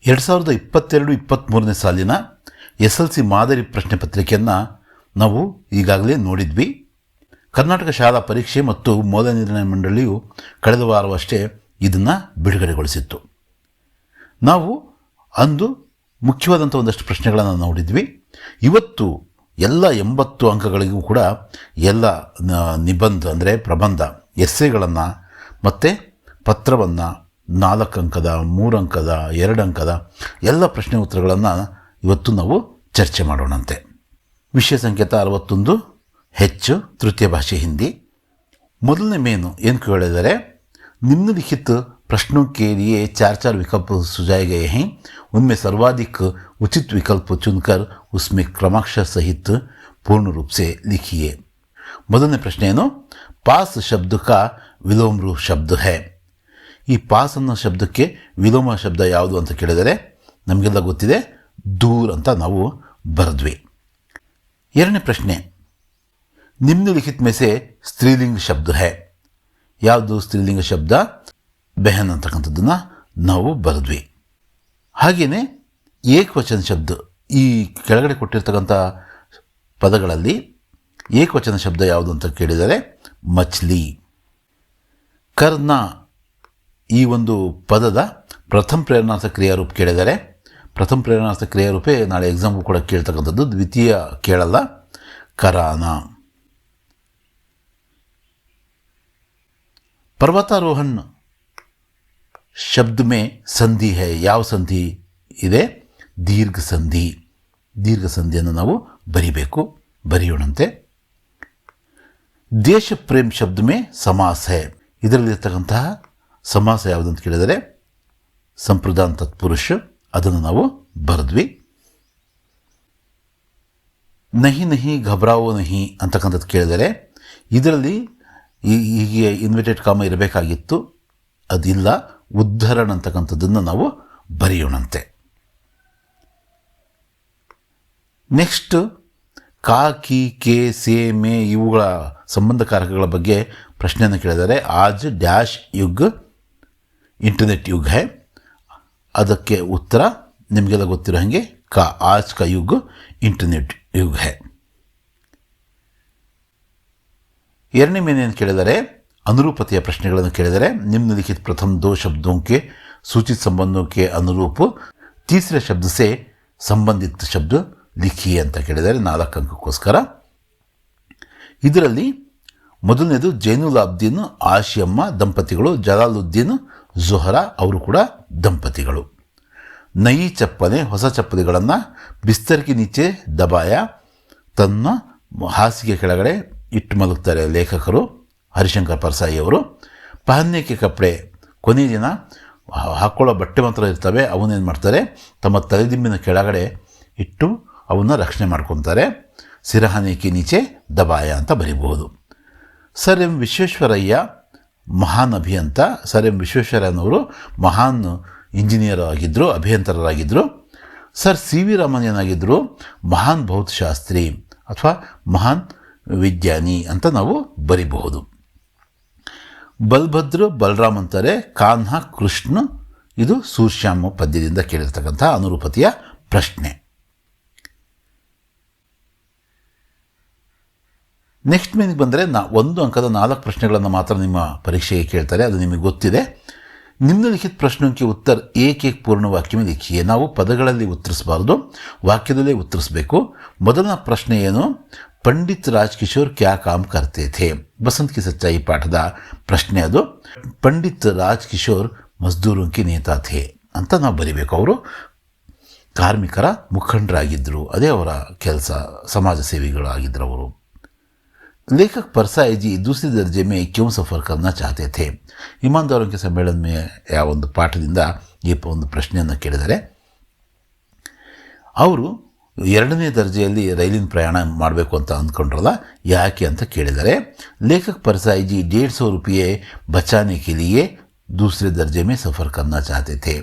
2022-23ನೇ ಸಾಲಿನ SLC ಮಾದರಿ ಪ್ರಶ್ನೆ ಪತ್ರಿಕೆಯನ್ನು ನಾವು ಈಗಾಗಲೇ ನೋಡಿದ್ವಿ. ಕರ್ನಾಟಕ ಶಾಲಾ ಪರೀಕ್ಷೆ ಮತ್ತು ಮೌಲ್ಯನಿರ್ಣಯ ಮಂಡಳಿಯು ಕಳೆದ ವಾರವಷ್ಟೇ ಇದನ್ನು ಬಿಡುಗಡೆಗೊಳಿಸಿತ್ತು. ನಾವು ಅಂದು ಮುಖ್ಯವಾದಂಥ ಒಂದಷ್ಟು ಪ್ರಶ್ನೆಗಳನ್ನು ನೋಡಿದ್ವಿ. ಇವತ್ತು ಎಲ್ಲ 80 ಅಂಕಗಳಿಗೂ ಕೂಡ ಎಲ್ಲ ನಿಬಂಧ ಅಂದರೆ ಪ್ರಬಂಧ ಎಸ್ಸೆಗಳನ್ನು ಮತ್ತು ಪತ್ರವನ್ನು 4 ಅಂಕದ 3 ಅಂಕದ 2 ಅಂಕದ ಎಲ್ಲ ಪ್ರಶ್ನೆ ಉತ್ತರಗಳನ್ನು ಇವತ್ತು ನಾವು ಚರ್ಚೆ ಮಾಡೋಣಂತೆ. ವಿಷಯ ಸಂಕೇತ 61 ಹೆಚ್ಚು ತೃತೀಯ ಭಾಷೆ ಹಿಂದಿ. ಮೊದಲನೇ ಮೇನು ಏನು ಕೇಳಿದರೆ, निम्नलिखित प्रश्नों के लिए 4 विकल्प सुझाए गए हैं, उनमें सर्वाधिक उचित विकल्प चुनकर उसमें क्रमांकन सहित पूर्ण रूप से लिखिए. ಮೊದಲನೇ ಪ್ರಶ್ನೆ ಏನು, ಪಾಸ್ ಶಬ್ದ का ವಿಲೋಮ ರೂಪ ಶಬ್ದ है. ಈ ಪಾಸ್ ಅನ್ನೋ ಶಬ್ದಕ್ಕೆ ವಿಲೋಮ ಶಬ್ದ ಯಾವುದು ಅಂತ ಕೇಳಿದರೆ ನಮಗೆಲ್ಲ ಗೊತ್ತಿದೆ, ದೂರ್ ಅಂತ ನಾವು ಬರೆದ್ವಿ. ಎರಡನೇ ಪ್ರಶ್ನೆ, ನಿಮ್ನಲಿಖಿತ में से ಸ್ತ್ರೀಲಿಂಗ ಶಬ್ದ है. ಯಾವುದು ಸ್ತ್ರೀಲಿಂಗ ಶಬ್ದ? ಬೆಹನ್ ಅಂತಕ್ಕಂಥದ್ದನ್ನು ನಾವು ಬರೆದ್ವಿ. ಹಾಗೆಯೇ ಏಕವಚನ ಶಬ್ದ, ಈ ಕೆಳಗಡೆ ಕೊಟ್ಟಿರ್ತಕ್ಕಂಥ ಪದಗಳಲ್ಲಿ ಏಕವಚನ ಶಬ್ದ ಯಾವುದು ಅಂತ ಕೇಳಿದರೆ ಮಚ್ಲಿ. ಕರ್ನ ಈ ಒಂದು ಪದದ ಪ್ರಥಮ ಪ್ರೇರಣಾರ್ಥ ಕ್ರಿಯಾರೂಪ ಕೇಳಿದರೆ, ಪ್ರಥಮ ಪ್ರೇರಣಾರ್ಥ ಕ್ರಿಯಾರೂಪೇ ನಾಳೆ ಎಕ್ಸಾಮ್ಗೂ ಕೂಡ ಕೇಳ್ತಕ್ಕಂಥದ್ದು, ದ್ವಿತೀಯ ಕೇಳಲ್ಲ. ಕರಾನ. पर्वतारोहण शब्द में संधि है. ಯಾವ ಸಂಧಿ ಇದೆ? ದೀರ್ಘ ಸಂಧಿ. ದೀರ್ಘ ಸಂಧಿಯನ್ನು ನಾವು ಬರಿಬೇಕು, ಬರೆಯೋಣಂತೆ. ದೇಶ ಪ್ರೇಮ್ ಶಬ್ದ में समास है. ಇದರಲ್ಲಿರ್ತಕ್ಕಂತಹ ಸಮಾಸ ಯಾವುದು ಅಂತ ಕೇಳಿದರೆ ಸಂಪ್ರದಾನ ತತ್ಪುರುಷ, ಅದನ್ನು ನಾವು ಬರೆದ್ವಿ. ನಹಿ ನಹಿ ಘಬರಾವೋ ನಹಿ ಅಂತಕ್ಕಂಥದ್ದು ಕೇಳಿದರೆ ಇದರಲ್ಲಿ ಹೀಗೆ ಇನ್ವರ್ಟೆಡ್ ಕಾಮ ಇರಬೇಕಾಗಿತ್ತು, ಅದಿಲ್ಲ. ಉದ್ಧರಣ ಅಂತಕ್ಕಂಥದ್ದನ್ನು ನಾವು ಬರೆಯೋಣಂತೆ. ನೆಕ್ಸ್ಟ್ ಕಾ, ಕಿ, ಕೆ, ಸೇ, ಮೇ ಇವುಗಳ ಸಂಬಂಧಕಾರಕಗಳ ಬಗ್ಗೆ ಪ್ರಶ್ನೆಯನ್ನು ಕೇಳಿದರೆ, ಆಜ್ dash Yug internet Yug high. ಅದಕ್ಕೆ ಉತ್ತರ ನಿಮಗೆಲ್ಲ ಗೊತ್ತಿರೋ ಹಾಗೆ ಕಾ, ಆಜ್ ಕಾ ಯುಗ್ ಇಂಟರ್ನೆಟ್ ಯುಗ್ ಹೈ. ಎರಡನೇ ಮೇನೇನು ಕೇಳಿದರೆ ಅನುರೂಪತೆಯ ಪ್ರಶ್ನೆಗಳನ್ನು ಕೇಳಿದರೆ, निम्नलिखित प्रथम 2 शब्दों के सूचित संबंधों के अनुरूप तीसरे शब्द से संबंधित शब्द लिखिए ಅಂತ ಕೇಳಿದರೆ 4 ಅಂಕಕ್ಕೋಸ್ಕರ. ಇದರಲ್ಲಿ ಮೊದಲನೇದು ಜೈನುಲಾಬ್ದೀನ್ ಆಶಿಯಮ್ಮ ದಂಪತಿಗಳು, ಜಲಾಲುದ್ದೀನ್ ಜೊಹರಾ ಅವರು ಕೂಡ ದಂಪತಿಗಳು. ನಯಿ ಚಪ್ಪನೆ, ಹೊಸ ಚಪ್ಪಲಿಗಳನ್ನು ಬಿಸ್ತರ್ಕಿ ನೀಚೆ ದಬಾಯ, ತನ್ನ ಹಾಸಿಗೆ ಕೆಳಗಡೆ ಇಟ್ಟು ಮಲಗ್ತಾರೆ ಲೇಖಕರು ಹರಿಶಂಕರ್ ಪರ್ಸಾಯಿ ಅವರು. ಪಹನ್ನೆಕ್ಕೆ ಕಪ್ಪಡೆ, ಕೊನೆಯ ದಿನ ಹಾಕ್ಕೊಳ್ಳೋ ಬಟ್ಟೆ ಮಾತ್ರ ಇರ್ತವೆ, ಅವನ್ನೇನು ಮಾಡ್ತಾರೆ ತಮ್ಮ ತಲೆದಿಂಬಿನ ಕೆಳಗಡೆ ಇಟ್ಟು ಅವನ್ನ ರಕ್ಷಣೆ ಮಾಡ್ಕೊತಾರೆ. ಸಿರಹಾನೇಕಿ ನೀಚೆ ದಬಾಯ ಅಂತ ಬರೀಬಹುದು. ಸರ್ ಎಂ ವಿಶ್ವೇಶ್ವರಯ್ಯ ಮಹಾನ್ ಅಭಿಯಂತ. ಸರ್ ಎಂ ವಿಶ್ವೇಶ್ವರಯ್ಯನವರು ಮಹಾನ್ ಇಂಜಿನಿಯರ್ ಆಗಿದ್ದರು, ಅಭಿಯಂತರರಾಗಿದ್ದರು. ಸರ್ ಸಿ ವಿ ರಾಮನ್ ಏನಾಗಿದ್ದರು? ಮಹಾನ್ ಭೌತಶಾಸ್ತ್ರಿ ಅಥವಾ ಮಹಾನ್ ವಿಜ್ಞಾನಿ ಅಂತ ನಾವು ಬರಿಬಹುದು. ಬಲ್ಭದ್ರ ಬಲರಾಮ್ ಅಂತಾರೆ, ಕಾನ್ಹ ಕೃಷ್ಣ. ಇದು ಸೂರ್ಶ್ಯಾಮ ಪದ್ಯದಿಂದ ಕೇಳಿರ್ತಕ್ಕಂಥ ಅನುರೂಪತೆಯ ಪ್ರಶ್ನೆ. ನೆಕ್ಸ್ಟ್ ಮೇನಿಗೆ ಬಂದರೆ 1 ಅಂಕದ 4 ಪ್ರಶ್ನೆಗಳನ್ನು ಮಾತ್ರ ನಿಮ್ಮ ಪರೀಕ್ಷೆಗೆ ಕೇಳ್ತಾರೆ, ಅದು ನಿಮಗೆ ಗೊತ್ತಿದೆ. ನಿಮ್ನಲಿಖಿತ ಪ್ರಶ್ನಕ್ಕೆ ಉತ್ತರ ಏಕ್ ಪೂರ್ಣ ವಾಕ್ಯ ಲಿಖಿಯೇ. ನಾವು ಪದಗಳಲ್ಲಿ ಉತ್ತರಿಸಬಾರ್ದು, ವಾಕ್ಯದಲ್ಲೇ ಉತ್ತರಿಸಬೇಕು. ಮೊದಲನ ಪ್ರಶ್ನೆ ಏನು? ಪಂಡಿತ್ ರಾಜ್ಕಿಶೋರ್ ಕ್ಯಾ ಕಾಮ್ ಕರ್ತೆ ಥೇ. ಬಸಂತ್ ಕಿ ಸಚ್ಚಾಯಿ ಪಾಠದ ಪ್ರಶ್ನೆ ಅದು. ಪಂಡಿತ್ ರಾಜ್ಕಿಶೋರ್ ಮಜ್ದೂರೋಂ ಕಿ ನೇತಾ ಥೇ ಅಂತ ನಾವು ಬರಿಬೇಕು. ಅವರು ಕಾರ್ಮಿಕರ ಮುಖಂಡರಾಗಿದ್ದರು, ಅದೇ ಅವರ ಕೆಲಸ, ಸಮಾಜ ಸೇವಿಗಳು ಆಗಿದ್ದರು ಅವರು. लेखक परसाई जी दूसरे दर्जे में क्यों सफ़र करना चाहते थे. ईमानदारों के सम्मेलन में ಯಾವ ಒಂದು ಪಾಠದಿಂದ ಈ ಒಂದು ಪ್ರಶ್ನೆಯನ್ನು ಕೇಳಿದರೆ, ಅವರು 2ನೇ ದರ್ಜೆಯಲ್ಲಿ ರೈಲಿನ ಪ್ರಯಾಣ ಮಾಡಬೇಕು ಅಂತ ಅಂದ್ಕೊಂಡ್ರಲ್ಲ, ಯಾಕೆ ಅಂತ ಕೇಳಿದರೆ, ಲೇಖಕ್ परसाई जी 150 रुपये बचाने के लिए दूसरे दर्जे में सफ़र करना चाहते थे.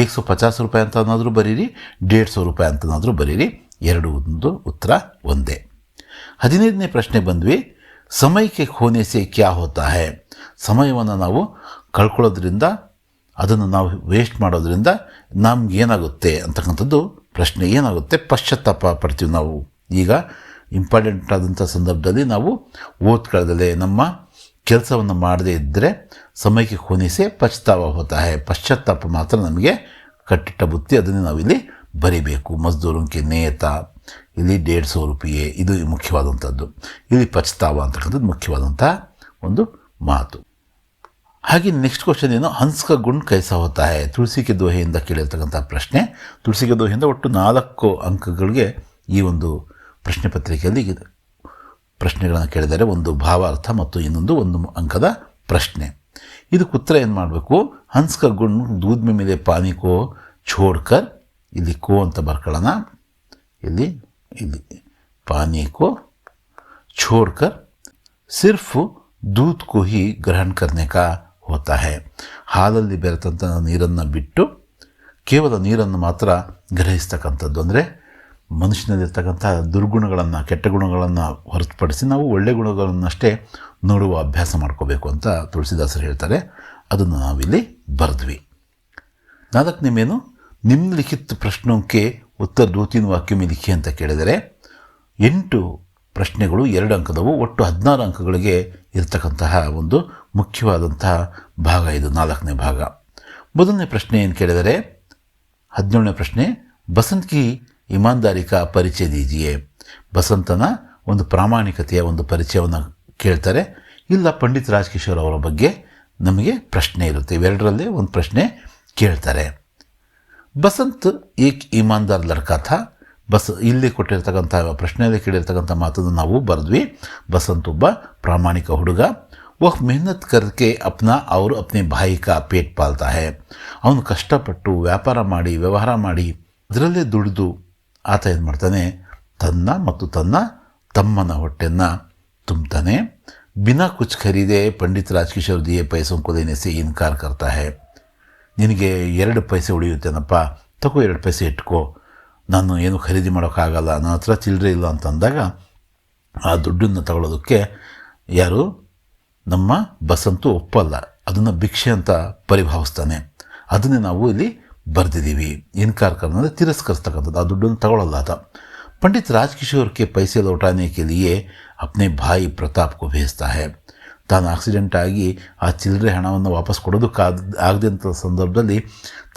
150 ರೂಪಾಯಿ ಅಂತನಾದರೂ ಬರೀರಿ, 150 ರೂಪಾಯಿ ಅಂತನಾದರೂ ಬರೀರಿ, ಎರಡು ಒಂದು ಉತ್ತರ ಒಂದೇ. 15ನೇ ಪ್ರಶ್ನೆ ಬಂದ್ವಿ, ಸಮಯಕ್ಕೆ ಖೋನೆ ಸೆ ಕ್ಯಾ ಹೋತಾ ಹೈ. ಸಮಯವನ್ನು ನಾವು ಕಳ್ಕೊಳ್ಳೋದ್ರಿಂದ ಅದನ್ನು ನಾವು ವೇಸ್ಟ್ ಮಾಡೋದ್ರಿಂದ ನಮ್ಗೆ ಏನಾಗುತ್ತೆ ಅಂತಕ್ಕಂಥದ್ದು ಪ್ರಶ್ನೆ. ಏನಾಗುತ್ತೆ? ಪಶ್ಚಾತ್ತಾಪ ಪಡ್ತೀವಿ ನಾವು. ಈಗ ಇಂಪಾರ್ಟೆಂಟ್ ಆದಂಥ ಸಂದರ್ಭದಲ್ಲಿ ನಾವು ಓದ್ಕೊಳ್ಳದಲ್ಲೇ ನಮ್ಮ ಕೆಲಸವನ್ನು ಮಾಡದೇ ಇದ್ದರೆ ಸಮಯಕ್ಕೆ ಹೊನಿಸೆ ಪಶ್ಚಾತ್ತಾಪ ಹೋತಾ ಹೈ. ಪಶ್ಚಾತ್ತಾಪ ಮಾತ್ರ ನಮಗೆ ಕಟ್ಟಿಟ್ಟ ಬುತ್ತಿ, ಅದನ್ನೇ ನಾವಿಲ್ಲಿ ಬರಿಬೇಕು. ಮಜ್ದೂರಕ್ಕೆ ನೇತ, ಇಲ್ಲಿ 150 ರೂಪಾಯಿ, ಇದು ಮುಖ್ಯವಾದಂಥದ್ದು. ಇಲ್ಲಿ ಪಶ್ಚಾತ್ತಾಪ ಅಂತಕ್ಕಂಥದ್ದು ಮುಖ್ಯವಾದಂಥ ಒಂದು ಮಾತು. ಹಾಗೆ ನೆಕ್ಸ್ಟ್ ಕ್ವಶನ್ ಏನು? ಹಂಸ್ ಕಾ ಗುಣ ಕೈಸಾ ಹೋತಾ ಹೈ. ತುಳಸಿ ಕೆ ದೋಹೆಯಿಂದ ಕೇಳಿರ್ತಕ್ಕಂಥ ಪ್ರಶ್ನೆ. ತುಳಸಿ ಕೆ ದೋಹೆಯಿಂದ ಒಟ್ಟು 4 ಅಂಕಗಳಿಗೆ ಈ ಒಂದು ಪ್ರಶ್ನೆ ಪತ್ರಿಕೆಯಲ್ಲಿ ಪ್ರಶ್ನೆಗಳನ್ನು ಕೇಳಿದರೆ, ಒಂದು ಭಾವಾರ್ಥ ಮತ್ತು ಇನ್ನೊಂದು 1 ಅಂಕದ ಪ್ರಶ್ನೆ. ಇದಕ್ಕೆ ಉತ್ತರ ಏನು ಮಾಡಬೇಕು? ಹಂಸ್ ಕಾ ಗುಣ ದೂದ್ ಮೇ ಮಿಲೆ ಪಾನಿ ಕೋ ಛೋಡ್ಕರ್, ಇಲ್ಲಿ ಕೋ ಅಂತ ಬರ್ಕೊಳ್ಳೋಣ, ಇಲ್ಲಿ ಪಾನಿ ಕೋ ಛೋಡ್ಕರ್ ಸಿರ್ಫ್ ದೂದ್ ಕೋ ಹಿ ಗ್ರಹಣ ಕರ್ನೆ ಕಾ ಹೋತಾ ಹೈ. ಹಾಲಲ್ಲಿ ಬೆರೆತಂಥ ನೀರನ್ನು ಬಿಟ್ಟು ಕೇವಲ ನೀರನ್ನು ಮಾತ್ರ ಗ್ರಹಿಸ್ತಕ್ಕಂಥದ್ದು. ಅಂದರೆ ಮನುಷ್ಯನಲ್ಲಿರ್ತಕ್ಕಂಥ ದುರ್ಗುಣಗಳನ್ನು, ಕೆಟ್ಟ ಗುಣಗಳನ್ನು ಹೊರತುಪಡಿಸಿ ನಾವು ಒಳ್ಳೆಯ ಗುಣಗಳನ್ನಷ್ಟೇ ನೋಡುವ ಅಭ್ಯಾಸ ಮಾಡ್ಕೋಬೇಕು ಅಂತ ತುಳಸಿದಾಸರು ಹೇಳ್ತಾರೆ. ಅದನ್ನು ನಾವಿಲ್ಲಿ ಬರೆದ್ವಿ. 4ನೇಮೇನು? ನಿಮ್ನಲಿಖಿತ ಪ್ರಶ್ನೋಕ್ಕೆ ಉತ್ತರ 2-3 ವಾಕ್ಯ में लिखिए ಅಂತ ಕೇಳಿದರೆ 8 ಪ್ರಶ್ನೆಗಳು 2 ಅಂಕದವು. ಒಟ್ಟು 16 ಅಂಕಗಳಿಗೆ ಇರತಕ್ಕಂತಹ ಒಂದು ಮುಖ್ಯವಾದಂತಹ ಭಾಗ ಇದು, 4ನೇ ಭಾಗ. ಮೊದಲನೇ ಪ್ರಶ್ನೆ ಏನು ಕೇಳಿದರೆ 17ನೇ ಪ್ರಶ್ನೆ, ಬಸಂತ್ ಕಿ ಇಮಾನ್ದಾರಿ ಕಾ ಪರಿಚಯ ದೀಜಿಯೇ. ಬಸಂತನ ಒಂದು ಪ್ರಾಮಾಣಿಕತೆಯ ಒಂದು ಪರಿಚಯವನ್ನು ಕೇಳ್ತಾರೆ. ಇಲ್ಲ ಪಂಡಿತ್ ರಾಜ್ಕಿಶೋರ್ ಅವರ ಬಗ್ಗೆ ನಮಗೆ ಪ್ರಶ್ನೆ ಇರುತ್ತೆ. ಇವೆರಡರಲ್ಲೇ ಒಂದು ಪ್ರಶ್ನೆ ಕೇಳ್ತಾರೆ. ಬಸಂತ್ ಏಕ್ ಇಮಾನ್ದಾರ್ ಲಡ್ಕಾ ಥಾ. ಇಲ್ಲಿ ಕೊಟ್ಟಿರ್ತಕ್ಕಂಥ ಪ್ರಶ್ನೆಯಲ್ಲಿ ಕೇಳಿರ್ತಕ್ಕಂಥ ಮಾತನ್ನು ನಾವು ಬರೆದ್ವಿ. ಬಸಂತ್ ಒಬ್ಬ ಪ್ರಾಮಾಣಿಕ ಹುಡುಗ. ವಹ್ ಮೆಹನತ್ ಕರ್ಕೆ ಅಪ್ನಾ ಅವರು ಅಪ್ನೆ ಭಾಯಿ ಕಾ ಪೇಟ್ ಪಾಲ್ತಾ ಹೈ. ಅವನು ಕಷ್ಟಪಟ್ಟು ವ್ಯಾಪಾರ ಮಾಡಿ, ವ್ಯವಹಾರ ಮಾಡಿ, ಅದರಲ್ಲೇ ದುಡಿದು ಆತ ಏನು ಮಾಡ್ತಾನೆ? ತನ್ನ ಮತ್ತು ತನ್ನ ತಮ್ಮನ ಹೊಟ್ಟೆಯನ್ನು ತುಂಬುತ್ತಾನೆ. ಬಿನಾ ಕುಚ್ ಖರೀದೆ ಪಂಡಿತ್ ರಾಜ್ಕಿಶೋರ್ ದಿಯೇ ಪೈಸೋं को देने से इनकार करता है. ನಿನಗೆ 2 ಪೈಸೆ ಉಳಿಯುತ್ತೇನಪ್ಪ, ತಗೋ 2 ಪೈಸೆ ಇಟ್ಕೋ, ನಾನು ಏನು ಖರೀದಿ ಮಾಡೋಕ್ಕಾಗಲ್ಲ, ನನ್ನ ಹತ್ರ ಚಿಲ್ಲರೆ ಇಲ್ಲ ಅಂತಂದಾಗ ಆ ದುಡ್ಡನ್ನು ತಗೊಳ್ಳೋದಕ್ಕೆ ಯಾರು? ನಮ್ಮ ಬಸಂತು ಒಪ್ಪಲ್ಲ. ಅದನ್ನು ಭಿಕ್ಷೆ ಅಂತ ಪರಿಭಾವಿಸ್ತಾನೆ. ಅದನ್ನೇ ನಾವು ಇಲ್ಲಿ ಬರೆದಿದ್ದೀವಿ. ಇನ್ಕಾರ ಕರ್ನಂದರೆ ತಿರಸ್ಕರಿಸ್ತಕ್ಕಂಥದ್ದು. ಆ ದುಡ್ಡನ್ನು ತಗೊಳ್ಳಲ್ಲ ಆತ. ಪಂಡಿತ್ ರಾಜ್ಕಿಶೋರ್ ಕೆ ಪೈಸೆ ಲೌಟಾನೆ ಕೆ ಲಿಯೇ ಅಪ್ನೆ ಭಾಯಿ ಪ್ರತಾಪ್ ಕೋ ಭೇಜ್ತಾ ಹೈ. ತಾನು ಆಕ್ಸಿಡೆಂಟ್ ಆಗಿ ಆ ಚಿಲ್ಲರೆ ಹಣವನ್ನು ವಾಪಸ್ ಆಗದಂಥ ಸಂದರ್ಭದಲ್ಲಿ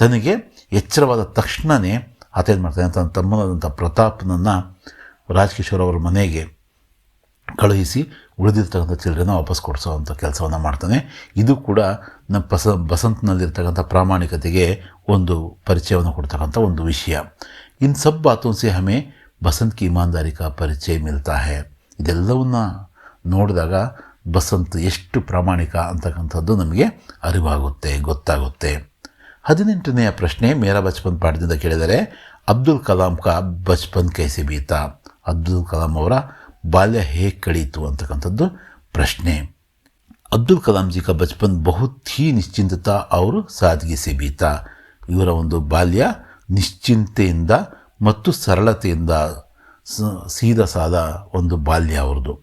ತನಗೆ ಎಚ್ಚರವಾದ ತಕ್ಷಣವೇ ಆತ ಏನು ಮಾಡ್ತಾನೆ? ತನ್ನ ತಮ್ಮನಾದಂಥ ಪ್ರತಾಪ್ನನ್ನು ರಾಜ್ಕಿಶೋರ್ ಅವರ ಮನೆಗೆ ಕಳುಹಿಸಿ ಉಳಿದಿರ್ತಕ್ಕಂಥ ಚಿಲ್ಲರೆನ ವಾಪಸ್ ಕೊಡಿಸೋವಂಥ ಕೆಲಸವನ್ನು ಮಾಡ್ತಾನೆ. ಇದು ಕೂಡ ನಮ್ಮ ಬಸಂತ್ನಲ್ಲಿರ್ತಕ್ಕಂಥ ಪ್ರಾಮಾಣಿಕತೆಗೆ ಒಂದು ಪರಿಚಯವನ್ನು ಕೊಡ್ತಕ್ಕಂಥ ಒಂದು ವಿಷಯ. ಇನ್ ಸಬ್ ಬಾತೋं से हमें ಬಸಂತ್ ಕಿ ಇಮಾನ್ದಾರಿ ಕಾ ಪರಿಚಯ ಮಿಲ್ತಾ ಹೈ. ಇದೆಲ್ಲವನ್ನ ನೋಡಿದಾಗ ಬಸಂತ್ ಎಷ್ಟು ಪ್ರಾಮಾಣಿಕ ಅಂತಕ್ಕಂಥದ್ದು ನಮಗೆ ಅರಿವಾಗುತ್ತೆ, ಗೊತ್ತಾಗುತ್ತೆ. 18ನೆಯ ಪ್ರಶ್ನೆ ಮೇರಾ ಬಚ್ಪನ್ ಪಾಠದಿಂದ ಕೇಳಿದರೆ, ಅಬ್ದುಲ್ ಕಲಾಂ ಕಾ ಬಚ್ಪನ್ ಕೈಸೆ ಬೀತಾ. ಅಬ್ದುಲ್ ಕಲಾಂ ಅವರ ಬಾಲ್ಯ ಹೇಗೆ ಕಳೀತು ಅಂತಕ್ಕಂಥದ್ದು ಪ್ರಶ್ನೆ. ಅಬ್ದುಲ್ ಕಲಾಂ ಜಿ ಕಾ ಬಚ್ಪನ್ ಬಹುತ್ ಹಿ ನಿಶ್ಚಿಂತತಾ ಅವರು ಸಾದಗಿ ಸೆ ಬೀತಾ. ಇವರ ಒಂದು ಬಾಲ್ಯ ನಿಶ್ಚಿಂತೆಯಿಂದ ಮತ್ತು ಸರಳತೆಯಿಂದ ಸೀದಾ ಸಾದ ಒಂದು ಬಾಲ್ಯ ಅವ್ರದ್ದು.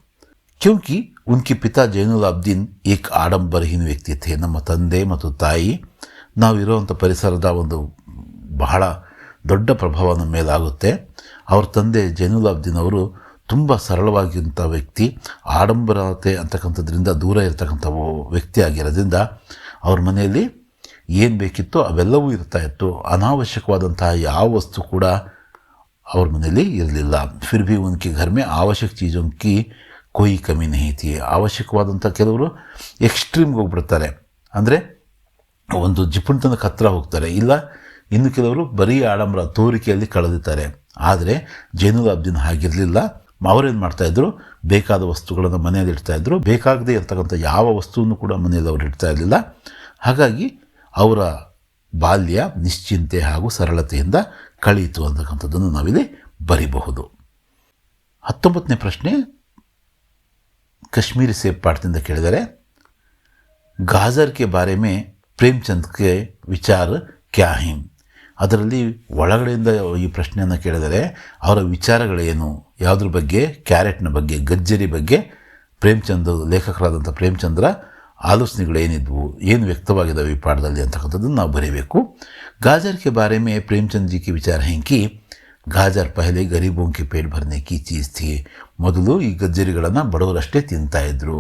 ಕ್ಯೂಂಕಿ ಉನ್ಕಿ ಪಿತಾ ಜೈನುಲ್ ಅಬ್ದೀನ್ ಏಕ್ ಆಡಂಬರಹೀನ ವ್ಯಕ್ತಿ ಥೇ. ನಮ್ಮ ತಂದೆ ಮತ್ತು ತಾಯಿ ನಾವಿರುವಂಥ ಪರಿಸರದ ಒಂದು ಬಹಳ ದೊಡ್ಡ ಪ್ರಭಾವ ನಮ್ಮ ಮೇಲಾಗುತ್ತೆ. ಅವ್ರ ತಂದೆ ಜೈನುಲ್ ಅಬ್ದೀನ್ ಅವರು ತುಂಬ ಸರಳವಾಗಿರುವಂಥ ವ್ಯಕ್ತಿ, ಆಡಂಬರತೆ ಅಂತಕ್ಕಂಥದ್ರಿಂದ ದೂರ ಇರತಕ್ಕಂಥ ವ್ಯಕ್ತಿ ಆಗಿರೋದ್ರಿಂದ ಅವ್ರ ಮನೆಯಲ್ಲಿ ಏನು ಬೇಕಿತ್ತೋ ಅವೆಲ್ಲವೂ ಇರ್ತಾಯಿತ್ತು. ಅನಾವಶ್ಯಕವಾದಂತಹ ಯಾವ ವಸ್ತು ಕೂಡ ಅವ್ರ ಮನೆಯಲ್ಲಿ ಇರಲಿಲ್ಲ. ಫಿರ್ ಭಿ ಉನ್ಕಿ ಘರ್ ಮೇ ಅವಶ್ಯಕ ಚೀಜೋಂ ಕಿ ಕೊಯ್ ಕಮಿ ನಹೀ ಥಿ. ಅವಶ್ಯಕವಾದಂಥ ಕೆಲವರು ಎಕ್ಸ್ಟ್ರೀಮ್ಗೆ ಹೋಗ್ಬಿಡ್ತಾರೆ, ಅಂದರೆ ಒಂದು ಜಿಪುಣತನಕ್ಕೆ ಹತ್ತಿರ ಹೋಗ್ತಾರೆ. ಇಲ್ಲ ಇನ್ನು ಕೆಲವರು ಬರೀ ಆಡಂಬರ ತೋರಿಕೆಯಲ್ಲಿ ಕಳೆದಿದ್ದಾರೆ. ಆದರೆ ಜೈನುಲ್ ಅಬ್ದೀನ್ ಹಾಗಿರಲಿಲ್ಲ. ಅವರೇನು ಮಾಡ್ತಾಯಿದ್ರು? ಬೇಕಾದ ವಸ್ತುಗಳನ್ನು ಮನೆಯಲ್ಲಿ ಇಡ್ತಾಯಿದ್ರು. ಬೇಕಾಗದೇ ಇರ್ತಕ್ಕಂಥ ಯಾವ ವಸ್ತುವನ್ನು ಕೂಡ ಮನೆಯಲ್ಲಿ ಅವರು ಇಡ್ತಾ ಇರಲಿಲ್ಲ. ಹಾಗಾಗಿ ಅವರ ಬಾಲ್ಯ ನಿಶ್ಚಿಂತೆ ಹಾಗೂ ಸರಳತೆಯಿಂದ ಕಳೀತು ಅಂತಕ್ಕಂಥದ್ದನ್ನು ನಾವಿಲ್ಲಿ ಬರಿಬಹುದು. 19ನೇ ಪ್ರಶ್ನೆ ಕಾಶ್ಮೀರಿ ಸೇಬ್ ಪಾಠದಿಂದ ಕೇಳಿದರೆ, ಗಾಜರ್ ಕೆ ಬಾರೆ ಮೇ ಪ್ರೇಮ್ಚಂದ್ ಕೆ ವಿಚಾರ ಕ್ಯಾ ಹೈ. ಅದರಲ್ಲಿ ಒಳಗಡೆಯಿಂದ ಈ ಪ್ರಶ್ನೆಯನ್ನು ಕೇಳಿದರೆ ಅವರ ವಿಚಾರಗಳೇನು, ಯಾವುದ್ರ ಬಗ್ಗೆ? ಕ್ಯಾರೆಟ್ನ ಬಗ್ಗೆ, ಗಜ್ಜರಿ ಬಗ್ಗೆ. ಪ್ರೇಮ್ಚಂದ್ ಲೇಖಕರಾದಂಥ ಪ್ರೇಮ್ಚಂದ್ರ ಆಲೋಚನೆಗಳೇನಿದ್ವು, ಏನು ವ್ಯಕ್ತವಾಗಿದ್ದಾವೆ ಈ ಪಾಠದಲ್ಲಿ ಅಂತಕ್ಕಂಥದ್ದನ್ನು ನಾವು ಬರೀಬೇಕು. गाजर के बारे में प्रेमचंद जी के विचार हैं कि गाजर पहले गरीबों के पेट भरने की चीज़ थी. ಮೊದಲು ಈ ಗಜ್ಜರಿಗಳನ್ನು ಬಡವರಷ್ಟೇ ತಿಂತಾ ಇದ್ರು,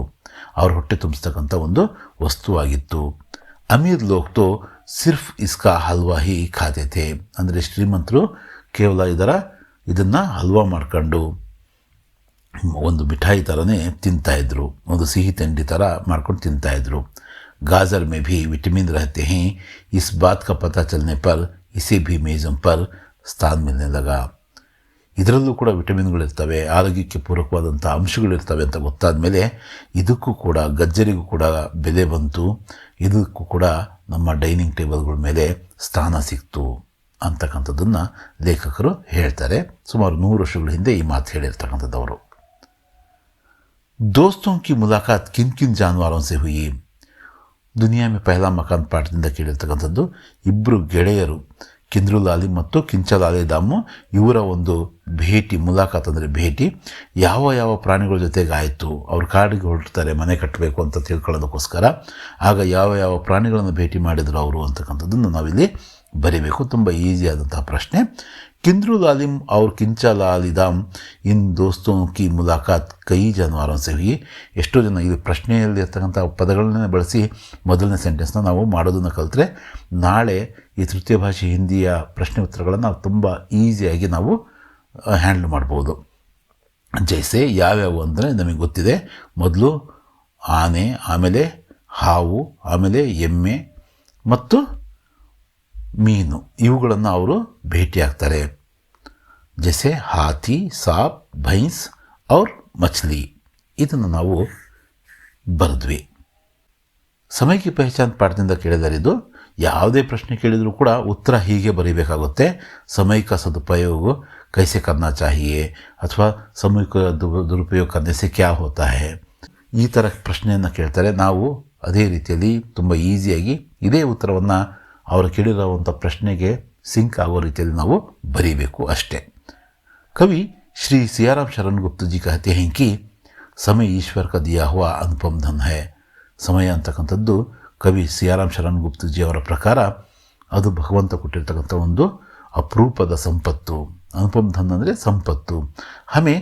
ಅವ್ರ ಹೊಟ್ಟೆ ತುಂಬಿಸ್ತಕ್ಕಂಥ ಒಂದು ವಸ್ತುವಾಗಿತ್ತು. ಅಮೀರ್ ಲೋಗ್ ತೋ ಸಿರ್ಫ್ ಇಸ್ಕಾ ಹಲ್ವಾ ಹಿ ಖಾತೆ ಥೇ. ಅಂದರೆ ಶ್ರೀಮಂತರು ಕೇವಲ ಇದನ್ನು ಹಲ್ವಾ ಮಾಡ್ಕೊಂಡು ಒಂದು ಮಿಠಾಯಿ ಥರನೇ ತಿಂತಾಯಿದ್ರು, ಒಂದು ಸಿಹಿ ತಿಂಡಿ ಥರ ಮಾಡ್ಕೊಂಡು ತಿಂತಾಯಿದ್ರು. गाजर में भी विटामिन रहते हैं. इस बात का पता चलने पर इसे भी मेज़ों पर स्थान मिलने लगा. ಇದರಲ್ಲೂ ಕೂಡ ವಿಟಮಿನ್ಗಳಿರ್ತವೆ, ಆರೋಗ್ಯಕ್ಕೆ ಪೂರಕವಾದಂಥ ಅಂಶಗಳಿರ್ತವೆ ಅಂತ ಗೊತ್ತಾದ ಮೇಲೆ ಇದಕ್ಕೂ ಕೂಡ ಗಜ್ಜರಿಗೂ ಕೂಡ ಬೆಲೆ ಬಂತು, ಇದಕ್ಕೂ ಕೂಡ ನಮ್ಮ ಡೈನಿಂಗ್ ಟೇಬಲ್ಗಳ ಮೇಲೆ ಸ್ಥಾನ ಸಿಕ್ತು ಅಂತಕ್ಕಂಥದ್ದನ್ನು ಲೇಖಕರು ಹೇಳ್ತಾರೆ. ಸುಮಾರು 100 ವರ್ಷಗಳ ಹಿಂದೆ ಈ ಮಾತು ಹೇಳಿರ್ತಕ್ಕಂಥದ್ದವರು. दोस्तों की मुलाकात किन किन जानवरों से हुई. ದುನಿಯಾ ಮೇ ಪಹಲಾ ಮಕಾನ್ ಪಾಠದಿಂದ ಕೇಳಿರ್ತಕ್ಕಂಥದ್ದು ಇಬ್ಬರು ಗೆಳೆಯರು ಕಿಂದ್ರುಲಾಲಿ ಮತ್ತು ಕಿಂಚಲಾಲಿ ದಾಮು ಇವರ ಒಂದು ಭೇಟಿ, ಮುಲಾಕಾತ್ ಅಂದರೆ ಭೇಟಿ ಯಾವ ಯಾವ ಪ್ರಾಣಿಗಳ ಜೊತೆಗೆ ಆಯಿತು. ಅವ್ರು ಕಾಡಿಗೆ ಹೊರಡ್ತಾರೆ ಮನೆ ಕಟ್ಟಬೇಕು ಅಂತ ತಿಳ್ಕೊಳ್ಳೋದಕ್ಕೋಸ್ಕರ. ಆಗ ಯಾವ ಯಾವ ಪ್ರಾಣಿಗಳನ್ನು ಭೇಟಿ ಮಾಡಿದರು ಅವರು ಅಂತಕ್ಕಂಥದ್ದನ್ನು ನಾವಿಲ್ಲಿ ಬರೀಬೇಕು. ತುಂಬ ಈಸಿಯಾದಂತಹ ಪ್ರಶ್ನೆ. किंद्रुलालिम और किंचलालिदाम इन दोस्तों की मुलाकात कई जानवरों से हुई. ಎಷ್ಟೋ ಜನ ಇದು ಪ್ರಶ್ನೆಯಲ್ಲಿರ್ತಕ್ಕಂಥ ಪದಗಳನ್ನೇ ಬಳಸಿ ಮೊದಲನೇ ಸೆಂಟೆನ್ಸ್ನ ನಾವು ಮಾಡೋದನ್ನು ಕಲಿತ್ರೆ ನಾಳೆ ಈ ತೃತೀಯ ಭಾಷೆ ಹಿಂದಿಯ ಪ್ರಶ್ನೆ ಉತ್ತರಗಳನ್ನು ನಾವು ತುಂಬ ಈಸಿಯಾಗಿ ನಾವು ಹ್ಯಾಂಡಲ್ ಮಾಡ್ಬೋದು. ಜೈಸೆ ಯಾವ್ಯಾವು ಅಂದರೆ ನಮಗೆ ಗೊತ್ತಿದೆ. ಮೊದಲು ಆನೆ, ಆಮೇಲೆ ಹಾವು, ಆಮೇಲೆ ಎಮ್ಮೆ ಮತ್ತು ಮೀನು, ಇವುಗಳನ್ನು ಅವರು ಭೇಟಿಯಾಗ್ತಾರೆ. ಜೈಸೆ ಹಾಥಿ, ಸಾಪ್, ಭೈನ್ಸ್ ಔರ್ ಮಚ್ಲಿ. ಇದನ್ನು ನಾವು ಬರೆದ್ವಿ. ಸಮಯಕ್ಕೆ ಪಹಚಾನ್ ಪಾಠದಿಂದ ಕೇಳಿದರಿದು ಯಾವುದೇ ಪ್ರಶ್ನೆ ಕೇಳಿದರೂ ಕೂಡ ಉತ್ತರ ಹೀಗೆ ಬರೀಬೇಕಾಗುತ್ತೆ. ಸಮಯಕ ಸದುಪಯೋಗ ಕೈಸೆ ಕರ್ನಾ ಚಾಹಿಯೇ ಅಥವಾ ಸಮಯಕ ದುರುಪಯೋಗ ಕರ್ನೆ ಸೆ ಕ್ಯಾ ಹೋತಾ ಹೈ, ಈ ಥರ ಪ್ರಶ್ನೆಯನ್ನು ಕೇಳ್ತಾರೆ. ನಾವು ಅದೇ ರೀತಿಯಲ್ಲಿ ತುಂಬ ಈಸಿಯಾಗಿ ಇದೇ ಉತ್ತರವನ್ನು ಅವರು ಕೇಳಿರುವಂಥ ಪ್ರಶ್ನೆಗೆ ಸಿಂಕ್ ಆಗೋ ರೀತಿಯಲ್ಲಿ ನಾವು ಬರೀಬೇಕು ಅಷ್ಟೇ. कवि श्री सियाराम शरण गुप्त जी कहते हैं कि समय ईश्वर का दिया हुआ अनुपम धन है. ಸಮಯ ಅಂತಕ್ಕಂಥದ್ದು ಕವಿ ಸಿಯಾರಾಮ್ ಶರಣ್ ಗುಪ್ತ ಜಿ ಅವರ ಪ್ರಕಾರ ಅದು ಭಗವಂತ ಕೊಟ್ಟಿರ್ತಕ್ಕಂಥ ಒಂದು ಅಪರೂಪದ ಸಂಪತ್ತು. ಅನುಪಮ್ ಧನ್ ಅಂದರೆ ಸಂಪತ್ತು. ಹಮೇ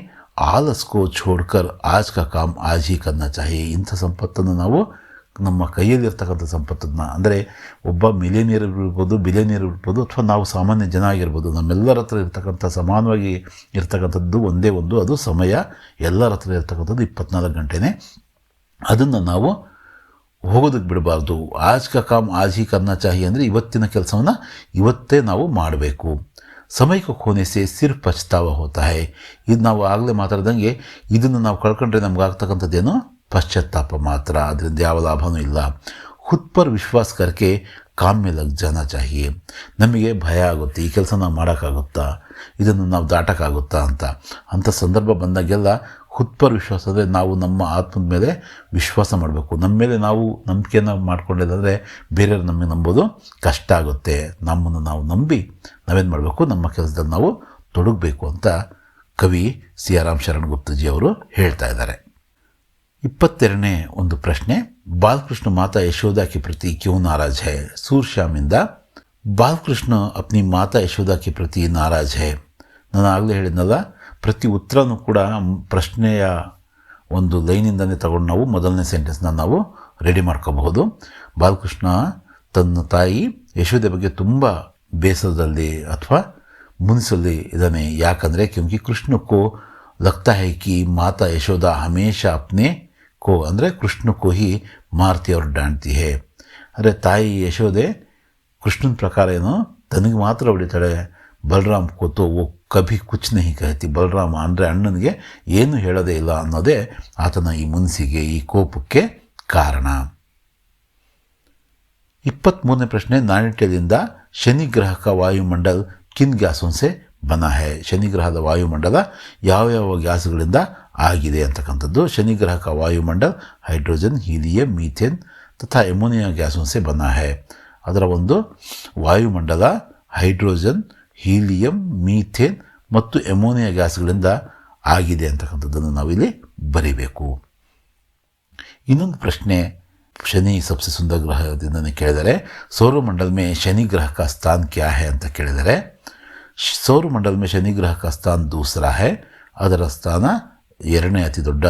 ಆಲಸ್ಕೋ ಛೋಡ್ಕರ್ ಆಜ್ ಕಾ ಕಾಮ್ ಆಜ್ ಹಿ ಕರ್ನಾ ಚಾಹಿಯೇ. ಇಂಥ ಸಂಪತ್ತನ್ನು ನಾವು ನಮ್ಮ ಕೈಯಲ್ಲಿರ್ತಕ್ಕಂಥ ಸಂಪತ್ತನ್ನು, ಅಂದರೆ ಒಬ್ಬ ಮಿಲಿಯನಿಯರ್ ಇರ್ಬೋದು, ಬಿಲಿಯನಿಯರ್ ಇರ್ಬೋದು, ಅಥವಾ ನಾವು ಸಾಮಾನ್ಯ ಜನ ಆಗಿರ್ಬೋದು, ನಮ್ಮೆಲ್ಲರ ಹತ್ರ ಇರ್ತಕ್ಕಂಥ ಸಮಾನವಾಗಿ ಇರ್ತಕ್ಕಂಥದ್ದು ಒಂದೇ ಒಂದು, ಅದು ಸಮಯ. ಎಲ್ಲರ ಹತ್ರ ಇರ್ತಕ್ಕಂಥದ್ದು 24 ಗಂಟೆನೇ. ಅದನ್ನು ನಾವು ಹೋಗೋದಕ್ಕೆ ಬಿಡಬಾರ್ದು. ಆಜ್ ಕಾ ಕಾಮ್ ಆಜ್ ಹಿ ಕರ್ನಾ ಚಾಹಿ ಅಂದರೆ ಇವತ್ತಿನ ಕೆಲಸವನ್ನು ಇವತ್ತೇ ನಾವು ಮಾಡಬೇಕು. ಸಮಯಕ್ಕೆ ಖೋನೆ ಸೆ ಸಿರ್ಫ್ ಪಚ್ತಾವ ಹೋತಾ ಹೈ. ಇದು ನಾವು ಆಗಲೇ ಮಾತಾಡ್ದಂಗೆ ಇದನ್ನು ನಾವು ಕಳ್ಕೊಂಡ್ರೆ ನಮ್ಗೆ ಆಗ್ತಕ್ಕಂಥದ್ದೇನು ಪಶ್ಚಾತ್ತಾಪ ಮಾತ್ರ, ಅದರಿಂದ ಯಾವ ಲಾಭವೂ ಇಲ್ಲ. ಖುದ್ ಪರ್ ವಿಶ್ವಾಸ ಕರ್ಕೆ ಕಾಮ್ ಮೇ ಲಗ್ ಜಾನಾ ಚಾಹಿಯೇ. ನಮಗೆ ಭಯ ಆಗುತ್ತೆ, ಈ ಕೆಲಸ ನಾವು ಮಾಡೋಕ್ಕಾಗುತ್ತಾ, ಇದನ್ನು ನಾವು ದಾಟೋಕ್ಕಾಗುತ್ತಾ ಅಂಥ ಸಂದರ್ಭ ಬಂದಾಗೆಲ್ಲ ಖುದ್ ಪರ್ ವಿಶ್ವಾಸ ಅಂದರೆ ನಾವು ನಮ್ಮ ಆತ್ಮದ ಮೇಲೆ ವಿಶ್ವಾಸ ಮಾಡಬೇಕು. ನಮ್ಮ ಮೇಲೆ ನಾವು ನಂಬಿಕೆಯನ್ನು ಮಾಡ್ಕೊಂಡಿದ್ದರೆ ಬೇರೆಯವ್ರು ನಮಗೆ ನಂಬೋದು ಕಷ್ಟ ಆಗುತ್ತೆ. ನಮ್ಮನ್ನು ನಾವು ನಂಬಿ ನಾವೇನು ಮಾಡಬೇಕು, ನಮ್ಮ ಕೆಲಸದಲ್ಲಿ ನಾವು ತೊಡಗಬೇಕು ಅಂತ ಕವಿ ಸಿಯಾರಾಮ್ ಶರಣ್ ಗುಪ್ತಜಿ ಅವರು ಹೇಳ್ತಾ ಇದ್ದಾರೆ. 22ನೇ ಒಂದು ಪ್ರಶ್ನೆ. ಬಾಲಕೃಷ್ಣ ಮಾತಾ ಯಶೋದಾ ಕಿ ಪ್ರತಿ ಕ್ಯೂ ನಾರಾಜ್ ಹೈ. ಸೂರ್ಶ್ಯಾಮಿಂದ ಬಾಲಕೃಷ್ಣ ಅಪ್ನಿ ಮಾತಾ ಯಶೋದಾ ಕಿ ಪ್ರತಿ ನಾರಾಜ್ ಹೈ. ನಾನು ಆಗಲೇ ಹೇಳಿದ್ನಲ್ಲ, ಪ್ರತಿ ಉತ್ತರನೂ ಕೂಡ ಪ್ರಶ್ನೆಯ ಒಂದು ಲೈನಿಂದನೇ ತಗೊಂಡು ನಾವು ಮೊದಲನೇ ಸೆಂಟೆನ್ಸ್ನ ನಾವು ರೆಡಿ ಮಾಡ್ಕೋಬಹುದು. ಬಾಲಕೃಷ್ಣ ತನ್ನ ತಾಯಿ ಯಶೋದೆ ಬಗ್ಗೆ ತುಂಬ ಬೇಸರದಲ್ಲಿ ಅಥವಾ ಮುನಿಸಲ್ಲಿ ಇದ್ದಾನೆ. ಯಾಕಂದರೆ ಕ್ಯೂಂಕಿ ಕೃಷ್ಣಕ್ಕೂ ಲಗ್ತಾ ಹೈ ಕಿ ಮಾತಾ ಯಶೋದಾ ಹಮೇಶಾ ಅಪ್ನೆ ಕೋ ಅಂದರೆ ಕೃಷ್ಣಕ್ಕೂ ಹಿ ಮಾರ್ತಿ ಅವ್ರು ಡಾಣ್ತಿ ಹೇ. ಅಂದರೆ ತಾಯಿ ಯಶೋದೆ ಕೃಷ್ಣನ ಪ್ರಕಾರ ಏನು ತನಗೆ ಮಾತ್ರ ಹೊಡಿತಾಳೆ. ಬಲರಾಮ್ ಕೋತು ಓ ಕಭಿ ಕುಚ್ ನಹಿ ಕಹತಿ. ಬಲರಾಮ ಅಂದರೆ ಅಣ್ಣನಿಗೆ ಏನು ಹೇಳೋದೇ ಇಲ್ಲ ಅನ್ನೋದೇ ಆತನ ಈ ಮುನ್ಸಿಗೆ, ಈ ಕೋಪಕ್ಕೆ ಕಾರಣ. 23ನೇ ಪ್ರಶ್ನೆ. ನಾಣಿಟ್ಯದಿಂದ ಶನಿಗ್ರಹಕ ವಾಯುಮಂಡಲ್ ಕಿನ್ ಗ್ಯಾಸೋನ್ ಸೆ ಬನಾ ಹೈ. ಶನಿಗ್ರಹದ ವಾಯುಮಂಡಲ ಯಾವ್ಯಾವ ಗ್ಯಾಸ್ಗಳಿಂದ ಆಗಿದೆ ಅಂತಕ್ಕಂಥದ್ದು. ಶನಿಗ್ರಹಕ ವಾಯುಮಂಡಲ್ ಹೈಡ್ರೋಜನ್, ಹೀಲಿಯಂ, ಮೀಥೇನ್ ತಥಾ ಎಮೋನಿಯಾ ಗ್ಯಾಸೋನ್ ಸೆ ಬನಾ ಹೈ. ಅದರ ಒಂದು ವಾಯುಮಂಡಲ ಹೈಡ್ರೋಜನ್, ಹೀಲಿಯಂ, ಮೀಥೇನ್ ಮತ್ತು ಎಮೋನಿಯಾ ಗ್ಯಾಸ್ಗಳಿಂದ ಆಗಿದೆ ಅಂತಕ್ಕಂಥದ್ದನ್ನು ನಾವಿಲ್ಲಿ ಬರೀಬೇಕು. ಇನ್ನೊಂದು ಪ್ರಶ್ನೆ. ಶನಿ सबसे सुंदर ಗ್ರಹದಿಂದನೇ ಕೇಳಿದರೆ ಸೌರಮಂಡಲ में शनि ग्रह का स्थान क्या है ಅಂತ ಕೇಳಿದರೆ ಸೌರಮಂಡಲ में शनि ग्रह का स्थान दूसरा है, ಅದರ ಸ್ಥಾನ ಎರಡನೇ ಅತಿ ದೊಡ್ಡ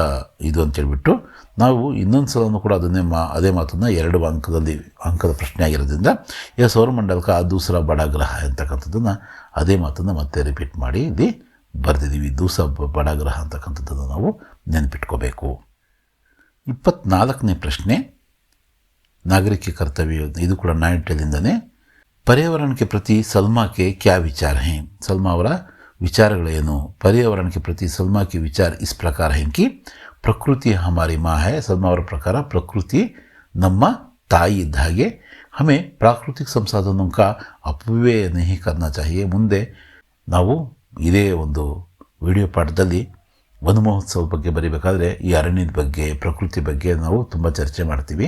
ಇದು ಅಂತೇಳ್ಬಿಟ್ಟು ನಾವು ಇನ್ನೊಂದು ಸಲನೂ ಕೂಡ ಅದೇ ಮಾತನ್ನು 2 ಅಂಕದ ಪ್ರಶ್ನೆ ಆಗಿರೋದ್ರಿಂದ ಈ ಸೌರಮಂಡಲ का दूसरा बड़ा ग्रह ಅಂತಕ್ಕಂಥದ್ದನ್ನು ಅದೇ ಮಾತನ್ನು ಮತ್ತೆ ರಿಪೀಟ್ ಮಾಡಿ ಇಲ್ಲಿ ಬರೆದಿದ್ದೀವಿ. दूसरा बड़ा ग्रह ಅಂತಕ್ಕಂಥದ್ದನ್ನು ನಾವು ನೆನಪಿಟ್ಕೋಬೇಕು. 24ನೇ ಪ್ರಶ್ನೆ नागरिक के कर्तव्य, ಇದು ಕೂಡ ನಾಯಟಲಿಂದನೇ. पर्यावरण के प्रति सलमा के क्या विचार हैं? सलमा ಅವರ ವಿಚಾರಗಳೇನು? पर्यावरण के प्रति सलमा के विचार इस प्रकार हैं कि प्रकृति हमारी माँ है. सलमा ಅವರ ಪ್ರಕಾರ ಪ್ರಕೃತಿ ನಮ್ಮ ತಾಯಿ ಇದ್ದ ಹಾಗೆ, हमें प्राकृतिक संसाधनों का अपव्यय नहीं करना चाहिए. ಮುಂದೆ ನಾವು ಇದೇ ಒಂದು ವಿಡಿಯೋ ಪಾಠದಲ್ಲಿ ವನ ಮಹೋತ್ಸವ ಬಗ್ಗೆ ಬರೀಬೇಕಾದ್ರೆ ಈ ಅರಣ್ಯದ ಬಗ್ಗೆ ಪ್ರಕೃತಿ ಬಗ್ಗೆ ನಾವು ತುಂಬ ಚರ್ಚೆ ಮಾಡ್ತೀವಿ.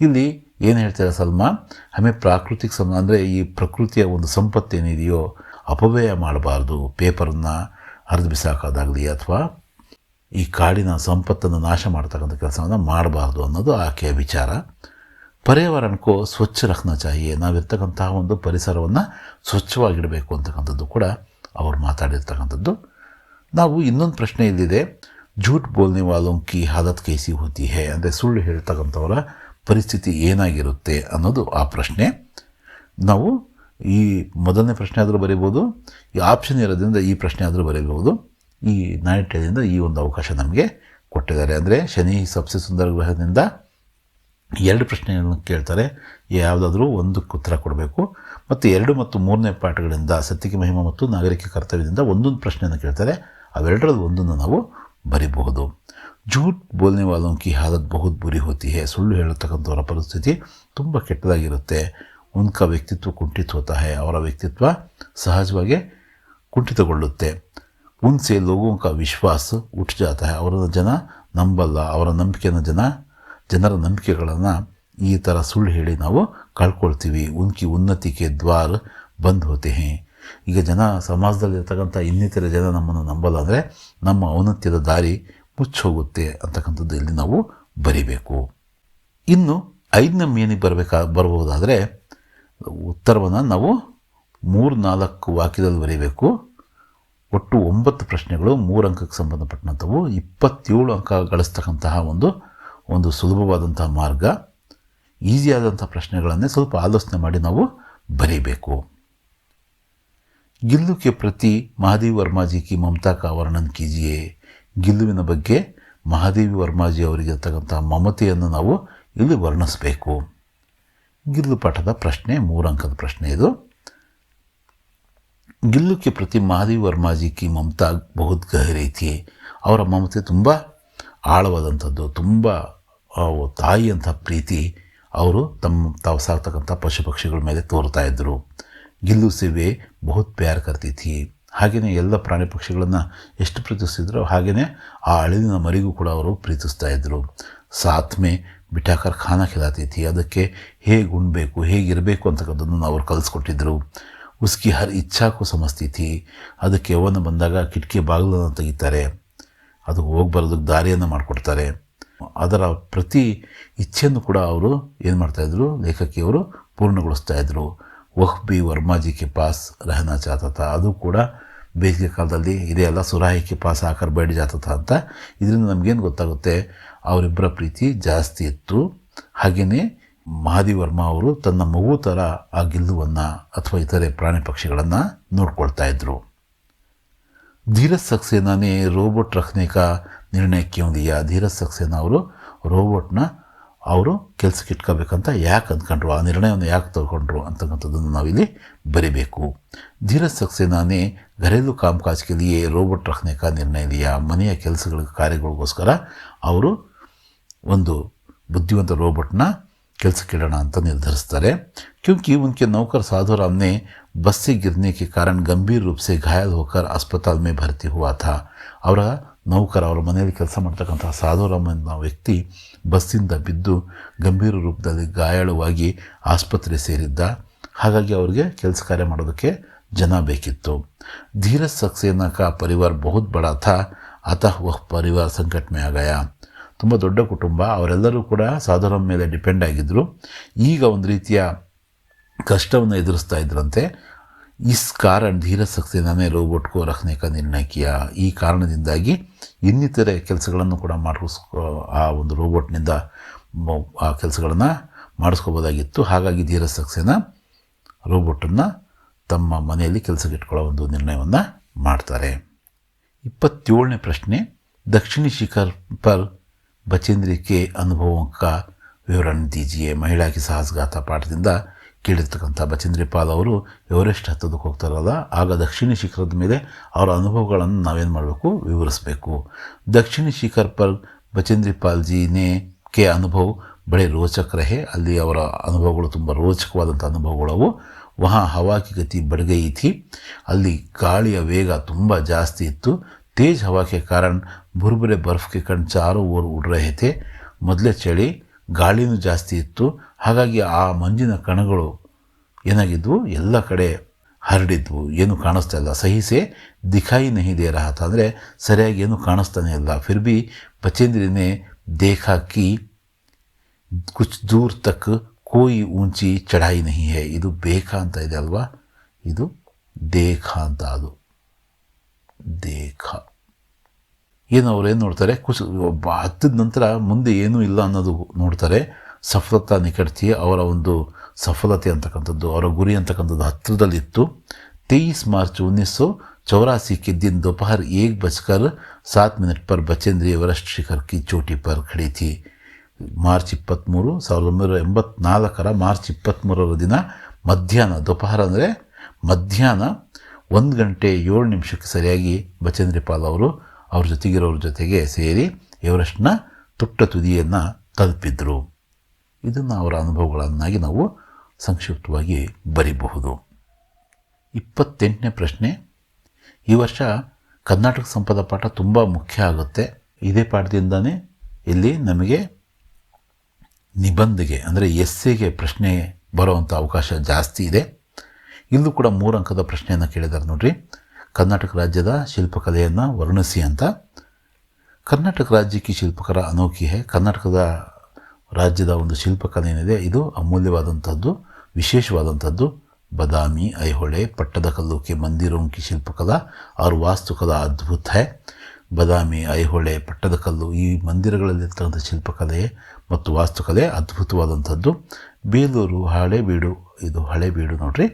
ಇಲ್ಲಿ ಏನು ಹೇಳ್ತಾರೆ ಸಲ್ಮಾ, ಹಮೆ ಪ್ರಾಕೃತಿಕ ಅಂದರೆ ಈ ಪ್ರಕೃತಿಯ ಒಂದು ಸಂಪತ್ತೇನಿದೆಯೋ ಅಪವ್ಯಯ ಮಾಡಬಾರ್ದು. ಪೇಪರನ್ನು ಹರಿದು ಬಿಸಾಕೋದಾಗಲಿ ಅಥವಾ ಈ ಕಾಡಿನ ಸಂಪತ್ತನ್ನು ನಾಶ ಮಾಡ್ತಕ್ಕಂಥ ಕೆಲಸವನ್ನು ಮಾಡಬಾರ್ದು ಅನ್ನೋದು ಆಕೆಯ ವಿಚಾರ. ಪರ್ಯಾವರಣಕ್ಕೂ ಸ್ವಚ್ಛ ರಖನಾ ಚಾಹಿಯೆ, ನಾವಿರ್ತಕ್ಕಂತಹ ಒಂದು ಪರಿಸರವನ್ನು ಸ್ವಚ್ಛವಾಗಿಡಬೇಕು ಅಂತಕ್ಕಂಥದ್ದು ಕೂಡ ಅವರು ಮಾತಾಡಿರ್ತಕ್ಕಂಥದ್ದು. ನಾವು ಇನ್ನೊಂದು ಪ್ರಶ್ನೆ ಇಲ್ಲಿದೆ, झूठ बोलने वालों की हालत कैसी होती है ಅಂದರೆ ಸುಳ್ಳು ಹೇಳ್ತಕ್ಕಂಥವರ ಪರಿಸ್ಥಿತಿ ಏನಾಗಿರುತ್ತೆ ಅನ್ನೋದು ಆ ಪ್ರಶ್ನೆ. ನಾವು ಈ ಮೊದಲನೇ ಪ್ರಶ್ನೆ ಆದರೂ ಬರೀಬೋದು, ಈ ಆಪ್ಷನ್ ಇರೋದ್ರಿಂದ ಈ ಪ್ರಶ್ನೆ ಆದರೂ ಬರೀಬಹುದು. ಈ ನಾಯಟದಿಂದ ಈ ಒಂದು ಅವಕಾಶ ನಮಗೆ ಕೊಟ್ಟಿದ್ದಾರೆ. ಅಂದರೆ ಶನಿ सबसे सुंदर ಗ್ರಹದಿಂದ 2 ಪ್ರಶ್ನೆಗಳನ್ನು ಕೇಳ್ತಾರೆ, ಯಾವುದಾದ್ರೂ ಒಂದಕ್ಕೆ ಉತ್ತರ ಕೊಡಬೇಕು. ಮತ್ತು 2 ಮತ್ತು 3ನೇ ಪಾಠಗಳಿಂದ ಸತ್ಯಕ್ಕೆ ಮಹಿಮಾ ಮತ್ತು ನಾಗರಿಕ ಕರ್ತವ್ಯದಿಂದ ಒಂದೊಂದು ಪ್ರಶ್ನೆಯನ್ನು ಕೇಳ್ತಾರೆ. ಅವೆರಡರಲ್ಲಿ ಒಂದನ್ನು ನಾವು ಬರೀಬಹುದು. झूठ बोलने वालों की हालत बहुत बुरी होती है. ಸುಳ್ಳು ಹೇಳತಕ್ಕಂಥವರ ಪರಿಸ್ಥಿತಿ ತುಂಬ ಕೆಟ್ಟದಾಗಿರುತ್ತೆ. ಉನ್ಕ ವ್ಯಕ್ತಿತ್ವ ಕುಂಠಿತ ಹೋತಾ है, ಅವರ ವ್ಯಕ್ತಿತ್ವ ಸಹಜವಾಗಿ ಕುಂಠಿತಗೊಳ್ಳುತ್ತೆ. ಉನ್ಸೆ ಲೋಗೋं का ವಿಶ್ವಾಸ ಉಠ್ ಜಾತಾ है, ಅವರನ್ನು ಜನ ನಂಬಲ್ಲ. ಅವರ ನಂಬಿಕೆಯನ್ನು ಜನರ ನಂಬಿಕೆಗಳನ್ನು ಈ ಥರ ಸುಳ್ಳು ಹೇಳಿ ನಾವು ಕಳ್ಕೊಳ್ತೀವಿ. ಉನ್ಕಿ ಉನ್ನತಿಗೆ ದ್ವಾರ ಬಂದ್ ಹೋತೆ ಹೇ. ಈಗ ಜನ ಸಮಾಜದಲ್ಲಿರ್ತಕ್ಕಂಥ ಇನ್ನಿತರ ಜನ ನಮ್ಮನ್ನು ನಂಬಲ್ಲ ಅಂದರೆ ನಮ್ಮ ಔನ್ನತ್ಯದ ದಾರಿ ಮುಚ್ಚೋಗುತ್ತೆ ಅಂತಕ್ಕಂಥದ್ದು ಇಲ್ಲಿ ನಾವು ಬರಿಬೇಕು. ಇನ್ನು 5ನೇ ಮೇನಿಗೆ ಬರಬಹುದಾದರೆ ಉತ್ತರವನ್ನು ನಾವು 3-4 ವಾಕ್ಯದಲ್ಲಿ ಬರೀಬೇಕು. ಒಟ್ಟು 9 ಪ್ರಶ್ನೆಗಳು 3 ಅಂಕಕ್ಕೆ ಸಂಬಂಧಪಟ್ಟಂಥವು. 27 ಅಂಕ ಗಳಿಸ್ತಕ್ಕಂತಹ ಒಂದು ಸುಲಭವಾದಂತಹ ಮಾರ್ಗ. ಈಸಿಯಾದಂಥ ಪ್ರಶ್ನೆಗಳನ್ನೇ ಸ್ವಲ್ಪ ಆಲೋಚನೆ ಮಾಡಿ ನಾವು ಬರೀಬೇಕು. ಗಿಲ್ಲು ಕೆ ಪ್ರತಿ ಮಹಾದೇವಿ ವರ್ಮಾಜಿ ಕಿ ಮಮತಾ ಕಾ ವರ್ಣನ್ ಕೀಜಿಯೇ. ಗಿಲ್ಲುವಿನ ಬಗ್ಗೆ ಮಹಾದೇವಿ ವರ್ಮಾಜಿ ಅವರಿಗಿರ್ತಕ್ಕಂಥ ಮಮತೆಯನ್ನು ನಾವು ಇಲ್ಲಿ ವರ್ಣಿಸಬೇಕು. ಗಿಲ್ಲು ಪಾಠದ ಪ್ರಶ್ನೆ 3 ಅಂಕದ ಪ್ರಶ್ನೆ ಇದು. ಗಿಲ್ಲು ಕೆ ಪ್ರತಿ ಮಹಾದೇವಿ ವರ್ಮಾಜಿ ಕಿ ಮಮತಾ ಬಹುತ್ ಗಹರಿ ಥಿ. ಅವರ ಮಮತೆ ತುಂಬ ಆಳವಾದಂಥದ್ದು, ತುಂಬ ತಾಯಿಯಂಥ ಪ್ರೀತಿ ಅವರು ತಾವು ಸಾಕ್ತಕ್ಕಂಥ ಪಶು ಪಕ್ಷಿಗಳ ಮೇಲೆ ತೋರ್ತಾ ಇದ್ದರು. ಗಿಲ್ಲು ಸೇವೆ ಬಹುತ್ ಪ್ಯಾರ್ ಕರ್ತಿ ಥಿ. ಹಾಗೆಯೇ ಎಲ್ಲ ಪ್ರಾಣಿ ಪಕ್ಷಿಗಳನ್ನು ಎಷ್ಟು ಪ್ರೀತಿಸ್ತಿದ್ರು ಹಾಗೆಯೇ ಆ ಅಳಿಲಿನ ಮರಿಗೂ ಕೂಡ ಅವರು ಪ್ರೀತಿಸ್ತಾ ಇದ್ದರು. ಸಾತ್ ಮೇ ಬಿಠಾಕರ್ ಖಾನಾ ಖಿಲಾತಿ ಥಿ. ಅದಕ್ಕೆ ಹೇಗೆ ಉಣ್ಬೇಕು ಹೇಗಿರಬೇಕು ಅಂತಕ್ಕಂಥದ್ದನ್ನು ಅವರು ಕಲಿಸ್ಕೊಟ್ಟಿದ್ದರು. ಉಸ್ಕಿ ಹರ್ ಇಚ್ಛಾಕ್ಕೂ ಸಮಸ್ತಿ ಥಿ. ಅದಕ್ಕೆ ಯೌವನ ಬಂದಾಗ ಕಿಟಕಿ ಬಾಗಿಲನ್ನು ತೆಗಿತಾರೆ, ಅದು ಹೋಗಿ ಬರೋದಕ್ಕೆ ದಾರಿಯನ್ನು ಮಾಡಿಕೊಡ್ತಾರೆ. ಅದರ ಪ್ರತಿ ಇಚ್ಛೆಯನ್ನು ಕೂಡ ಅವರು ಏನು ಮಾಡ್ತಾಯಿದ್ರು, ಲೇಖಕಿಯವರು ಪೂರ್ಣಗೊಳಿಸ್ತಾಯಿದ್ರು. ವಹ್ ಬಿ ವರ್ಮಾಜಿ ಕೆ ಪಾಸ್ ರಹನಾ ಚಾತಾ. ಅದು ಕೂಡ ಬೇಸಿಗೆ ಕಾಲದಲ್ಲಿ ಇದೆಯಲ್ಲ, ಸುರಾಹಿ ಕೆ ಪಾಸ್ ಆಕರ್ ಬೇಡ ಜಾತಾ ಅಂತ. ಇದರಿಂದ ನಮಗೇನು ಗೊತ್ತಾಗುತ್ತೆ, ಅವರಿಬ್ಬರ ಪ್ರೀತಿ ಜಾಸ್ತಿ ಇತ್ತು. ಹಾಗೆಯೇ ಮಹಾದೇವಿ ವರ್ಮಾ ಅವರು ತನ್ನ ಮಗು ಥರ ಆ ಗಿಲ್ಲುವನ್ನು ಅಥವಾ ಇತರೆ ಪ್ರಾಣಿ ಪಕ್ಷಿಗಳನ್ನು ನೋಡ್ಕೊಳ್ತಾ ಇದ್ದರು. ಧೀರಜ್ ಸಕ್ಸೇನಾ ನೇ ರೋಬೋಟ್ ರಖನೆ ಕಾ ನಿರ್ಣಯ ಕ್ಯೋं लिया. ಧೀರಜ್ ಸಕ್ಸೇನಾ ಅವರು ರೋಬೋಟ್ನ ಅವರು ಕೆಲಸಕ್ಕೆ ಇಟ್ಕೋಬೇಕಂತ ಯಾಕೆ ಅಂದ್ಕೊಂಡ್ರು, ಆ ನಿರ್ಣಯವನ್ನು ಯಾಕೆ ತಗೊಂಡ್ರು ಅಂತಕ್ಕಂಥದ್ದನ್ನು ನಾವಿಲ್ಲಿ ಬರೀಬೇಕು. ಧೀರಜ್ ಸಕ್ಸೇನಾ ನೇ ಘರೇಲು ಕಾಮಕಾಜ್ ಕೆ ಲಿಯೇ ರೋಬೋಟ್ ರಖನೆ ಕಾ ನಿರ್ಣಯ ಲಿಯಾ. ಮನೆಯ ಕಾರ್ಯಗಳಿಗೋಸ್ಕರ ಅವರು ಒಂದು ಬುದ್ಧಿವಂತ ರೋಬೋಟ್ನ ಕೆಲಸಕ್ಕೆ ಇಡೋಣ ಅಂತ ನಿರ್ಧರಿಸ್ತಾರೆ. क्योंकि उनके नौकर साधुराम ने बस से गिरने के कारण गंभीर रूप से घायल होकर अस्पताल में भर्ती हुआ था. ಅವರ ನೌಕರ, ಅವರ ಮನೆಯಲ್ಲಿ ಕೆಲಸ ಮಾಡ್ತಕ್ಕಂಥ ಸಾಧುರಾಮ್ ಅನ್ನೋ ವ್ಯಕ್ತಿ ಬಸ್ಸಿಂದ ಬಿದ್ದು ಗಂಭೀರ ರೂಪದಲ್ಲಿ ಗಾಯಾಳುವಾಗಿ ಆಸ್ಪತ್ರೆ ಸೇರಿದ್ದ. ಹಾಗಾಗಿ ಅವ್ರಿಗೆ ಕೆಲಸ ಕಾರ್ಯ ಮಾಡೋದಕ್ಕೆ ಜನ ಬೇಕಿತ್ತು. ಧೀರಜ್ ಸಕ್ಸೇನಾ ಕಾ ಪರಿವಾರ ಬಹುತ್ ಬಡಾ ಥಾ, ಅತಃ ವಹ ಪರಿವಾರ ಸಂಕಟ್ ಮೇ ಆ ಗಯಾ. ತುಂಬ ದೊಡ್ಡ ಕುಟುಂಬ, ಅವರೆಲ್ಲರೂ ಕೂಡ ಸಾಧುರಾಮ್ ಮೇಲೆ ಡಿಪೆಂಡ್ ಆಗಿದ್ದರು. ಈಗ ಒಂದು ರೀತಿಯ ಕಷ್ಟವನ್ನು ಎದುರಿಸ್ತಾ ಇದ್ರಂತೆ. ಇಸ್ ಕಾರಣ ಧೀರಜ್ ಸಕ್ಸೇನಾನೇ ರೋಬೋಟ್ ಕೋ ರಖನೆ ಕಾ ನಿರ್ಣಯ ಕಿಯಾ. ಈ ಕಾರಣದಿಂದಾಗಿ ಇನ್ನಿತರೆ ಕೆಲಸಗಳನ್ನು ಕೂಡ ಆ ಒಂದು ರೋಬೋಟ್ನಿಂದ ಆ ಕೆಲಸಗಳನ್ನು ಮಾಡಿಸ್ಕೋಬೋದಾಗಿತ್ತು. ಹಾಗಾಗಿ ಧೀರಜ್ ಸಕ್ಸೇನಾ ರೋಬೋಟನ್ನು ತಮ್ಮ ಮನೆಯಲ್ಲಿ ಕೆಲಸಕ್ಕೆ ಇಟ್ಕೊಳ್ಳೋ ಒಂದು ನಿರ್ಣಯವನ್ನು ಮಾಡ್ತಾರೆ. 27ನೇ ಪ್ರಶ್ನೆ, ದಕ್ಷಿಣಿ ಶಿಖರ್ ಪರ್ ಬಚೇಂದ್ರಿ ಕೆ ಅನುಭವ ಕಾ ವಿವರಣೆ ದೀಜಿಯೇ. ಮಹಿಳಾ ಕಿ ಸಾಹಸಗಾಥಾ ಪಾಠದಿಂದ ಕೇಳಿರ್ತಕ್ಕಂಥ ಬಚೇಂದ್ರಿ ಪಾಲ್ ಅವರು ಎವರೆಸ್ಟ್ ಹತ್ತೋದಕ್ಕೆ ಹೋಗ್ತಾರಲ್ಲ, ಆಗ ದಕ್ಷಿಣಿ ಶಿಖರದ ಮೇಲೆ ಅವರ ಅನುಭವಗಳನ್ನು ನಾವೇನು ಮಾಡಬೇಕು, ವಿವರಿಸಬೇಕು. ದಕ್ಷಿಣಿ ಶಿಖರ್ ಪರ್ ಬಚೇಂದ್ರಿ ಪಾಲ್ ಜಿನೇ ಕೆ ಅನುಭವ ಬಳೆ ರೋಚಕ ರಹೆ. ಅಲ್ಲಿ ಅವರ ಅನುಭವಗಳು ತುಂಬ ರೋಚಕವಾದಂಥ ಅನುಭವಗಳವು. ವಹಾ ಹವಾ ಕಿ ಗತಿ ಬಡ್ ಗಯಿ ಥಿ. ಅಲ್ಲಿ ಗಾಳಿಯ ವೇಗ ತುಂಬ ಜಾಸ್ತಿ ಇತ್ತು. ತೇಜ್ ಹವಾ ಕೆ ಕಾರಣ ಬುರ್ಬುರೆ ಬರ್ಫ್ ಕೆ ಕಣ್ ಚಾರೋ ಓರ್ ಉಡ್ ರಹೆ ಥೆ. ಮೊದಲೇ ಚಳಿ, ಗಾಳಿನೂ ಜಾಸ್ತಿ ಇತ್ತು, ಹಾಗಾಗಿ ಆ ಮಂಜಿನ ಕಣಗಳು ಏನಾಗಿದ್ವು, ಎಲ್ಲ ಕಡೆ ಹರಡಿದ್ವು, ಏನು ಕಾಣಿಸ್ತಾ ಇಲ್ಲ. ಸಹಿಸೆ ದಿಖಾಯಿ ನಹಿ ದೇ ರಹಾ ಥಾ, ಅಂದರೆ ಸರಿಯಾಗಿ ಏನು ಕಾಣಿಸ್ತಾನೆ ಇಲ್ಲ. ಫಿರ್ ಭಿ ಬಚೇಂದ್ರಿನೇ ದೇಖಾ ಕಿ ಕುಚ್ ದೂರ್ ತಕ್ ಕೋಯಿ ಊಂಚಿ ಚಢಾಯಿ ನಹಿ ಹೈ. ಇದು ಬೇಖಾ ಅಂತ ಇದೆ ಅಲ್ವಾ, ಇದು ದೇಖಾ ಅಂತ, ಅದು ದೇಖಾ. ಏನು ಅವ್ರೇನು ನೋಡ್ತಾರೆ, ಹತ್ತಿದ ನಂತರ ಮುಂದೆ ಏನೂ ಇಲ್ಲ ಅನ್ನೋದು ನೋಡ್ತಾರೆ. ಸಫಲತಾ ನಿಕಟ್ತಿ, ಅವರ ಒಂದು ಸಫಲತೆ ಅಂತಕ್ಕಂಥದ್ದು, ಅವರ ಗುರಿ ಅಂತಕ್ಕಂಥದ್ದು ಹತ್ತಿರದಲ್ಲಿತ್ತು. 23 ಮಾರ್ಚ್ 1984 के दिन दोपहर 1:07 पर बचेंद्री एवरेस्ट शिखर की चोटी पर खड़ी थी. ಮಾರ್ಚ್ 23, 1984 ಮಾರ್ಚ್ 23 ದಿನ ಮಧ್ಯಾಹ್ನ, ದೋಪಹರ ಅಂದರೆ ಮಧ್ಯಾಹ್ನ 1:07 ಸರಿಯಾಗಿ ಬಚೇಂದ್ರಿ ಪಾಲ್ ಅವರು ಅವ್ರ ಜೊತೆಗಿರೋರ ಜೊತೆಗೆ ಸೇರಿ ಎವರೆಸ್ಟ್ನ ತುಟ್ಟ ತುದಿಯನ್ನು ತಲುಪಿದ್ರು. ಇದನ್ನು ಅವರ ಅನುಭವಗಳನ್ನಾಗಿ ನಾವು ಸಂಕ್ಷಿಪ್ತವಾಗಿ ಬರೀಬಹುದು. 28ನೇ ಪ್ರಶ್ನೆ, ಈ ವರ್ಷ ಕರ್ನಾಟಕ ಸಂಪದ ಪಾಠ ತುಂಬ ಮುಖ್ಯ ಆಗುತ್ತೆ. ಇದೇ ಪಾಠದಿಂದನೇ ಇಲ್ಲಿ ನಮಗೆ ನಿಬಂಧಿಗೆ ಅಂದರೆ ಎಸ್ಸೆಗೆ ಪ್ರಶ್ನೆ ಬರುವಂಥ ಅವಕಾಶ ಜಾಸ್ತಿ ಇದೆ. ಇಲ್ಲೂ ಕೂಡ 3 ಅಂಕದ ಪ್ರಶ್ನೆಯನ್ನು ಕೇಳಿದ್ದಾರೆ ನೋಡ್ರಿ. ಕರ್ನಾಟಕ ರಾಜ್ಯದ ಶಿಲ್ಪಕಲೆಯನ್ನು ವರ್ಣಿಸಿ ಅಂತ. ಕರ್ನಾಟಕ ರಾಜ್ಯಕ್ಕೆ ಶಿಲ್ಪಕರ ಅನೋಖಿ ಹೇ. ಕರ್ನಾಟಕದ ರಾಜ್ಯದ ಒಂದು ಶಿಲ್ಪಕಲೆ ಏನಿದೆ ಇದು ಅಮೂಲ್ಯವಾದಂಥದ್ದು, ವಿಶೇಷವಾದಂಥದ್ದು. ಬದಾಮಿ, ಐಹೊಳೆ, ಪಟ್ಟದಕಲ್ಲು ಕೆ ಮಂದಿರೋं की ಶಿಲ್ಪಕಲಾ और ವಾಸ್ತುಕಲಾ ಅದ್ಭುತ ಹೈ. ಬದಾಮಿ, ಐಹೊಳೆ, ಪಟ್ಟದಕಲ್ಲು ಈ ಮಂದಿರಗಳಲ್ಲಿರ್ತಕ್ಕಂಥ ಶಿಲ್ಪಕಲೆ ಮತ್ತು ವಾಸ್ತುಕಲೆ ಅದ್ಭುತವಾದಂಥದ್ದು. ಬೇಲೂರು, ಹಳೇಬೀಡು, ಇದು ಹಳೇಬೀಡು ನೋಡ್ರಿ.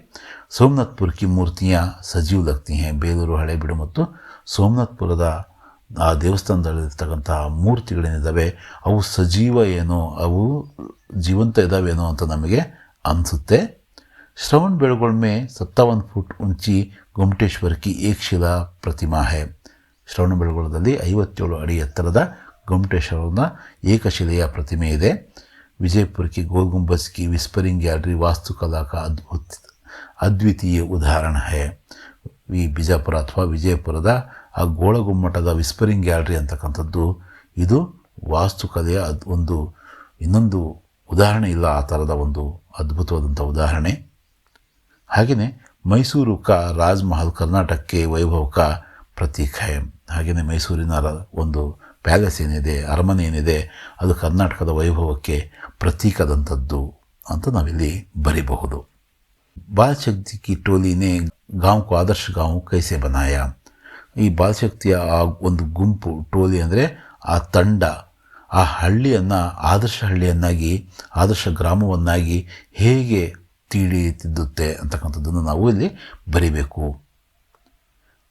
ಸೋಮನಾಥ್ಪುರ ಕಿ ಮೂರ್ತಿಯ ಸಜೀವ್ ಲಗ್ತಿ ಹೈ. ಬೇಲೂರು, ಹಳೇಬೀಡು ಮತ್ತು ಸೋಮನಾಥ್ಪುರದ ಆ ದೇವಸ್ಥಾನದಲ್ಲಿರ್ತಕ್ಕಂಥ ಮೂರ್ತಿಗಳೇನಿದ್ದಾವೆ ಅವು ಸಜೀವ ಏನೋ, ಅವು ಜೀವಂತ ಇದ್ದಾವೇನೋ ಅಂತ ನಮಗೆ ಅನಿಸುತ್ತೆ. ಶ್ರವಣ ಬೆಳಗೊಳ ಮೇ 57 फुट ऊंची ಗೊಮ್ಮಟೇಶ್ವರ ಕಿ ಏಕ್ ಶಿಲಾ ಪ್ರತಿಮಾ ಹೈ. ಶ್ರವಣ ಬೆಳಗೊಳದಲ್ಲಿ 57 ಅಡಿ ಎತ್ತರದ ಗೊಮ್ಮಟೇಶ್ವರನ ಏಕಶಿಲೆಯ ಪ್ರತಿಮೆ ಇದೆ. ವಿಜಯಪುರ ಕಿ ಗೋಲ್ ಗುಂಬಜ್ ಕಿ ವಿಸ್ಪರಿಂಗ್ ಗ್ಯಾಲರಿ ವಾಸ್ತುಕಲಾ ಕಾ ಅದ್ವಿತೀಯ ಉದಾಹರಣ ಹೈ. ಈ ಬಿಜಾಪುರ ಅಥವಾ ವಿಜಯಪುರದ ಆ ಗೋಳಗುಮ್ಮಟದ ವಿಸ್ಪರಿಂಗ್ ಗ್ಯಾಲರಿ ಅಂತಕ್ಕಂಥದ್ದು ಇದು ವಾಸ್ತುಕಲೆಯ ಒಂದು ಇನ್ನೊಂದು ಉದಾಹರಣೆ ಇಲ್ಲ, ಆ ಥರದ ಒಂದು ಅದ್ಭುತವಾದಂಥ ಉದಾಹರಣೆ. ಹಾಗೆಯೇ ಮೈಸೂರು ಕಾ ರಾಜಮಹಲ್ ಕರ್ನಾಟಕಕ್ಕೆ ವೈಭವ ಕಾ ಪ್ರತೀಕ ಹೈ. ಹಾಗೆಯೇ ಮೈಸೂರಿನ ಒಂದು ಪ್ಯಾಲೇಸ್ ಏನಿದೆ, ಅರಮನೆ ಏನಿದೆ, ಅದು ಕರ್ನಾಟಕದ ವೈಭವಕ್ಕೆ ಪ್ರತೀಕದಂಥದ್ದು ಅಂತ ನಾವಿಲ್ಲಿ ಬರೀಬಹುದು. ಬಾಲಶಕ್ತಿ ಕಿ ಟೋಲಿನೇ ಗಾಂವ್ ಕೋ ಆದರ್ಶ ಗಾಂವ್ ಕೈಸೆ ಬನಾಯ. ಈ ಬಾಲಶಕ್ತಿಯ ಆ ಒಂದು ಗುಂಪು, ಟೋಲಿ ಅಂದರೆ ಆ ತಂಡ, ಆ ಹಳ್ಳಿಯನ್ನು ಆದರ್ಶ ಹಳ್ಳಿಯನ್ನಾಗಿ, ಆದರ್ಶ ಗ್ರಾಮವನ್ನಾಗಿ ಹೇಗೆ ತೀಡಿತಿದ್ದುತ್ತೆ ಅಂತಕ್ಕಂಥದ್ದನ್ನು ನಾವು ಇಲ್ಲಿ ಬರಿಬೇಕು.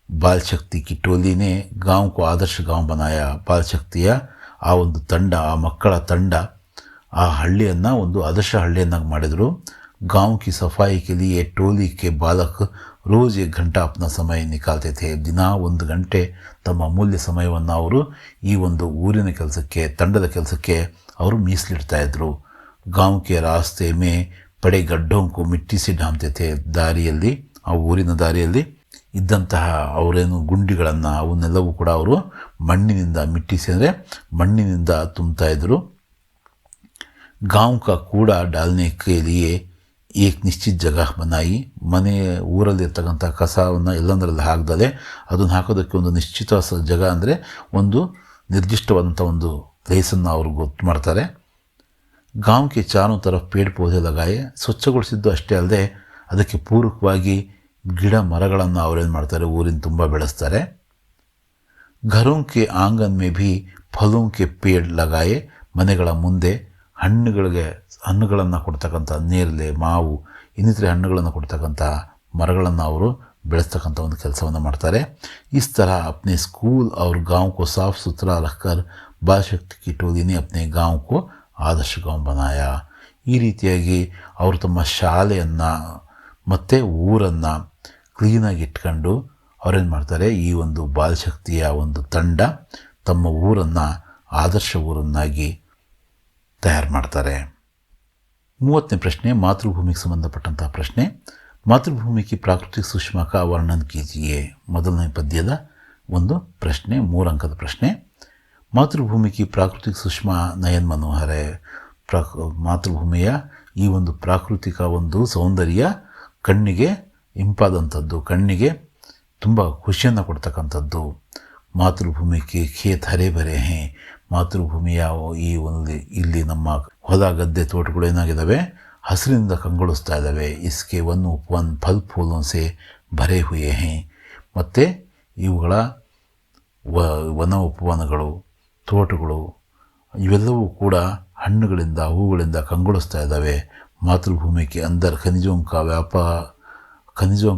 ಬಾಲಶಕ್ತಿ ಕಿ ಟೋಲಿನೇ ಗಾಂವ್ ಕೋ ಆದರ್ಶ ಗಾಂವ್ ಬನಾಯ. ಬಾಲಶಕ್ತಿಯ ಆ ಒಂದು ತಂಡ, ಆ ಮಕ್ಕಳ ತಂಡ ಆ ಹಳ್ಳಿಯನ್ನು ಒಂದು ಆದರ್ಶ ಹಳ್ಳಿಯನ್ನಾಗಿ ಮಾಡಿದರು. गांव की सफाई के लिए टोली के बालक रोज़ 1 घंटा अपना समय निकालते थे. ದಿನ 1 ಗಂಟೆ ತಮ್ಮ ಅಮೂಲ್ಯ ಸಮಯವನ್ನು ಅವರು ಈ ಒಂದು ಊರಿನ ಕೆಲಸಕ್ಕೆ, ತಂಡದ ಕೆಲಸಕ್ಕೆ ಅವರು ಮೀಸಲಿಡ್ತಾ ಇದ್ದರು. गांव के रास्ते में पड़े गड्ढों को मिट्टी से ढांपते थे. ದಾರಿಯಲ್ಲಿ, ಆ ಊರಿನ ದಾರಿಯಲ್ಲಿ ಇದ್ದಂತಹ ಅವರೇನು ಗುಂಡಿಗಳನ್ನು ಅವನ್ನೆಲ್ಲವೂ ಕೂಡ ಅವರು ಮಣ್ಣಿನಿಂದ, ಮಿಟ್ಟಿಸಿ ಅಂದರೆ ಮಣ್ಣಿನಿಂದ ತುಂಬ್ತಾ ಇದ್ದರು. गांव का कूड़ा डालने के लिए ಏಕ್ ನಿಶ್ಚಿತ ಜಾಗ ಬನಾಯಿ. ಮನೆ ಊರಲ್ಲಿರ್ತಕ್ಕಂಥ ಕಸವನ್ನು ಎಲ್ಲಂದರಲ್ಲಿ ಹಾಕ್ದಲೆ ಅದನ್ನು ಹಾಕೋದಕ್ಕೆ ಒಂದು ನಿಶ್ಚಿತ ಜಾಗ ಅಂದರೆ ಒಂದು ನಿರ್ದಿಷ್ಟವಾದಂಥ ಒಂದು ಲೇಸನ್ನು ಅವರು ಗೊತ್ತು ಮಾಡ್ತಾರೆ. ಗಾಂವ್ ಕೆ ಚಾರೋ ತರಫ್ ಪೇಡ್ ಪೌಧೆ ಲಗಾಯೆ, ಸ್ವಚ್ಛಗೊಳಿಸಿದ್ದು ಅಷ್ಟೇ ಅಲ್ಲದೆ ಅದಕ್ಕೆ ಪೂರಕವಾಗಿ ಗಿಡ ಮರಗಳನ್ನು ಅವರೇನು ಮಾಡ್ತಾರೆ, ಊರಿನ ತುಂಬ ಬೆಳೆಸ್ತಾರೆ. ಘರೋಂ ಕೆ ಆಂಗನ್ ಮೇ ಭಿ ಫಲೋಂ ಕೆ ಪೇಡ್ ಲಗಾಯೆ, ಮನೆಗಳ ಮುಂದೆ ಹಣ್ಣುಗಳನ್ನು ಕೊಡ್ತಕ್ಕಂಥ ನೇರಳೆ, ಮಾವು, ಇನ್ನಿತರೆ ಹಣ್ಣುಗಳನ್ನು ಕೊಡ್ತಕ್ಕಂಥ ಮರಗಳನ್ನು ಅವರು ಬೆಳೆಸ್ತಕ್ಕಂಥ ಒಂದು ಕೆಲಸವನ್ನು ಮಾಡ್ತಾರೆ. इस तरह अपने स्कूल और गांव को साफ सुथरा रखकर बाल शक्ति की टोली ने अपने गांव को ಆದರ್ಶ ಗಾಂವ್ ಬನಾಯ. ಈ ರೀತಿಯಾಗಿ ಅವರು ತಮ್ಮ ಶಾಲೆಯನ್ನು ಮತ್ತು ಊರನ್ನು ಕ್ಲೀನಾಗಿ ಇಟ್ಕೊಂಡು ಅವರೇನು ಮಾಡ್ತಾರೆ, ಈ ಒಂದು ಬಾಲಶಕ್ತಿಯ ಒಂದು ತಂಡ ತಮ್ಮ ಊರನ್ನು ಆದರ್ಶ ಊರನ್ನಾಗಿ ತಯಾರು ಮಾಡ್ತಾರೆ. 30ನೇ ಪ್ರಶ್ನೆ ಮಾತೃಭೂಮಿಗೆ ಸಂಬಂಧಪಟ್ಟಂತಹ ಪ್ರಶ್ನೆ. ಮಾತೃಭೂಮಿ ಕಿ ಪ್ರಾಕೃತಿಕ ಸೂಕ್ಷ್ಮ ಕಾ ವರ್ಣನ್ ಕೀಜಿಯೇ. ಮೊದಲನೇ ಪದ್ಯದ ಒಂದು ಪ್ರಶ್ನೆ, 3 ಅಂಕದ ಪ್ರಶ್ನೆ. ಮಾತೃಭೂಮಿ ಕಿ ಪ್ರಾಕೃತಿಕ ಸೂಕ್ಷ್ಮ ನಯನ್ ಮನೋಹರ. ಮಾತೃಭೂಮಿಯ ಈ ಒಂದು ಪ್ರಾಕೃತಿಕ ಒಂದು ಸೌಂದರ್ಯ ಕಣ್ಣಿಗೆ ಇಂಪಾದಂಥದ್ದು, ಕಣ್ಣಿಗೆ ತುಂಬ ಖುಷಿಯನ್ನು ಕೊಡ್ತಕ್ಕಂಥದ್ದು. ಮಾತೃಭೂಮಿಗೆ ಖೇತ್ ಹರೇ ಭರೇ ಹೇ. ಮಾತೃಭೂಮಿಯ ಈ ಒಂದು ಇಲ್ಲಿ ನಮ್ಮ ಹೊಲ ಗದ್ದೆ ತೋಟಗಳು ಏನಾಗಿದ್ದಾವೆ, ಹಸಿರಿನಿಂದ ಕಂಗೊಳಿಸ್ತಾ ಇದ್ದಾವೆ. ಇಸ್ಕೆ ಒನ್ ಫಲ್ ಫೂಲೋನ್ಸೆ ಭರೇ ಹುಯೇ ಹೇ. ಮತ್ತು ಇವುಗಳ ವನ ಉಪವನಗಳು, ತೋಟಗಳು ಇವೆಲ್ಲವೂ ಕೂಡ ಹಣ್ಣುಗಳಿಂದ ಹೂಗಳಿಂದ ಕಂಗೊಳಿಸ್ತಾ ಇದ್ದಾವೆ. ಮಾತೃಭೂಮಿಗೆ ಅಂದರ್ ಖನಿಜೋಂ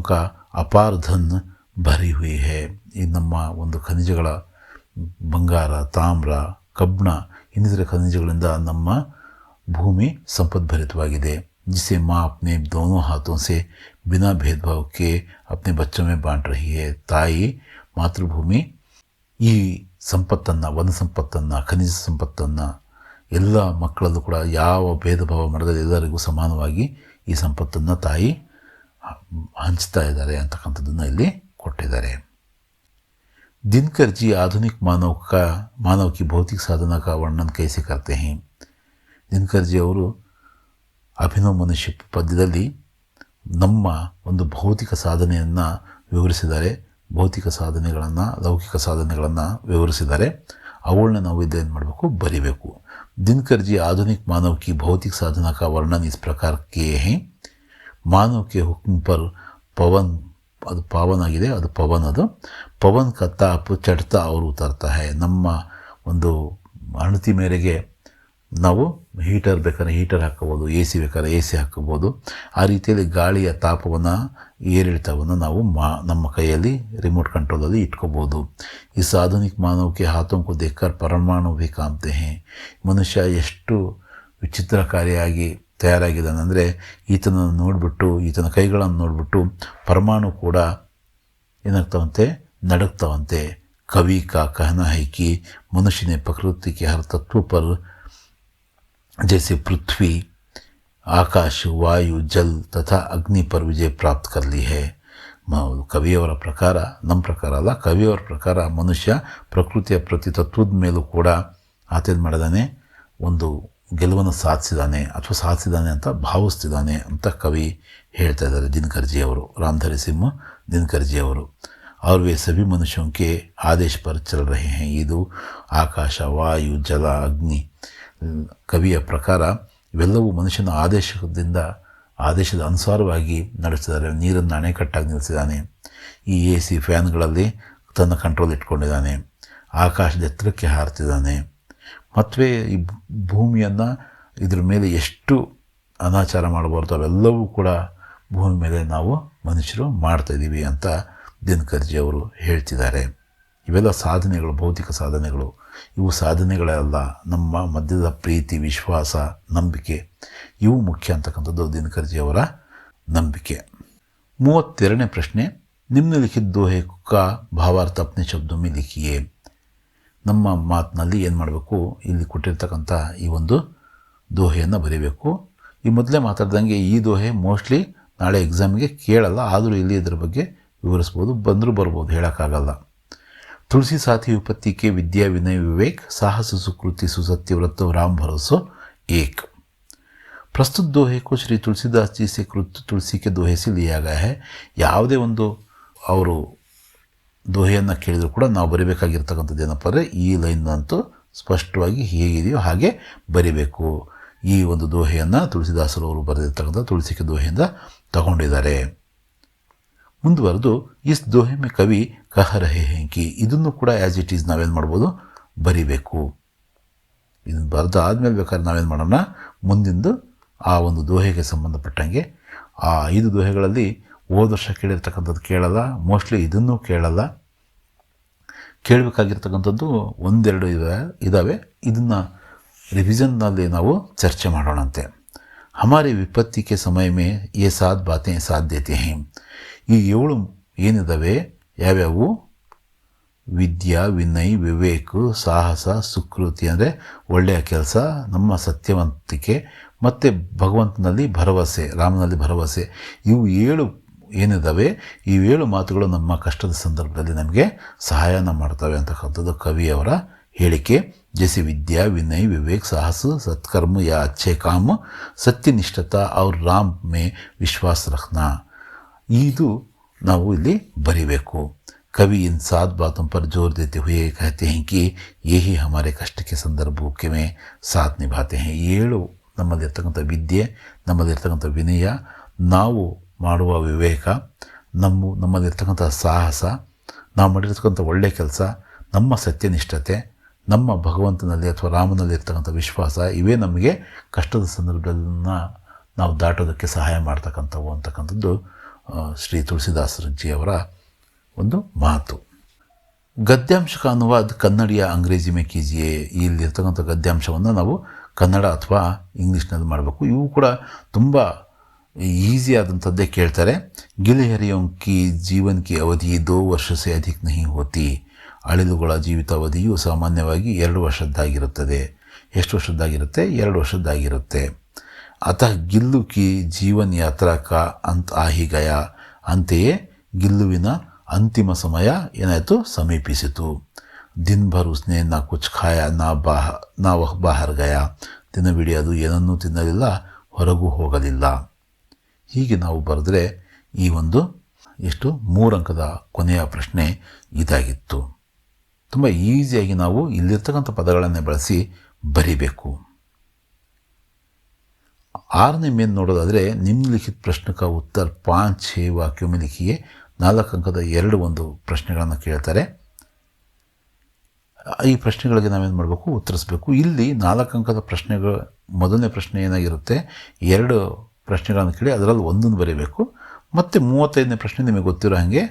ಕಾ ಅಪಾರ ಧನ್ ಭರಿ ಹುಯಿ ಹೇ. ಈ ನಮ್ಮ ಒಂದು ಖನಿಜಗಳ ಬಂಗಾರ, ತಾಮ್ರ, ಕಬ್ಬಣ ಇನ್ನಿತರ ಖನಿಜಗಳಿಂದ ನಮ್ಮ ಭೂಮಿ ಸಂಪದ್ಭರಿತವಾಗಿದೆ. जिसे माँ अपने दोनों हाथों से बिना भेदभाव के अपने बच्चों में बांट रही है. ತಾಯಿ ಮಾತೃಭೂಮಿ ಈ ಸಂಪತ್ತನ್ನು, ವನ ಸಂಪತ್ತನ್ನು, ಖನಿಜ ಸಂಪತ್ತನ್ನು ಎಲ್ಲ ಮಕ್ಕಳಲ್ಲೂ ಕೂಡ ಯಾವ ಭೇದ ಭಾವ ಮಾಡದೆ ಎಲ್ಲರಿಗೂ ಸಮಾನವಾಗಿ ಈ ಸಂಪತ್ತನ್ನು ತಾಯಿ ಹಂಚ್ತಾ ಇದ್ದಾರೆ ಅಂತಕ್ಕಂಥದ್ದನ್ನು ಇಲ್ಲಿ ಕೊಟ್ಟಿದ್ದಾರೆ. ದಿನಕರ್ ಜಿ ಆಧುನಿಕ ಮಾನವ ಕಿ ಭೌತಿಕ ಸಾಧನ ಕಾ ವರ್ಣನ್ ಕೈಸೆ ಕರ್ತೆ ಹೇ. ದಿನಕರ್ ಜಿ ಅವರು ಅಭಿನವ ಮನುಷ್ಯ ಪದ್ಯದಲ್ಲಿ ನಮ್ಮ ಒಂದು ಭೌತಿಕ ಸಾಧನೆಯನ್ನು ವಿವರಿಸಿದ್ದಾರೆ. ಭೌತಿಕ ಸಾಧನೆಗಳನ್ನು, ಲೌಕಿಕ ಸಾಧನೆಗಳನ್ನು ವಿವರಿಸಿದ್ದಾರೆ. ಅವುಗಳನ್ನ ನಾವು ಇದೇನು ಮಾಡಬೇಕು, ಬರಿಬೇಕು. ದಿನಕರ್ ಜಿ ಆಧುನಿಕ ಮಾನವ ಕಿ ಭೌತಿಕ ಸಾಧನ ಕಾ ವರ್ಣನ್ ಇಸ್ ಪ್ರಕಾರ ಕಿಯೇ ಹೇ. ಮಾನವ ಕೆ ಹುಕ್ಮ್ ಪರ್ ಪವನ್, ಅದು ಪಾವನ್ ಆಗಿದೆ, ಅದು ಪವನ್, ಅದು ಪವನ್ ಕಾ ತಾಪ್ ಚಡ್ತಾ ಅವರು ಉತರ್ತಾ ಹೇ. ನಮ್ಮ ಒಂದು ಅಣತಿ ಮೇರೆಗೆ ನಾವು ಹೀಟರ್ ಬೇಕಾದ್ರೆ ಹೀಟರ್ ಹಾಕೋಬೋದು, ಎ ಸಿ ಬೇಕಾದ್ರೆ ಎ ಸಿ ಹಾಕೋಬೋದು. ಆ ರೀತಿಯಲ್ಲಿ ಗಾಳಿಯ ತಾಪವನ್ನು, ಏರಿಳಿತವನ್ನು ನಾವು ನಮ್ಮ ಕೈಯಲ್ಲಿ ರಿಮೋಟ್ ಕಂಟ್ರೋಲಲ್ಲಿ ಇಟ್ಕೋಬೋದು. ಈ ಆಧುನಿಕ ಮಾನವಕ್ಕೆ ಹಾತೋಂಕು ದೇಖರ್ ಪರಮಾಣು ಭಿ ಕಾಮ್ತೆ ಹೇ. ಮನುಷ್ಯ ಎಷ್ಟು ವಿಚಿತ್ರಕಾರಿಯಾಗಿ ತಯಾರಾಗಿದ್ದಾನೆಂದರೆ, ಈತನನ್ನು ನೋಡಿಬಿಟ್ಟು, ಈತನ ಕೈಗಳನ್ನು ನೋಡಿಬಿಟ್ಟು ಪರಮಾಣು ಕೂಡ ಏನಾಗ್ತಾವಂತೆ, ನಡುಗ್ತಾವಂತೆ. ಕವಿ ಕಾ ಕಹನಾ ಹೈ ಕಿ ಮನುಷ್ಯ ने प्रकृति के हर तत्व पर जैसे पृथ्वी, आकाश, वायु, जल तथा अग्नि पर विजय प्राप्त कर ली है. ಕವಿಯವರ ಪ್ರಕಾರ, ನಮ್ಮ ಪ್ರಕಾರ ಅಲ್ಲ, ಕವಿಯವರ ಪ್ರಕಾರ ಮನುಷ್ಯ ಪ್ರಕೃತಿಯ ಪ್ರತಿ ತತ್ವದ ಮೇಲೂ ಕೂಡ ಆತೇನು ಮಾಡಿದಾನೆ, ಒಂದು ಗೆಲುವನ್ನು ಸಾಧಿಸಿದ್ದಾನೆ ಅಥವಾ ಸಾಧಿಸಿದ್ದಾನೆ ಅಂತ ಭಾವಿಸ್ತಿದ್ದಾನೆ ಅಂತ ಕವಿ ಹೇಳ್ತಾ ಇದ್ದಾರೆ. ದಿನಕರ್ಜಿಯವರು, ರಾಮಧಾರಿ ಸಿಂಹ ದಿನಕರ್ಜಿಯವರು. और वे सभी मनुष्यों के आदेश पर चल रहे हैं. ಇದು ಆಕಾಶ, ವಾಯು, ಜಲ, ಅಗ್ನಿ, ಕವಿಯ ಪ್ರಕಾರ ಇವೆಲ್ಲವೂ ಮನುಷ್ಯನ ಆದೇಶದ ಅನುಸಾರವಾಗಿ ನಡೆಸಿದ್ದಾರೆ. ನೀರನ್ನು ಅಣೆಕಟ್ಟಾಗಿ ನಿಲ್ಲಿಸಿದ್ದಾನೆ. ಈ ಎ ಸಿ ಫ್ಯಾನ್ಗಳಲ್ಲಿ ತನ್ನ ಕಂಟ್ರೋಲ್ ಇಟ್ಕೊಂಡಿದ್ದಾನೆ. ಆಕಾಶದ ಎತ್ತರಕ್ಕೆ ಹಾರ್ತಿದ್ದಾನೆ. ಮತ್ತು ಈ ಭೂಮಿಯನ್ನು ಇದ್ರ ಮೇಲೆ ಎಷ್ಟು ಅನಾಚಾರ ಮಾಡಬಾರ್ದು ಅವೆಲ್ಲವೂ ಕೂಡ ಭೂಮಿ ಮೇಲೆ ನಾವು ಮನುಷ್ಯರು ಮಾಡ್ತಾಯಿದ್ದೀವಿ ಅಂತ ದಿನಕರ್ಜಿ ಅವರು ಹೇಳ್ತಿದ್ದಾರೆ. ಇವೆಲ್ಲ ಸಾಧನೆಗಳು, ಭೌತಿಕ ಸಾಧನೆಗಳು. ಇವು ಸಾಧನೆಗಳಲ್ಲ, ನಮ್ಮ ಮಧ್ಯದ ಪ್ರೀತಿ, ವಿಶ್ವಾಸ, ನಂಬಿಕೆ ಇವು ಮುಖ್ಯ ಅಂತಕ್ಕಂಥದ್ದು ದಿನಕರ್ಜಿಯವರ ನಂಬಿಕೆ. 32ನೇ ಪ್ರಶ್ನೆ. ನಿಮ್ನಲಿಖಿತ ದೋಹೆ ಕಾ ಭಾವಾರ್ಥ ಅಪ್ನೆ ಶಬ್ದೋ ಮೇ ಲಿಖಿಯೇ. ನಮ್ಮ ಮಾತಿನಲ್ಲಿ ಏನು ಮಾಡಬೇಕು, ಇಲ್ಲಿ ಕೊಟ್ಟಿರ್ತಕ್ಕಂಥ ಈ ಒಂದು ದೋಹೆಯನ್ನು ಬರೀಬೇಕು. ಈ ಮೊದಲೇ ಮಾತಾಡ್ದಂಗೆ ಈ ದೋಹೆ ಮೋಸ್ಟ್ಲಿ ನಾಳೆ ಎಕ್ಸಾಮಿಗೆ ಕೇಳಲ್ಲ, ಆದರೂ ಇಲ್ಲಿ ಇದ್ರ ಬಗ್ಗೆ ವಿವರಿಸ್ಬೋದು, ಬಂದರೂ ಬರ್ಬೋದು, ಹೇಳೋಕ್ಕಾಗಲ್ಲ. तुलसी साथी विपत्ति के विद्या विनय विवेक साहस सुकृति सुसत्य व्रत राम भरोसो एक. प्रस्तुत दोहे को श्री तुलसीदास जी से कृत तुलसी के दोहे से लिया गया है. ಯಾವುದೇ ಒಂದು ಅವರು ದೋಹೆಯನ್ನು ಕೇಳಿದರೂ ಕೂಡ ನಾವು ಬರೀಬೇಕಾಗಿರ್ತಕ್ಕಂಥದ್ದು ಏನಪ್ಪ ಅಂದರೆ ಈ ಲೈನ್ ಅಂತೂ ಸ್ಪಷ್ಟವಾಗಿ ಹೇಗಿದೆಯೋ ಹಾಗೆ ಬರಿಬೇಕು. ಈ ಒಂದು ದೋಹೆಯನ್ನು ತುಳಸಿದಾಸರವರು ಬರೆದಿರ್ತಕ್ಕಂಥ ತುಳಸಿಕೆ ದೋಹೆಯಿಂದ ತಗೊಂಡಿದ್ದಾರೆ. ಮುಂದುವರೆದು ಇಸ್ ದೋಹೆ ಮೇ ಕವಿ ಕಹ ರಹೆ ಹೆಂಕಿ, ಇದನ್ನು ಕೂಡ ಆ್ಯಸ್ ಇಟ್ ಈಸ್ ನಾವೇನು ಮಾಡ್ಬೋದು, ಬರಿಬೇಕು. ಇದನ್ನು ಬರೆದು ಆದಮೇಲೆ ಬೇಕಾದ್ರೆ ನಾವೇನು ಮಾಡೋಣ, ಮುಂದಿಂದು ಆ ಒಂದು ದೋಹೆಗೆ ಸಂಬಂಧಪಟ್ಟಂಗೆ ಆ 5 ದೋಹೆಗಳಲ್ಲಿ ಹೋದ ವರ್ಷ ಕೇಳಿರ್ತಕ್ಕಂಥದ್ದು ಕೇಳಲ್ಲ, ಮೋಸ್ಟ್ಲಿ ಇದನ್ನೂ ಕೇಳಲ್ಲ. ಕೇಳಬೇಕಾಗಿರ್ತಕ್ಕಂಥದ್ದು 1-2 ಇದ್ದಾವೆ. ಇದನ್ನು ರಿವಿಷನ್ನಲ್ಲಿ ನಾವು ಚರ್ಚೆ ಮಾಡೋಣಂತೆ. ಹಮಾರಿ ವಿಪತ್ತಿಗೆ ಸಮಯ ಮೇ ಯೇ ಸಾತ್ ಬಾತೆ ಸಾಥ್ ದೇತೆ ಹೇ. ಈ 7 ಏನಿದ್ದಾವೆ ಯಾವ್ಯಾವು, ವಿದ್ಯಾ, ವಿನಯ್, ವಿವೇಕ, ಸಾಹಸ, ಸುಕೃತಿ ಅಂದರೆ ಒಳ್ಳೆಯ ಕೆಲಸ, ನಮ್ಮ ಸತ್ಯವಂತಿಕೆ ಮತ್ತು ಭಗವಂತನಲ್ಲಿ ಭರವಸೆ, ರಾಮನಲ್ಲಿ ಭರವಸೆ, ಇವು 7 ಏನಿದ್ದಾವೆ, ಈ 7 ಮಾತುಗಳು ನಮ್ಮ ಕಷ್ಟದ ಸಂದರ್ಭದಲ್ಲಿ ನಮಗೆ ಸಹಾಯನ ಮಾಡ್ತವೆ ಅಂತಕ್ಕಂಥದ್ದು ಕವಿಯವರ ಹೇಳಿಕೆ. ಜೈಸೆ ವಿದ್ಯಾ, ವಿನಯ್, ವಿವೇಕ್, ಸಾಹಸ, ಸತ್ಕರ್ಮ ಯಾ ಅಚ್ಛೆ ಕಾಮ, ಸತ್ಯನಿಷ್ಠತಾ ಔರ್ ರಾಮ್ ಮೇ ವಿಶ್ವಾಸ ರಖ್ನಾ. ಇದು ನಾವು ಇಲ್ಲಿ ಬರಿಬೇಕು. कवि इन 7 बातों पर जोर देते हुए कहते हैं कि यही हमारे कष्ट के संदर्भों के में साथ निभाते हैं. 7 ನಮ್ಮಲ್ಲಿರ್ತಕ್ಕಂಥ ವಿದ್ಯೆ, ನಮ್ಮಲ್ಲಿರ್ತಕ್ಕಂಥ ವಿನಯ, ನಾವು ಮಾಡುವ ವಿವೇಕ, ನಮ್ಮಲ್ಲಿರ್ತಕ್ಕಂಥ ಸಾಹಸ, ನಾವು ಮಾಡಿರ್ತಕ್ಕಂಥ ಒಳ್ಳೆಯ ಕೆಲಸ, ನಮ್ಮ ಸತ್ಯನಿಷ್ಠತೆ, ನಮ್ಮ ಭಗವಂತನಲ್ಲಿ ಅಥವಾ ರಾಮನಲ್ಲಿರ್ತಕ್ಕಂಥ ವಿಶ್ವಾಸ, ಇವೇ ನಮಗೆ ಕಷ್ಟದ ಸಂದರ್ಭದನ್ನ ನಾವು ದಾಟೋದಕ್ಕೆ ಸಹಾಯ ಮಾಡ್ತಕ್ಕಂಥವು ಅಂತಕ್ಕಂಥದ್ದು ಶ್ರೀ ತುಳಸಿದಾಸರಜಿಯವರ ಒಂದು ಮಾತು. ಗದ್ಯಾಂಶ का अनुवाद ಕನ್ನಡ या अंग्रेजी में कीजिए. ಇಲ್ಲಿರ್ತಕ್ಕಂಥ ಗದ್ಯಾಂಶವನ್ನು ನಾವು ಕನ್ನಡ ಅಥವಾ ಇಂಗ್ಲೀಷ್ನಲ್ಲಿ ಮಾಡಬೇಕು. ಇವು ಕೂಡ ತುಂಬ ಈಸಿ ಆದಂಥದ್ದೇ ಕೇಳ್ತಾರೆ. ಗಿಲಹರಿಯೋं की जीवन की अवधि 2 वर्ष से अधिक नहीं होती. ಅಳಿಲುಗಳ ಜೀವಿತಾವಧಿಯು ಸಾಮಾನ್ಯವಾಗಿ 2 ವರ್ಷದ್ದಾಗಿರುತ್ತದೆ. ಎಷ್ಟು ವರ್ಷದ್ದಾಗಿರುತ್ತೆ? 2 ವರ್ಷದ್ದಾಗಿರುತ್ತೆ. अतः ಗಿಲ್ಲು की जीवन यात्रा का अंत आ ही गया. ಅಂತೆಯೇ ಗಿಲ್ಲುವಿನ ಅಂತಿಮ ಸಮಯ ಏನಾಯಿತು, ಸಮೀಪಿಸಿತು. ದಿನ್ ಭರ್ ಉಸ್ನೆ ನಾ ಕುಚ್ ಖಾಯಾ ನಾ ವಹ್ ಬಾಹರ್ ಗಯಾ. ದಿನವಿಡೀ ಅದು ಏನನ್ನೂ ತಿನ್ನಲಿಲ್ಲ, ಹೊರಗೂ ಹೋಗಲಿಲ್ಲ. ಹೀಗೆ ನಾವು ಬರೆದ್ರೆ ಈ ಒಂದು 3 ಅಂಕದ ಕೊನೆಯ ಪ್ರಶ್ನೆ ಇದಾಗಿತ್ತು. ತುಂಬ ಈಸಿಯಾಗಿ ನಾವು ಇಲ್ಲಿರ್ತಕ್ಕಂಥ ಪದಗಳನ್ನೇ ಬಳಸಿ ಬರಿಬೇಕು. 6ನೇ ಮೇನ್ ನೋಡೋದಾದರೆ ನಿಮ್ನಲಿಖಿತ ಪ್ರಶ್ನೆ का उत्तर 5-6 वाक्यों में लिखिए. 4 ಅಂಕದ 2 ಪ್ರಶ್ನೆಗಳನ್ನು ಕೇಳ್ತಾರೆ. ಈ ಪ್ರಶ್ನೆಗಳಿಗೆ ನಾವೇನು ಮಾಡಬೇಕು, ಉತ್ತರಿಸಬೇಕು. ಇಲ್ಲಿ 4 ಅಂಕದ ಪ್ರಶ್ನೆಗಳು, ಮೊದಲನೇ ಪ್ರಶ್ನೆ ಏನಾಗಿರುತ್ತೆ, 2 ಪ್ರಶ್ನೆಗಳನ್ನು ಕೇಳಿ ಅದರಲ್ಲಿ ಒಂದನ್ನು ಬರೀಬೇಕು. ಮತ್ತು 35ನೇ ಪ್ರಶ್ನೆ ನಿಮಗೆ ಗೊತ್ತಿರೋ ಹಾಗೆ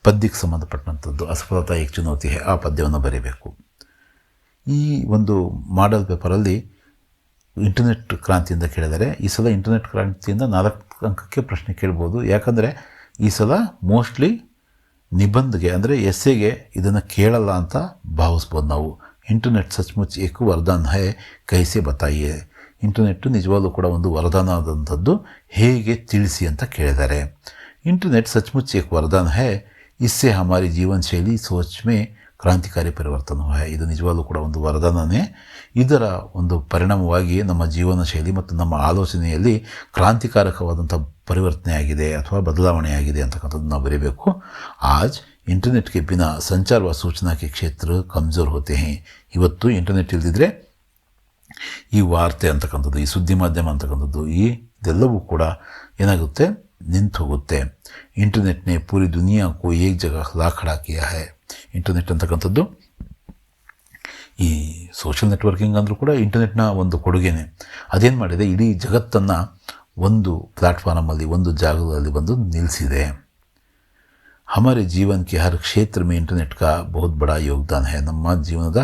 ಪದ್ಯಕ್ಕೆ ಸಂಬಂಧಪಟ್ಟಂಥದ್ದು, ಅಸಫಲತಾ ಏಕ್ ಚುನೌತಿ ಹೈ, ಆ ಪದ್ಯವನ್ನು ಬರೀಬೇಕು. ಈ ಒಂದು ಮಾಡೆಲ್ ಪೇಪರಲ್ಲಿ ಇಂಟರ್ನೆಟ್ ಕ್ರಾಂತಿಯಿಂದ ಕೇಳಿದರೆ ಈ ಸಲ ಇಂಟರ್ನೆಟ್ ಕ್ರಾಂತಿಯಿಂದ 4 ಅಂಕಕ್ಕೆ ಪ್ರಶ್ನೆ ಕೇಳ್ಬೋದು. ಯಾಕಂದರೆ ಈ ಸಲ ಮೋಸ್ಟ್ಲಿ ನಿಬಂಧಗೆ ಅಂದರೆ ಎಸ್ಸೆಗೆ ಇದನ್ನು ಕೇಳಲ್ಲ ಅಂತ ಭಾವಿಸ್ಬೋದು ನಾವು. ಇಂಟರ್ನೆಟ್ ಸಚ್ಮುಚ್ ಏಕ್ ವರದಾನ್ ಹೈ ಕೈಸೆ ಬತಾಯಿಯೇ. ಇಂಟರ್ನೆಟ್ಟು ನಿಜವಾಗ್ಲೂ ಕೂಡ ಒಂದು ವರದಾನ ಆದಂಥದ್ದು, ಹೇಗೆ ತಿಳಿಸಿ ಅಂತ ಕೇಳಿದ್ದಾರೆ. ಇಂಟರ್ನೆಟ್ ಸಚ್ಮುಚ್ ಏಕ್ ವರದಾನ್ ಹೈ, ಇಸ್ಸೆ ಹಮಾರಿ ಜೀವನ ಶೈಲಿ ಸೋಚ್ ಮೇ ಕ್ರಾಂತಿಕಾರಿ ಪರಿವರ್ತನ ಹೈ. ಇದು ನಿಜವಾಗ್ಲೂ ಕೂಡ ಒಂದು ವರದಾನನೇ. ಇದರ ಒಂದು ಪರಿಣಾಮವಾಗಿ ನಮ್ಮ ಜೀವನ ಶೈಲಿ ಮತ್ತು ನಮ್ಮ ಆಲೋಚನೆಯಲ್ಲಿ ಕ್ರಾಂತಿಕಾರಕವಾದಂಥ ಪರಿವರ್ತನೆ ಆಗಿದೆ ಅಥವಾ ಬದಲಾವಣೆಯಾಗಿದೆ ಅಂತಕ್ಕಂಥದ್ದು ನಾವು ಬರೀಬೇಕು. ಆಜ್ ಇಂಟರ್ನೆಟ್ ಕೆ ಬಿನಾ ಸಂಚಾರ ವ ಸೂಚನಾ ಕೆ ಕ್ಷೇತ್ರ ಕಮ್ಜೋರ್ ಹೋತೆ ಹೇ. ಇವತ್ತು ಇಂಟರ್ನೆಟ್ ಇಲ್ದಿದ್ರೆ ಈ ವಾರ್ತೆ ಅಂತಕ್ಕಂಥದ್ದು, ಈ ಸುದ್ದಿ ಮಾಧ್ಯಮ ಅಂತಕ್ಕಂಥದ್ದು, ಇದೆಲ್ಲವೂ ಕೂಡ ಏನಾಗುತ್ತೆ, ನಿಂತು ಹೋಗುತ್ತೆ. ಇಂಟರ್ನೆಟ್ನೇ ಪೂರಿ ದುನಿಯಾ ಕೋ ಏಕ್ ಜಗಹ ಲಾ ಖಡಾ ಕಿಯಾ ಹೈ. ಇಂಟರ್ನೆಟ್ ಅಂತಕ್ಕಂಥದ್ದು, ಈ ಸೋಷಿಯಲ್ ನೆಟ್ವರ್ಕಿಂಗ್ ಅಂದರೂ ಕೂಡ ಇಂಟರ್ನೆಟ್ನ ಒಂದು ಕೊಡುಗೆನೇ. ಅದೇನು ಮಾಡಿದೆ, ಇಡೀ ಜಗತ್ತನ್ನು ಒಂದು ಪ್ಲ್ಯಾಟ್ಫಾರ್ಮಲ್ಲಿ, ಒಂದು ಜಾಗದಲ್ಲಿ ಬಂದು ನಿಲ್ಲಿಸಿದೆ. ಹಮಾರೆ ಜೀವನ ಕೆ ಹರ್ ಕ್ಷೇತ್ರ ಮೇ ಇಂಟರ್ನೆಟ್ ಕಾ ಬಹುತ್ ಬಡಾ ಯೋಗದಾನ ಹೈ. ನಮ್ಮ ಜೀವನದ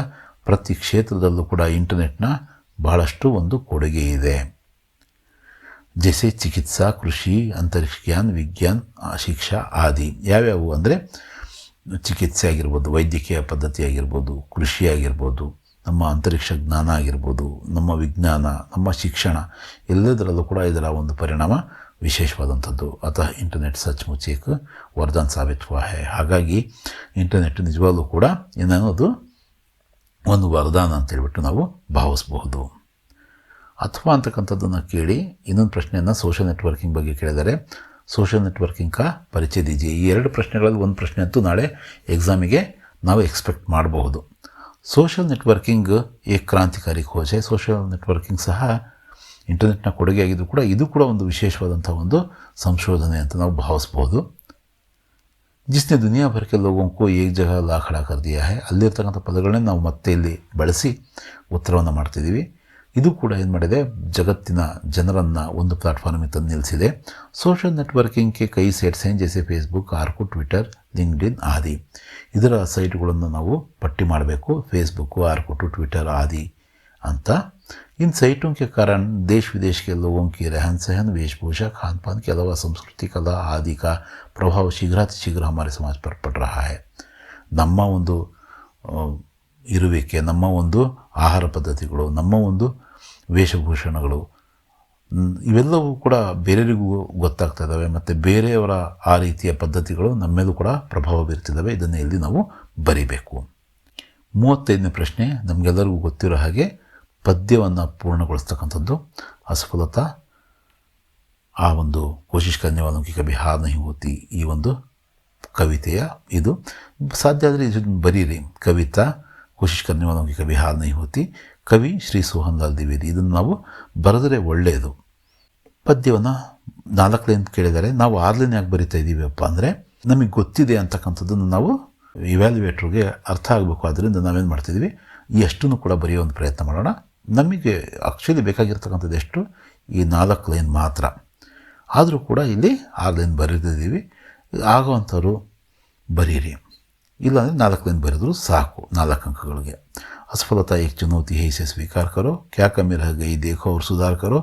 ಪ್ರತಿ ಕ್ಷೇತ್ರದಲ್ಲೂ ಕೂಡ ಇಂಟರ್ನೆಟ್ನ ಬಹಳಷ್ಟು ಒಂದು ಕೊಡುಗೆ ಇದೆ. ಜೈಸೆ ಚಿಕಿತ್ಸಾ, ಕೃಷಿ, ಅಂತರಿಕ್ಷ ಜ್ಞಾನ, ವಿಜ್ಞಾನ, ಶಿಕ್ಷಾ ಆದಿ. ಯಾವ್ಯಾವು ಅಂದರೆ ಚಿಕಿತ್ಸೆ ಆಗಿರ್ಬೋದು, ವೈದ್ಯಕೀಯ ಪದ್ಧತಿ ಆಗಿರ್ಬೋದು, ಕೃಷಿ ಆಗಿರ್ಬೋದು, ನಮ್ಮ ಅಂತರಿಕ್ಷ ಜ್ಞಾನ ಆಗಿರ್ಬೋದು, ನಮ್ಮ ವಿಜ್ಞಾನ, ನಮ್ಮ ಶಿಕ್ಷಣ, ಎಲ್ಲದರಲ್ಲೂ ಕೂಡ ಇದರ ಒಂದು ಪರಿಣಾಮ ವಿಶೇಷವಾದಂಥದ್ದು. ಅತಃ ಇಂಟರ್ನೆಟ್ ಸಚ್ಮುಚ್ ಏಕ್ ವರದಾನ್ ಸಾಬಿತ್ ಹುವಾ ಹೈ. ಹಾಗಾಗಿ ಇಂಟರ್ನೆಟ್ ನಿಜವಾಗ್ಲೂ ಕೂಡ ಏನನ್ನೋದು ಒಂದು ವರದಾನ ಅಂತೇಳ್ಬಿಟ್ಟು ನಾವು ಭಾವಿಸಬಹುದು. ಅಥವಾ ಅಂತಕ್ಕಂಥದ್ದನ್ನು ಕೇಳಿ ಇನ್ನೊಂದು ಪ್ರಶ್ನೆಯನ್ನು ಸೋಷಿಯಲ್ ನೆಟ್ವರ್ಕಿಂಗ್ ಬಗ್ಗೆ ಕೇಳಿದರೆ, ಸೋಷಿಯಲ್ ನೆಟ್ವರ್ಕಿಂಗ್ ಕಾ ಪರಿಚಯ ದೀಜಿಯೇ. ಈ 2 ಪ್ರಶ್ನೆಗಳಲ್ಲಿ ಒಂದು ಪ್ರಶ್ನೆ ಅಂತೂ ನಾಳೆ ಎಕ್ಸಾಮಿಗೆ ನಾವು ಎಕ್ಸ್ಪೆಕ್ಟ್ ಮಾಡಬಹುದು. ಸೋಷಿಯಲ್ ನೆಟ್ವರ್ಕಿಂಗ್ ಏಕ್ ಕ್ರಾಂತಿಕಾರಿ ಖೋಜ್ है. ಸೋಷಿಯಲ್ ನೆಟ್ವರ್ಕಿಂಗ್ ಸಹ ಇಂಟರ್ನೆಟ್ನ ಕೊಡುಗೆಯಾಗಿದ್ದು ಕೂಡ ಇದು ಕೂಡ ಒಂದು ವಿಶೇಷವಾದಂಥ ಒಂದು ಸಂಶೋಧನೆ ಅಂತ ನಾವು ಭಾವಿಸ್ಬೋದು. जिसने दुनिया भर के लोगों को एक जगह ला खड़ा कर दिया है. ಅಲ್ಲಿರ್ತಕ್ಕಂಥ ಪದಗಳನ್ನೇ ನಾವು ಮತ್ತೆ ಇಲ್ಲಿ ಬಳಸಿ ಉತ್ತರವನ್ನು ಮಾಡ್ತಿದ್ದೀವಿ. ಇದು ಕೂಡ ಏನು ಮಾಡಿದೆ, ಜಗತ್ತಿನ ಜನರನ್ನು ಒಂದು ಪ್ಲಾಟ್ಫಾರ್ಮಿಗೆ ತಂದು ನಿಲ್ಲಿಸಿದೆ. ಸೋಷಿಯಲ್ ನೆಟ್ವರ್ಕಿಂಗ್ ಕೆ ಕೈ ಸೈಟ್ಸ್ हैं जैसे फेसबुक, आर्कुट, ट्विटर, लिंक्डइन आदि. ಇದರ ಸೈಟ್ಗಳನ್ನು ನಾವು ಪಟ್ಟಿ ಮಾಡಬೇಕು. ಫೇಸ್ಬುಕ್ಕು, ಆರ್ಕುಟು, ಟ್ವಿಟರ್ आदि ಅಂತ. इन साइटों के कारण देश विदेश के लोगों की रहन सहन, वेशभूषा, खान पान के अलावा संस्कृति, कला आदि का प्रभाव शीघ्र हमारे समाज पर पड़ रहा है. ನಮ್ಮ ಒಂದು ಇರುವಿಕೆ, ನಮ್ಮ ಒಂದು ಆಹಾರ ಪದ್ಧತಿಗಳು, ನಮ್ಮ ಒಂದು ವೇಷಭೂಷಣಗಳು ಇವೆಲ್ಲವೂ ಕೂಡ ಬೇರೆಯವರಿಗೂ ಗೊತ್ತಾಗ್ತಾ ಇದ್ದಾವೆ ಮತ್ತು ಬೇರೆಯವರ ಆ ರೀತಿಯ ಪದ್ಧತಿಗಳು ನಮ್ಮ ಮೇಲೂ ಕೂಡ ಪ್ರಭಾವ ಬೀರ್ತಿದ್ದಾವೆ. ಇದನ್ನು ಇಲ್ಲಿ ನಾವು ಬರಿಬೇಕು. 35ನೇ ಪ್ರಶ್ನೆ ನಮಗೆಲ್ಲರಿಗೂ ಗೊತ್ತಿರೋ ಹಾಗೆ ಪದ್ಯವನ್ನು ಪೂರ್ಣಗೊಳಿಸ್ತಕ್ಕಂಥದ್ದು. ಅಸಫಲತಾ ಆ ಒಂದು ಕೋಶಿಶ್ ಕರ್ನೆ ವಾಲೋಂ ಕಿ ಕಭಿ ಹಾರ್ ನಹೀ ಹೋತಿ ಈ ಒಂದು ಕವಿತೆಯ ಇದು ಸಾಧ್ಯ ಆದರೆ ಇದನ್ನು ಬರೀರಿ. ಕವಿತಾ ಕೋಶಿಶ್ ಕರ್ನೆ ವಾಲೋಂ ಕಿ ಕಭಿ ಹಾರ್ ನಹೀ ಹೋತಿ, ಕವಿ ಶ್ರೀ ಸೋಹನ್ ಲಾಲ್ ದ್ವಿವೇದಿ. ಇದನ್ನು ನಾವು ಬರೆದರೆ ಒಳ್ಳೆಯದು. ಪದ್ಯವನ್ನು 4 ಲೈನ್ ಕೇಳಿದರೆ ನಾವು 6 ಲೈನ್ ಯಾಕೆ ಬರಿತಾ ಇದ್ದೀವಪ್ಪ ಅಂದರೆ ನಮಗೆ ಗೊತ್ತಿದೆ ಅಂತಕ್ಕಂಥದ್ದನ್ನು ನಾವು ಇವ್ಯಾಲ್ಯುವೇಟ್ರಿಗೆ ಅರ್ಥ ಆಗಬೇಕು. ಆದ್ದರಿಂದ ನಾವೇನು ಮಾಡ್ತಿದ್ದೀವಿ, ಈ ಅಷ್ಟನ್ನು ಕೂಡ ಬರೆಯೋ ಒಂದು ಪ್ರಯತ್ನ ಮಾಡೋಣ. ನಮಗೆ ಆ್ಯಕ್ಚುಲಿ ಬೇಕಾಗಿರ್ತಕ್ಕಂಥದ್ದು ಎಷ್ಟು, ಈ 4 ಲೈನ್ ಮಾತ್ರ. ಆದರೂ ಕೂಡ ಇಲ್ಲಿ 6 ಲೈನ್ ಬರೆದಿದ್ದೀವಿ. ಆಗೋವಂಥವ್ರು ಬರೀರಿ, ಇಲ್ಲಾಂದರೆ 4 ಲೈನ್ ಬರೆದರೂ ಸಾಕು 4 ಅಂಕಗಳಿಗೆ. असफलता एक चुनौती है, इसे स्वीकार करो. क्या कमी रह गई देखो और सुधार करो.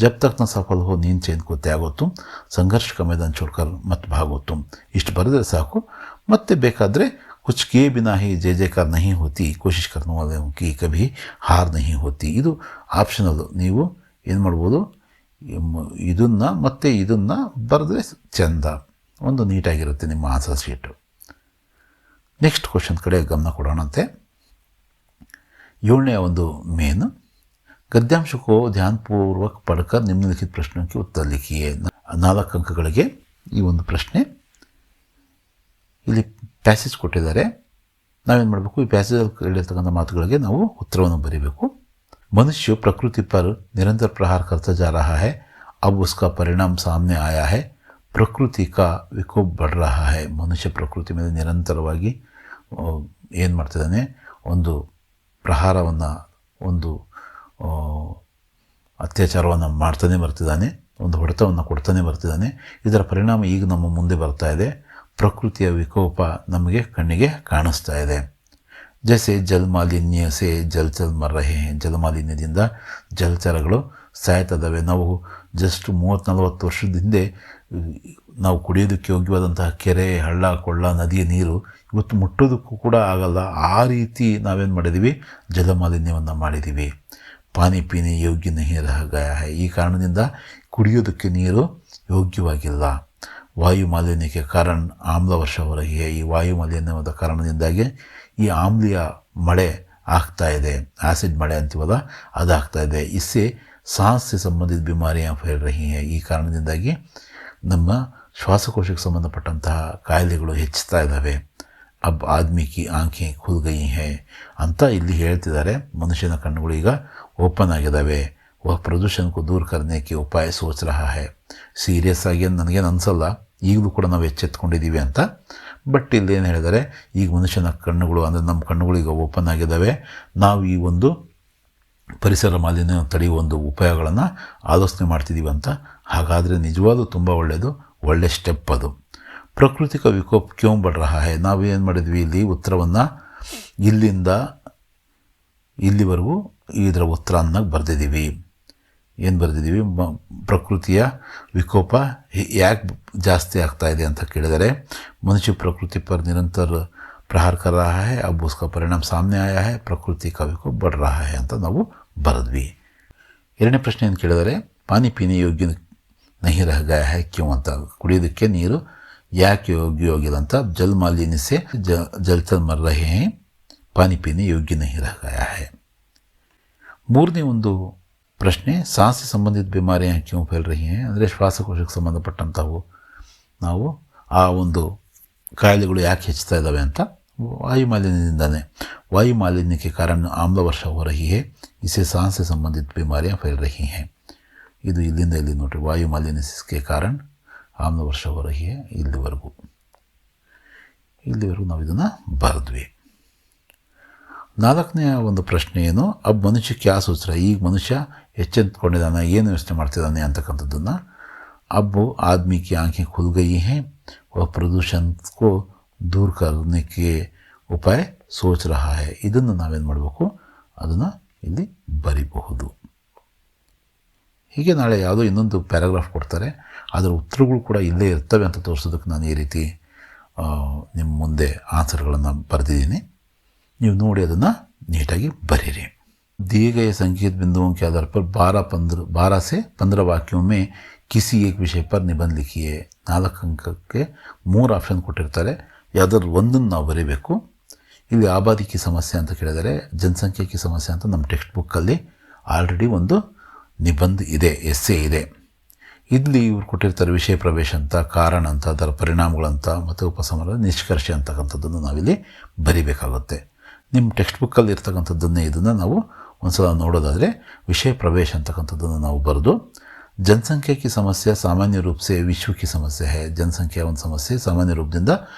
जब तक न सफल हो नींद चैन को त्यागो तुम, संघर्ष का मैदान छोड़कर मत भागो तुम. ಇಷ್ಟು ಬರೆದರೆ ಸಾಕು. ಮತ್ತೆ ಬೇಕಾದರೆ कुछ किए बिना ही जय जयकार नहीं होती, कोशिश करने वाले की कभी हार नहीं होती. ಇದು ಆಪ್ಷನಲ್. ನೀವು ಏನು ಮಾಡ್ಬೋದು, ಇದನ್ನು ಮತ್ತು ಇದನ್ನು ಬರೆದ್ರೆ ಚೆಂದ, ಒಂದು ನೀಟಾಗಿರುತ್ತೆ ನಿಮ್ಮ ಆನ್ಸರ್ ಶೀಟು. ನೆಕ್ಸ್ಟ್ ಕ್ವಶನ್ ಕಡೆ ಗಮನ ಕೊಡೋಣಂತೆ. 7ನೇ ಒಂದು ಮೇನ್ गद्यांश को ध्यानपूर्वक पढ़कर निम्नलिखित प्रश्नों की उत्तर लिखिए. 4 ಅಂಕಗಳಿಗೆ ಈ ಒಂದು ಪ್ರಶ್ನೆ. ಇಲ್ಲಿ ಪ್ಯಾಸೇಜ್ ಕೊಟ್ಟಿದ್ದಾರೆ. ನಾವೇನು ಮಾಡಬೇಕು, ಈ ಪ್ಯಾಸೇಜಲ್ಲಿ ಹೇಳಿರ್ತಕ್ಕಂಥ ಮಾತುಗಳಿಗೆ ನಾವು ಉತ್ತರವನ್ನು ಬರೀಬೇಕು. मनुष्य प्रकृति पर निरंतर प्रहार करता जा रहा है, अब उसका परिणाम सामने आया है. ಪ್ರಕೃತಿ का ವಿಕೋಪ बढ़ रहा है. ಮನುಷ್ಯ ಪ್ರಕೃತಿ ಮೇಲೆ ನಿರಂತರವಾಗಿ ಏನು ಮಾಡ್ತಿದ್ದಾನೆ, ಒಂದು ಪ್ರಹಾರವನ್ನು, ಒಂದು ಅತ್ಯಾಚಾರವನ್ನು ಮಾಡ್ತಾನೆ ಬರ್ತಿದ್ದಾನೆ, ಒಂದು ಹೊಡೆತವನ್ನು ಕೊಡ್ತಾನೆ ಬರ್ತಿದ್ದಾನೆ. ಇದರ ಪರಿಣಾಮ ಈಗ ನಮ್ಮ ಮುಂದೆ ಬರ್ತಾ ಇದೆ. ಪ್ರಕೃತಿಯ ವಿಕೋಪ ನಮಗೆ ಕಣ್ಣಿಗೆ ಕಾಣಿಸ್ತಾ ಇದೆ. ಜೈಸೆ ಜಲಮಾಲಿನ್ಯ ಸೇ ಜಲಚರ ಮರ ರಹೆ ಹೇ. ಜಲಮಾಲಿನ್ಯದಿಂದ ಜಲಚರಗಳು ಸಾಯ್ತದವೆ. ನಾವು ಜಸ್ಟ್ 30-40 ವರ್ಷದ ಹಿಂದೆ ನಾವು ಕುಡಿಯೋದಕ್ಕೆ ಯೋಗ್ಯವಾದಂತಹ ಕೆರೆ, ಹಳ್ಳ, ಕೊಳ್ಳ, ನದಿಯ ನೀರು ಇವತ್ತು ಮುಟ್ಟೋದಕ್ಕೂ ಕೂಡ ಆಗಲ್ಲ. ಆ ರೀತಿ ನಾವೇನು ಮಾಡಿದ್ದೀವಿ, ಜಲಮಾಲಿನ್ಯವನ್ನು ಮಾಡಿದ್ದೀವಿ. ಪಾನಿ ಪೀನಿ ಯೋಗ್ಯ ನಹೀ ರಹ ಗಯಾ ಹೈ. ಈ ಕಾರಣದಿಂದ ಕುಡಿಯೋದಕ್ಕೆ ನೀರು ಯೋಗ್ಯವಾಗಿಲ್ಲ. ವಾಯು ಮಾಲಿನ್ಯಕ್ಕೆ ಕಾರಣ ಆಮ್ಲ ವರ್ಷ ಹೊರಗೆ. ಈ ವಾಯು ಮಾಲಿನ್ಯವಾದ ಕಾರಣದಿಂದಾಗಿ ಈ ಆಮ್ಲೀಯ ಮಳೆ ಆಗ್ತಾ ಇದೆ, ಆ್ಯಸಿಡ್ ಮಳೆ ಅಂತೀವಲ್ಲ, ಅದಾಗ್ತಾ ಇದೆ. ಇಸ್ಸೆ ಸಾಸ್ ಸೆ ಸಂಬಂಧಿತ ಬಿಮಾರಿಯಾ ಫೈಲ್ ರಹಿ ಹೈ. ಈ ಕಾರಣದಿಂದಾಗಿ ನಮ್ಮ ಶ್ವಾಸಕೋಶಕ್ಕೆ ಸಂಬಂಧಪಟ್ಟಂತಹ ಕಾಯಿಲೆಗಳು ಹೆಚ್ಚುತ್ತಾ ಇದ್ದಾವೆ. ಅಬ್ ಆದ್ಮಿ ಕಿ ಆಂಖೆ ಖುಲ್ ಗಯಿ ಹೈ ಅಂತ ಇಲ್ಲಿ ಹೇಳ್ತಿದ್ದಾರೆ. ಮನುಷ್ಯನ ಕಣ್ಣುಗಳು ಈಗ ಓಪನ್ ಆಗಿದ್ದಾವೆ. ಪ್ರದೂಷಣಕ್ಕೂ ದೂರ ಕರ್ನೆಕ್ಕೆ ಉಪಾಯ ಸೋಚ ರಹಾ ಹೈ. ಸೀರಿಯಸ್ ಆಗಿ ನನಗೇನು ಅನಿಸಲ್ಲ, ಈಗಲೂ ಕೂಡ ನಾವು ಎಚ್ಚೆತ್ಕೊಂಡಿದ್ದೀವಿ ಅಂತ. ಬಟ್ ಇಲ್ಲಿ ಏನು ಹೇಳಿದ್ದಾರೆ, ಈಗ ಮನುಷ್ಯನ ಕಣ್ಣುಗಳು ಅಂದರೆ ನಮ್ಮ ಕಣ್ಣುಗಳು ಈಗ ಓಪನ್ ಆಗಿದ್ದಾವೆ. ನಾವು ಈ ಒಂದು ಪರಿಸರ ಮಾಲಿನ್ಯ ತಡೆಯುವ ಒಂದು ಉಪಾಯಗಳನ್ನು ಆಲೋಚನೆ ಮಾಡ್ತಿದ್ದೀವಿ ಅಂತ. ಹಾಗಾದರೆ ನಿಜವಾಗ್ಲೂ ತುಂಬ ಒಳ್ಳೆಯದು, ಒಳ್ಳೆ ಸ್ಟೆಪ್ ಅದು. ಪ್ರಕೃತಿಕ ವಿಕೋಪ ಕ್ಯೋ ಬಡ್ ರಹಾ ಹೈ. ನಾವು ಏನು ಮಾಡಿದ್ವಿ, ಇಲ್ಲಿ ಉತ್ತರವನ್ನು ಇಲ್ಲಿಂದ ಇಲ್ಲಿವರೆಗೂ ಇದರ ಉತ್ತರವನ್ನು ಬರೆದಿದ್ದೀವಿ. ಏನು ಬರೆದಿದ್ದೀವಿ, ಪ್ರಕೃತಿಯ ವಿಕೋಪ ಯಾಕೆ ಜಾಸ್ತಿ ಆಗ್ತಾ ಇದೆ ಅಂತ ಕೇಳಿದರೆ, ಮನುಷ್ಯ ಪ್ರಕೃತಿ ಪರ್ ನಿರಂತರ ಪ್ರಹಾರ ಕರ್ ರಹಾ ಹೈ, ಅಬ್ ಉಸ್ಕಾ ಪರಿಣಾಮ ಸಾಮನೆ ಆಯಾ ಹೈ, ಪ್ರಕೃತಿ ಕಾ ವಿಕೋಪ ಬಡ್ ರಹಾ ಹೈ ಅಂತ ನಾವು ಬರೆದ್ವಿ. 2ನೇ ಪ್ರಶ್ನೆ ಏನು ಕೇಳಿದರೆ, ಪಾನಿ ಪೀನಿ ಯೋಗ್ಯ ನಹೀ ರಹ ಗಯಾ ಹೈ ಕ್ಯೂ ಅಂತ. ಕುಡಿಯೋದಕ್ಕೆ ನೀರು ಯಾಕೆ ಯೋಗ್ಯವಾಗಿಲ್ಲ ಅಂತ. ಜಲ್ ಮಾಲಿನ್ಯ ಸೆ ಜಲಚರ ಮರ್ ರಹೆ ಹೈ, ಪಾನಿ ಪೀನಿ ಯೋಗ್ಯ ನಹೀ ರಹ ಗಯಾ ಹೈ. 3ನೇ ಒಂದು ಪ್ರಶ್ನೆ, ಸಾಸಿಗೆ ಸಂಬಂಧಿತ ಬಿಮಾರಿ ಕ್ಯೂ ಫೈಲ್ ರಹಿ ಹೈ ಅಂದರೆ ಶ್ವಾಸಕೋಶಕ್ಕೆ ಸಂಬಂಧಪಟ್ಟಂಥವು ನಾವು ಆ ಒಂದು ಕಾಯಿಲೆಗಳು ಯಾಕೆ ಹೆಚ್ಚುತ್ತಾ ಇದ್ದಾವೆ ಅಂತ. वायु मालिन्यದಿಂದಾನೆ वायु मालिन्य के कारण आम्ल वर्षा हो रही है, इससे सांस से संबंधित बीमारियां फैल रही हैं। ಇದು ಇಲ್ಲಿಂದ ಇಲ್ಲಿ ನೋಡ್ರಿ, ವಾಯು ಮಾಲಿನ್ಯಕ್ಕೆ ಕಾರಣ ಆಮ್ಲ ವರ್ಷ हो रही है ಇಲ್ಲಿವರೆಗೂ ನಾವು ಇದನ್ನು ಬರೆದ್ವಿ। ನಾಲ್ಕನೆಯ ಒಂದು ಪ್ರಶ್ನೆ ಏನು, ಅಬ್ ಮನುಷ್ಯ ಕ್ಯಾ ಸೂಚ ರहा है, ಈಗ ಮನುಷ್ಯ ಎಚ್ಚೆತ್ತುಕೊಂಡಿದ್ದಾನೆ, ಏನು ಯೋಚನೆ ಮಾಡ್ತಿದ್ದಾನೆ ಅಂತಕ್ಕಂಥದ್ದನ್ನು। अब आदमी की आंखें खुल गई हैं, वह प्रदूषण को दूर करने के उपाय सोच रहा है। ಇದನ್ನು ನಾವೇನು ಮಾಡಬೇಕು, ಅದನ್ನು ಇಲ್ಲಿ ಬರಿಬಹುದು। ಹೀಗೆ ನಾಳೆ ಯಾವುದೋ ಇನ್ನೊಂದು ಪ್ಯಾರಾಗ್ರಾಫ್ ಕೊಡ್ತಾರೆ, ಅದರ ಉತ್ತರಗಳು ಕೂಡ ಇಲ್ಲೇ ಇರ್ತವೆ ಅಂತ ತೋರಿಸೋದಕ್ಕೆ ನಾನು ಈ ರೀತಿ ನಿಮ್ಮ ಮುಂದೆ ಆನ್ಸರ್ಗಳನ್ನು ಬರೆದಿದ್ದೀನಿ। ನೀವು ನೋಡಿ ಅದನ್ನು ನೀಟಾಗಿ ಬರೀರಿ। दिए गए संकेत बिंदुओं के आधार पर 12 से 15 वाक्यों में किसी एक विषय पर निबंध लिखिए। 4 ಅಂಕಕ್ಕೆ 3 ಆಪ್ಷನ್ ಕೊಟ್ಟಿರ್ತಾರೆ, ಯಾವುದಾದ್ರು ಒಂದನ್ನು ನಾವು ಬರೀಬೇಕು। ಇಲ್ಲಿ ಆಬಾದಿಕಿ ಸಮಸ್ಯೆ ಅಂತ ಕೇಳಿದರೆ, ಜನಸಂಖ್ಯೆಗೆ ಸಮಸ್ಯೆ ಅಂತ ನಮ್ಮ ಟೆಕ್ಸ್ಟ್ ಬುಕ್ಕಲ್ಲಿ ಆಲ್ರೆಡಿ ಒಂದು ನಿಬಂಧ ಇದೆ, ಎಸ್ಸೆ ಇದೆ। ಇಲ್ಲಿ ಇವ್ರು ಕೊಟ್ಟಿರ್ತಾರೆ ವಿಷಯ ಪ್ರವೇಶ ಅಂತ, ಕಾರಣ ಅಂತ, ಅದರ ಪರಿಣಾಮಗಳಂತ, ಮತ್ತು ಉಪಸಂಹಾರ, ನಿಷ್ಕರ್ಷೆ ಅಂತಕ್ಕಂಥದ್ದನ್ನು ನಾವಿಲ್ಲಿ ಬರಿಬೇಕಾಗುತ್ತೆ। ನಿಮ್ಮ ಟೆಕ್ಸ್ಟ್ ಬುಕ್ಕಲ್ಲಿ ಇರ್ತಕ್ಕಂಥದ್ದನ್ನೇ ಇದನ್ನು ನಾವು ಒಂದು ಸಲ ನೋಡೋದಾದರೆ, ವಿಷಯ ಪ್ರವೇಶ ಅಂತಕ್ಕಂಥದ್ದನ್ನು ನಾವು ಬರೆದು, जनसंख्या की समस्या सामान्य रूप से विश्व की समस्या है। जनसंख्या ಒಂದು ಸಮಸ್ಯೆ ಸಾಮಾನ್ಯ ರೂಪದಿಂದ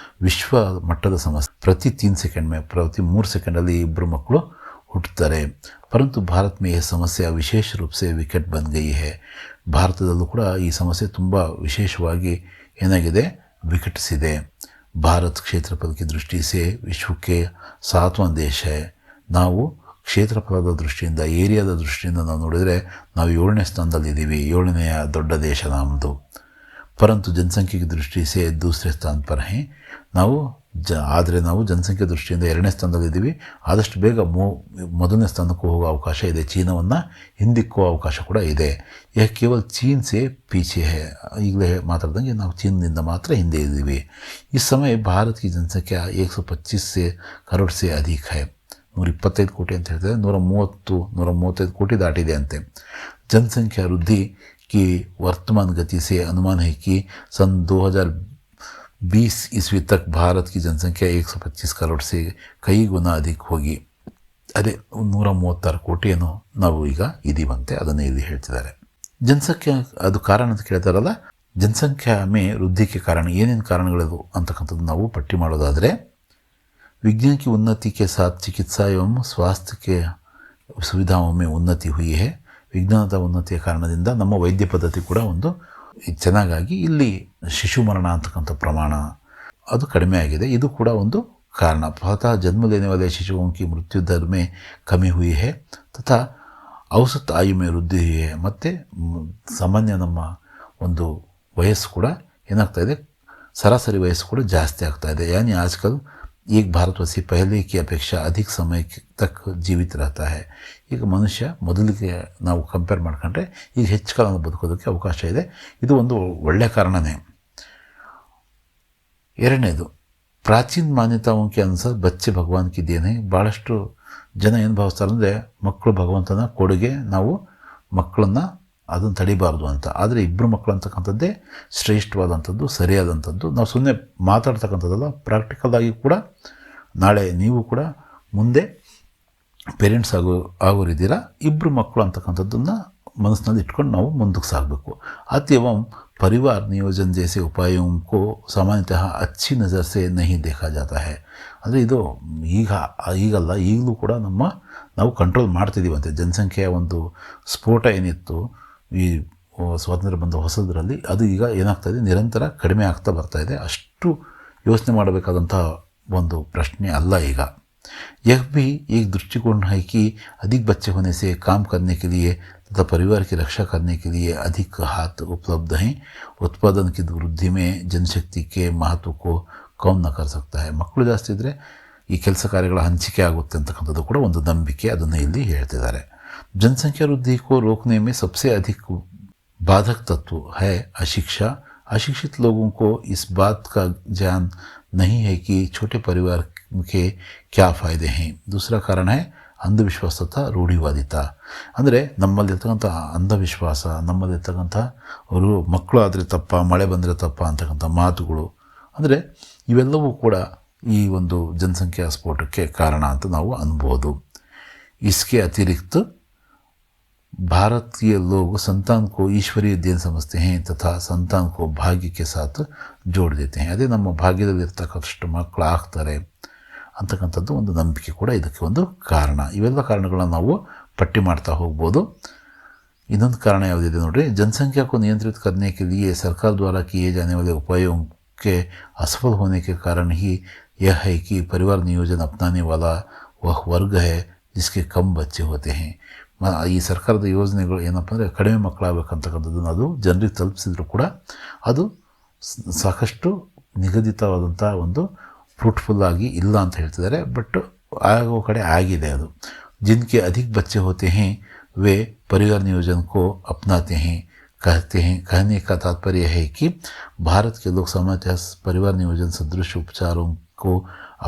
ವಿಶ್ವ ಮಟ್ಟದ ಸಮಸ್ಯೆ। ಪ್ರತಿ 3 ಸೆಕೆಂಡ್ में ಪ್ರತಿ 3 ಸೆಕೆಂಡಲ್ಲಿ ಇಬ್ಬರು ಮಕ್ಕಳು ಹುಟ್ಟುತ್ತಾರೆ। परंतु भारत में यह समस्या विशेष रूप से विकट बन गई है। ಭಾರತದಲ್ಲೂ ಕೂಡ ಈ ಸಮಸ್ಯೆ ತುಂಬ ವಿಶೇಷವಾಗಿ ಏನಾಗಿದೆ, ವಿಕಟಿಸಿದೆ। भारत क्षेत्रफल की दृष्टि से विश्व के 7वां देश है। ನಾವು ಕ್ಷೇತ್ರಫಲದ ದೃಷ್ಟಿಯಿಂದ, ಏರಿಯಾದ ದೃಷ್ಟಿಯಿಂದ ನಾವು ನೋಡಿದರೆ ನಾವು 7ನೇ ಸ್ಥಾನದಲ್ಲಿದ್ದೀವಿ, 7ನೆಯ ದೊಡ್ಡ ದೇಶ ನಮ್ಮದು। ಪರಂತು ಜನಸಂಖ್ಯೆ ದೃಷ್ಟಿ ಸೇ ದೂಸರೆ ಸ್ಥಾನ ಪರ್ ಹೈ, ನಾವು ಆದರೆ ನಾವು ಜನಸಂಖ್ಯೆ ದೃಷ್ಟಿಯಿಂದ 2ನೇ ಸ್ಥಾನದಲ್ಲಿದ್ದೀವಿ। ಆದಷ್ಟು ಬೇಗ ಮೊದಲನೇ ಸ್ಥಾನಕ್ಕೂ ಹೋಗೋ ಅವಕಾಶ ಇದೆ, ಚೀನಾವನ್ನು ಹಿಂದಿಕ್ಕೋ ಅವಕಾಶ ಕೂಡ ಇದೆ। ಯಹ ಕೇವಲ ಚೀನ್ ಸೇ ಪೀಛೆ ಹೈ, ಈಗಲೇ ಮಾತಾಡ್ದಂಗೆ ನಾವು ಚೀನಿಂದ ಮಾತ್ರ ಹಿಂದೆ ಇದ್ದೀವಿ। ಈ ಸಮಯ ಭಾರತ ಕಿ ಜನಸಂಖ್ಯಾ 125 ಕರೋಡ್ ಸೇ ಅಧಿಕ ಹೈ, 125 ಕೋಟಿ ಅಂತ ಹೇಳ್ತಾರೆ, 135 ಕೋಟಿ ದಾಟಿದೆ ಅಂತೆ। जनसंख्या वृद्धि की वर्तमान गति से अनुमान है कि सन 2020 ईस्वी तक भारत की जनसंख्या 125 करोड़ से कई गुना अधिक होगी। ಅದೇ 136 ಕೋಟಿಯನ್ನು ನಾವು ಈಗ ಇದೀವಂತೆ, ಅದನ್ನು ಇಲ್ಲಿ ಹೇಳ್ತಿದ್ದಾರೆ। ಜನಸಂಖ್ಯಾ ಅದು ಕಾರಣ ಅಂತ ಕೇಳ್ತಾರಲ್ಲ, ಜನಸಂಖ್ಯಾ ಮೇ ವೃದ್ಧಿಗೆ ಕಾರಣ ಏನೇನು ಕಾರಣಗಳಿವೆ ಅಂತಕ್ಕಂಥದ್ದು ನಾವು ಪಟ್ಟಿ ಮಾಡೋದಾದರೆ, विज्ञान की उन्नति के साथ चिकित्सा एवं स्वास्थ्य के सुविधाओं में उन्नति हुई है। ವಿಜ್ಞಾನದ ಉನ್ನತಿಯ ಕಾರಣದಿಂದ ನಮ್ಮ ವೈದ್ಯ ಪದ್ಧತಿ ಕೂಡ ಒಂದು ಚೆನ್ನಾಗಾಗಿ ಇಲ್ಲಿ ಶಿಶು ಮರಣ ಅಂತಕ್ಕಂಥ ಪ್ರಮಾಣ ಅದು ಕಡಿಮೆ ಆಗಿದೆ, ಇದು ಕೂಡ ಒಂದು ಕಾರಣ। ಫಲತಃ जन्म लेने वाले शिशुओं की मृत्यु दर में कमी हुई है तथा औसत आयु में वृद्धि हुई है। ಮತ್ತು ಸಾಮಾನ್ಯ ನಮ್ಮ ಒಂದು ವಯಸ್ಸು ಕೂಡ ಏನಾಗ್ತಾ ಇದೆ, ಸರಾಸರಿ ವಯಸ್ಸು ಕೂಡ ಜಾಸ್ತಿ ಆಗ್ತಾ ಇದೆ। यानी आजकल एक भारतवासी पहले की अपेक्षा अधिक समय तक ಜೀವಿತ रहता है। ಈಗ ಮನುಷ್ಯ ಮೊದಲಿಗೆ ನಾವು ಕಂಪೇರ್ ಮಾಡ್ಕೊಂಡ್ರೆ ಈಗ ಹೆಚ್ಚು ಕಾಲ ಬದುಕೋದಕ್ಕೆ ಅವಕಾಶ ಇದೆ, ಇದು ಒಂದು ಒಳ್ಳೆಯ ಕಾರಣನೇ। ಎರಡನೇದು, ಪ್ರಾಚೀನ ಮಾನ್ಯತಾओं के अनुसार बच्चे भगवान की देन है। ಭಾಳಷ್ಟು ಜನ ಏನು ಭಾವಿಸ್ತಾರೆ ಅಂದರೆ, ಮಕ್ಕಳು ಭಗವಂತನ ಕೊಡುಗೆ, ನಾವು ಮಕ್ಕಳನ್ನು ಅದನ್ನು ತಡಿಬಾರ್ದು ಅಂತ। ಆದರೆ ಇಬ್ಬರು ಮಕ್ಕಳು ಅಂತಕ್ಕಂಥದ್ದೇ ಶ್ರೇಷ್ಠವಾದಂಥದ್ದು, ಸರಿಯಾದಂಥದ್ದು। ನಾವು ಸುಮ್ಮನೆ ಮಾತಾಡ್ತಕ್ಕಂಥದ್ದಲ್ಲ, ಪ್ರಾಕ್ಟಿಕಲ್ಲಾಗಿ ಕೂಡ ನಾಳೆ ನೀವು ಕೂಡ ಮುಂದೆ ಪೇರೆಂಟ್ಸ್ ಆಗೋರಿದ್ದೀರಾ, ಇಬ್ಬರು ಮಕ್ಕಳು ಅಂತಕ್ಕಂಥದ್ದನ್ನು ಮನಸ್ಸಿನಲ್ಲಿ ಇಟ್ಕೊಂಡು ನಾವು ಮುಂದಕ್ಕೆ ಸಾಗಬೇಕು। अत एवं परिवार नियोजन जैसे उपायों को सामान्यतः अच्छी नज़र से नहीं देखा जाता है। ಅಂದರೆ ಇದು ಈಗಲ್ಲ, ಈಗಲೂ ಕೂಡ ನಾವು ಕಂಟ್ರೋಲ್ ಮಾಡ್ತಿದ್ದೀವಂತೆ। ಜನಸಂಖ್ಯೆಯ ಒಂದು ಸ್ಫೋಟ ಏನಿತ್ತು ಈ ಸ್ವಾತಂತ್ರ್ಯ ಬಂದ ಹೊಸದರಲ್ಲಿ, ಅದು ಈಗ ಏನಾಗ್ತಾಯಿದೆ, ನಿರಂತರ ಕಡಿಮೆ ಆಗ್ತಾ ಬರ್ತಾ ಇದೆ। ಅಷ್ಟು ಯೋಚನೆ ಮಾಡಬೇಕಾದಂಥ ಒಂದು ಪ್ರಶ್ನೆ ಅಲ್ಲ ಈಗ। यह भी एक दृष्टिकोण है कि अधिक बच्चे होने से काम करने के लिए तथा परिवार की रक्षा करने के लिए अधिक हाथ उपलब्ध हैं। उत्पादन की वृद्धि में जनशक्ति के महत्व को कम न कर सकता है। ಮಕ್ಕಳು ಜಾಸ್ತಿ ಇದ್ದರೆ ಈ ಕೆಲಸ ಕಾರ್ಯಗಳ ಹಂಚಿಕೆ ಆಗುತ್ತೆ ಅಂತಕ್ಕಂಥದ್ದು ಕೂಡ ಒಂದು ನಂಬಿಕೆ, ಅದನ್ನು ಇಲ್ಲಿ ಹೇಳ್ತಿದ್ದಾರೆ। जनसंख्या वृद्धि को रोकने में सबसे अधिक बाधक तत्व है अशिक्षा। अशिक्षित लोगों को इस बात का ज्ञान नहीं है कि छोटे परिवार के क्या फ़ायदे हैं। दूसरा कारण है ಅಂಧವಿಶ್ವಾಸ ತಥಾ ರೂಢಿವಾದಿತ। ಅಂದರೆ ನಮ್ಮಲ್ಲಿರ್ತಕ್ಕಂಥ ಅಂಧವಿಶ್ವಾಸ, ನಮ್ಮಲ್ಲಿರ್ತಕ್ಕಂಥ ಅವರು ಮಕ್ಕಳು ಆದರೆ ತಪ್ಪ, ಮಳೆ ಬಂದರೆ ತಪ್ಪ ಅಂತಕ್ಕಂಥ ಮಾತುಗಳು, ಅಂದರೆ ಇವೆಲ್ಲವೂ ಕೂಡ ಈ ಒಂದು ಜನಸಂಖ್ಯಾ ಸ್ಫೋಟಕ್ಕೆ ಕಾರಣ ಅಂತ ನಾವು ಅನ್ಬೋದು. इसके अतिरिक्त भारतीय लोग संतान को ईश्वरीय देन समझते हैं तथा संतान को भाग्य के साथ जोड़ देते हैं. ಅದೇ ನಮ್ಮ ಭಾಗ್ಯದಲ್ಲಿರ್ತಕ್ಕಷ್ಟು ಮಕ್ಕಳು ಆಗ್ತಾರೆ ಅಂತಕ್ಕಂಥದ್ದು ಒಂದು ನಂಬಿಕೆ ಕೂಡ ಇದಕ್ಕೆ ಒಂದು ಕಾರಣ. ಇವೆಲ್ಲ ಕಾರಣಗಳನ್ನ ನಾವು ಪಟ್ಟಿ ಮಾಡ್ತಾ ಹೋಗ್ಬೋದು. ಇನ್ನೊಂದು ಕಾರಣ ಯಾವುದಿದೆ ನೋಡ್ರಿ, जनसंख्या को नियंत्रित करने के लिए सरकार द्वारा किए जाने वाले उपायों के असफल होने के कारण ही यह है कि परिवार नियोजन अपनाने वाला वह वर्ग है जिसके कम बच्चे होते हैं. ಈ ಸರ್ಕಾರದ ಯೋಜನೆಗಳು ಏನಪ್ಪ ಅಂದರೆ ಕಡಿಮೆ ಮಕ್ಕಳಾಗಬೇಕಂತಕ್ಕಂಥದ್ದನ್ನು ಅದು ಜನರಿಗೆ ತಲುಪಿಸಿದ್ರು ಕೂಡ ಅದು ಸಾಕಷ್ಟು ನಿಗದಿತವಾದಂಥ ಒಂದು ಫ್ರೂಟ್ಫುಲ್ ಆಗಿ ಇಲ್ಲ ಅಂತ ಹೇಳ್ತಿದ್ದಾರೆ. ಬಟ್ ಆಗೋ ಕಡೆ ಆಗಿದೆ ಅದು. जिनके अधिक बच्चे होते हैं वे परिवार नियोजन को अपनाते हैं. कहने का तात्पर्य है कि भारत के लोग सामान्यतः परिवार नियोजन सदृश उपचारों को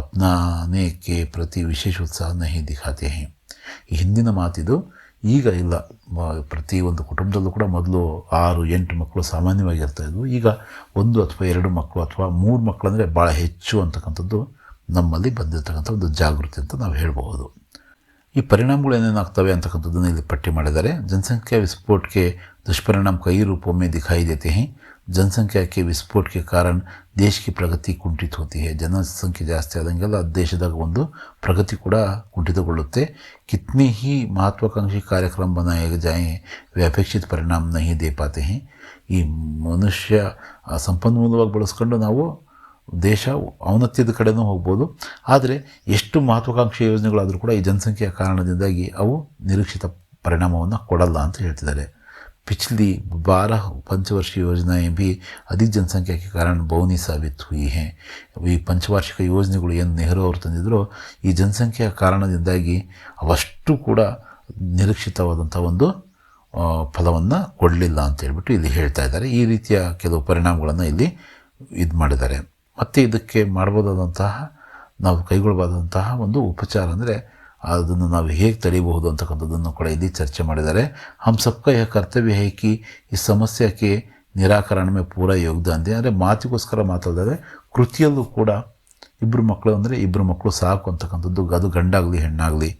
अपनाने के प्रति विशेष उत्साह नहीं दिखाते हैं. ಈ ಹಿಂದಿನ ಮಾತಿದು ಈಗ ಇಲ್ಲ. ಪ್ರತಿಯೊಂದು ಕುಟುಂಬದಲ್ಲೂ ಕೂಡ ಮೊದಲು 6-8 ಮಕ್ಕಳು ಸಾಮಾನ್ಯವಾಗಿ ಇರ್ತಾಯಿದ್ವು. ಈಗ 1 ಅಥವಾ 2 ಮಕ್ಕಳು ಅಥವಾ 3 ಮಕ್ಕಳು ಅಂದರೆ ಭಾಳ ಹೆಚ್ಚು ಅಂತಕ್ಕಂಥದ್ದು ನಮ್ಮಲ್ಲಿ ಬಂದಿರತಕ್ಕಂಥ ಒಂದು ಜಾಗೃತಿ ಅಂತ ನಾವು ಹೇಳಬಹುದು. ಈ ಪರಿಣಾಮಗಳು ಏನೇನಾಗ್ತವೆ ಅಂತಕ್ಕಂಥದ್ದನ್ನು ಇಲ್ಲಿ ಪಟ್ಟಿ ಮಾಡಿದ್ದಾರೆ. जनसंख्या विस्फोट के दुष्परिणाम कई रूपों में दिखाई देते हैं. जनसंख्या के विस्फोट के कारण देश की प्रगति कुंठित होती है. ಜನಸಂಖ್ಯೆ ಜಾಸ್ತಿ ಆದಂಗೆಲ್ಲ ದೇಶದಾಗ ಒಂದು ಪ್ರಗತಿ ಕೂಡ ಕುಂಠಿತಗೊಳ್ಳುತ್ತೆ. कितने ही महत्वाकांक्षी कार्यक्रम बनाए जाएं वे अपेक्षित परिणाम नहीं दे पाते हैं. ಈ ಮನುಷ್ಯ ಸಂಪನ್ಮೂಲವಾಗಿ ಬಳಸ್ಕೊಂಡು ನಾವು ದೇಶ ಔನ್ನತ್ಯದ ಕಡೆನೂ ಹೋಗ್ಬೋದು. ಆದರೆ ಎಷ್ಟು ಮಹತ್ವಾಕಾಂಕ್ಷಿ ಯೋಜನೆಗಳಾದರೂ ಕೂಡ ಈ ಜನಸಂಖ್ಯೆಯ ಕಾರಣದಿಂದಾಗಿ ಅವು ನಿರೀಕ್ಷಿತ ಪರಿಣಾಮವನ್ನು ಕೊಡಲ್ಲ ಅಂತ ಹೇಳ್ತಿದ್ದಾರೆ. पिछली 12 पंचवर्षीय योजनाएं भी अधिक जनसंख्या के कारण बहुनी साबित हुई हैं. ಈ ಪಂಚವಾರ್ಷಿಕ ಯೋಜನೆಗಳು ಏನು ನೆಹರು ಅವರು ತಂದಿದ್ರು ಈ ಜನಸಂಖ್ಯೆಯ ಕಾರಣದಿಂದಾಗಿ ಅವಷ್ಟು ಕೂಡ ನಿರೀಕ್ಷಿತವಾದಂಥ ಒಂದು ಫಲವನ್ನು ಕೊಡಲಿಲ್ಲ ಅಂತ ಹೇಳ್ಬಿಟ್ಟು ಇಲ್ಲಿ ಹೇಳ್ತಾ ಇದ್ದಾರೆ. ಈ ರೀತಿಯ ಕೆಲವು ಪರಿಣಾಮಗಳನ್ನು ಇಲ್ಲಿ ಇದು ಮಾಡಿದ್ದಾರೆ. ಮತ್ತು ಇದಕ್ಕೆ ಮಾಡ್ಬೋದಾದಂತಹ ನಾವು ಕೈಗೊಳ್ಳಬಹುದಾದಂತಹ ಒಂದು ಉಪಚಾರ ಅಂದರೆ ಅದನ್ನು ನಾವು ಹೇಗೆ ತಡೆಯಬಹುದು ಅಂತಕ್ಕಂಥದ್ದನ್ನು ಕೂಡ ಇಲ್ಲಿ ಚರ್ಚೆ ಮಾಡಿದ್ದಾರೆ. हम सबका यह कर्तव्य है कि इस समस्या के निराकरण में पूरा योगदान दें. ಅಂದರೆ ಮಾತಿಗೋಸ್ಕರ ಮಾತಾಡಿದರೆ ಕೃತಿಯಲ್ಲೂ ಕೂಡ ಇಬ್ಬರು ಮಕ್ಕಳು ಅಂದರೆ ಇಬ್ಬರು ಮಕ್ಕಳು ಸಾಕು ಅಂತಕ್ಕಂಥದ್ದು, ಅದು ಗಂಡಾಗಲಿ ಹೆಣ್ಣಾಗಲಿ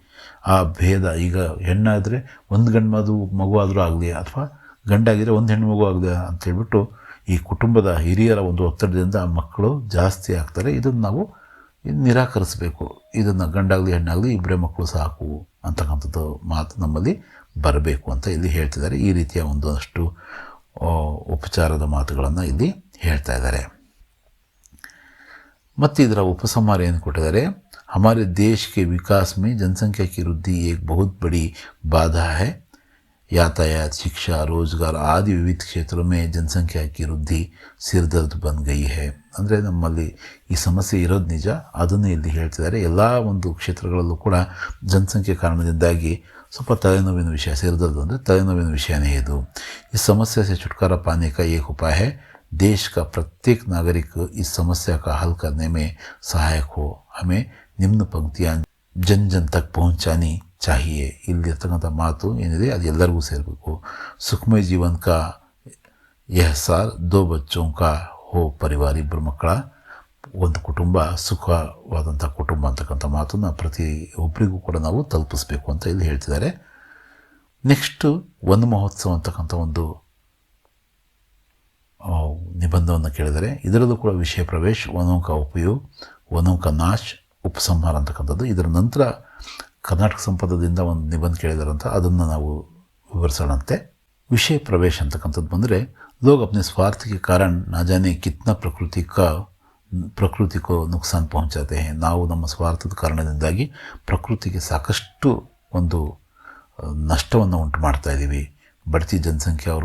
ಆ ಭೇದ. ಈಗ ಹೆಣ್ಣಾದರೆ ಒಂದು ಗಂಡು ಮಗು ಆದರೂ ಆಗಲಿ ಅಥವಾ ಗಂಡಾಗಿದ್ದರೆ ಒಂದು ಹೆಣ್ಣು ಮಗು ಆಗಲಿ ಅಂತೇಳ್ಬಿಟ್ಟು ಈ ಕುಟುಂಬದ ಹಿರಿಯರ ಒಂದು ಒತ್ತಡದಿಂದ ಮಕ್ಕಳು ಜಾಸ್ತಿ ಆಗ್ತಾರೆ. ಇದನ್ನು ನಾವು ನಿರಾಕರಿಸಬೇಕು. ಇದನ್ನು ಗಂಡಾಗಲಿ ಹೆಣ್ಣಾಗಲಿ ಇಬ್ಬರೇ ಮಕ್ಕಳು ಸಾಕು ಅಂತಕ್ಕಂಥದ್ದು ಮಾತು ನಮ್ಮಲ್ಲಿ ಬರಬೇಕು ಅಂತ ಇಲ್ಲಿ ಹೇಳ್ತಿದ್ದಾರೆ. ಈ ರೀತಿಯ ಒಂದಷ್ಟು ಉಪಚಾರದ ಮಾತುಗಳನ್ನು ಇಲ್ಲಿ ಹೇಳ್ತಾ ಇದ್ದಾರೆ. ಮತ್ತು ಇದರ ಉಪಸಂಹಾರ ಏನು ಕೊಟ್ಟಿದ್ದಾರೆ, हमारे देश के विकास में जनसंख्या की वृद्धि एक बहुत बड़ी बाधा है. यातायात, शिक्षा, रोजगार आदि विविध क्षेत्रों में जनसंख्या की वृद्धि सिरदर्द बन गई है. ಅಂದರೆ ನಮ್ಮಲ್ಲಿ ಈ ಸಮಸ್ಯೆ ಇರೋದು ನಿಜ, ಅದನ್ನು ಇಲ್ಲಿ ಹೇಳ್ತಿದ್ದಾರೆ. ಎಲ್ಲ ಒಂದು ಕ್ಷೇತ್ರಗಳಲ್ಲೂ ಕೂಡ ಜನಸಂಖ್ಯೆ ಕಾರಣದಿಂದಾಗಿ ಸ್ವಲ್ಪ ತಲೆನೋವಿನ ವಿಷಯ. ಸಿರದರ್द ಅಂದರೆ ತಲೆನೋವಿನ ವಿಷಯನೇ ಇದು. इस समस्या से छुटकारा पाने का एक उपाय है देश का प्रत्येक नागरिक इस समस्या का हल करने में सहायक हो. हमें निम्न पंक्तियाँ जन जन तक पहुँचानी चाहिए. ಇಲ್ಲಿರ್ತಕ್ಕಂಥ ಮಾತು ಏನಿದೆ ಅದು ಎಲ್ಲರಿಗೂ ಸೇರಬೇಕು. ಸುಖಮಯ ಜೀವನ ಕಾ ಯಹ ಸಾರ್ 2 ಬಚ್ಚೋं का हो ಪರಿವಾರ. ಇಬ್ಬರು ಮಕ್ಕಳ ಒಂದು ಕುಟುಂಬ ಸುಖವಾದಂಥ ಕುಟುಂಬ ಅಂತಕ್ಕಂಥ ಮಾತನ್ನು ಪ್ರತಿಯೊಬ್ಬರಿಗೂ ಕೂಡ ನಾವು ತಲುಪಿಸ್ಬೇಕು ಅಂತ ಇಲ್ಲಿ ಹೇಳ್ತಿದ್ದಾರೆ. ನೆಕ್ಸ್ಟು ವನ ಮಹೋತ್ಸವ ಅಂತಕ್ಕಂಥ ಒಂದು ನಿಬಂಧವನ್ನು ಕೇಳಿದರೆ ಇದರಲ್ಲೂ ಕೂಡ ವಿಷಯ ಪ್ರವೇಶ, ವನೋಂ ಕಾ ಉಪಯೋಗ, ವನೋಂ ಕಾ ನಾಶ್, ಉಪಸಂಹಾರ ಅಂತಕ್ಕಂಥದ್ದು. ಇದರ ನಂತರ ಕರ್ನಾಟಕ ಸಂಪದದಿಂದ ಒಂದು ನಿಬಂಧ ಕೇಳಿದಾರಂತ ಅದನ್ನು ನಾವು ವಿವರಿಸೋಣಂತೆ. ವಿಷಯ ಪ್ರವೇಶ ಅಂತಕ್ಕಂಥದ್ದು ಬಂದರೆ लोग अपने स्वार्थ के कारण ना जाने कितना ಪ್ರಕೃತಿ ಕೋ ನುಕ್ಸಾನ್ ಪਹੁಂಚಾತೆ हैं. ನಾವು ನಮ್ಮ ಸ್ವಾರ್ಥದ ಕಾರಣದಿಂದಾಗಿ ಪ್ರಕೃತಿಗೆ ಸಾಕಷ್ಟು ಒಂದು ನಷ್ಟವನ್ನು ಉಂಟು ಮಾಡ್ತಾ ಇದ್ದೀವಿ. बढ़ती जनसंख्या और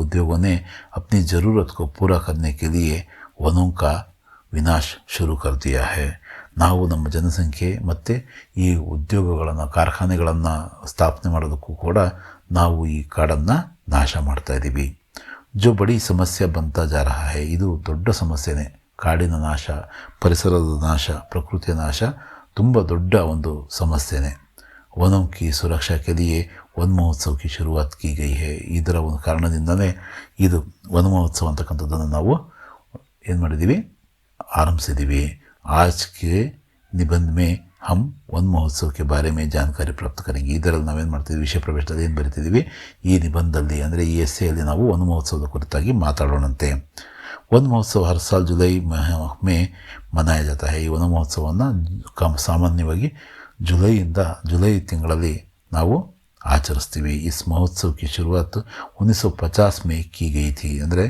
उद्योगों ने अपनी ज़रूरत को पूरा करने के लिए वनों का विनाश शुरू कर दिया है. ನಾವು ನಮ್ಮ ಜನಸಂಖ್ಯೆ ಮತ್ತು ಈ ಉದ್ಯೋಗಗಳನ್ನು ಕಾರ್ಖಾನೆಗಳನ್ನು ಸ್ಥಾಪನೆ ಮಾಡೋದಕ್ಕೂ ಕೂಡ ನಾವು ಈ ಕಾಡನ್ನು ನಾಶ ಮಾಡ್ತಾ ಇದ್ದೀವಿ. जो बड़ी समस्या बनता जा रहा है. ಇದು ದೊಡ್ಡ ಸಮಸ್ಯೆನೇ. ಕಾಡಿನ ನಾಶ, ಪರಿಸರದ ನಾಶ, ಪ್ರಕೃತಿಯ ನಾಶ ತುಂಬ ದೊಡ್ಡ ಒಂದು ಸಮಸ್ಯೆನೇ. वनों की सुरक्षा के लिए वन महोत्सव की शुरुआत की गई है. ಇದರ ಒಂದು ಕಾರಣದಿಂದಲೇ ಇದು ವನ ಮಹೋತ್ಸವ ಅಂತಕ್ಕಂಥದ್ದನ್ನು ನಾವು ಏನು ಮಾಡಿದ್ದೀವಿ, ಆರಂಭಿಸಿದ್ದೀವಿ. आज के निबंध में हम वन महोत्सव के बारे में जानकारी ಪ್ರಾಪ್ತ ಕರೆಂಗೆ. ಇದರಲ್ಲಿ ನಾವೇನು ಮಾಡ್ತಿದ್ವಿ, ವಿಷಯ ಪ್ರವೇಶದಲ್ಲಿ ಏನು ಬರಿತಿದ್ದೀವಿ, ಈ ನಿಬಂಧದಲ್ಲಿ ಅಂದರೆ ಈ ಎಸ್ಸೆಯಲ್ಲಿ ನಾವು वन महोत्सव ಕುರಿತಾಗಿ ಮಾತಾಡೋಣಂತೆ. वन महोत्सव हर साल जुलाई में मनाया जाता है. ಈ वन महोत्सवವನ್ನು ಸಾಮಾನ್ಯವಾಗಿ जुलाई ತಿಂಗಳಲ್ಲಿ ನಾವು ಆಚರಿಸ್ತೀವಿ. इस महोत्सव की शुरुआत 1950 में की गई थी. ಅಂದರೆ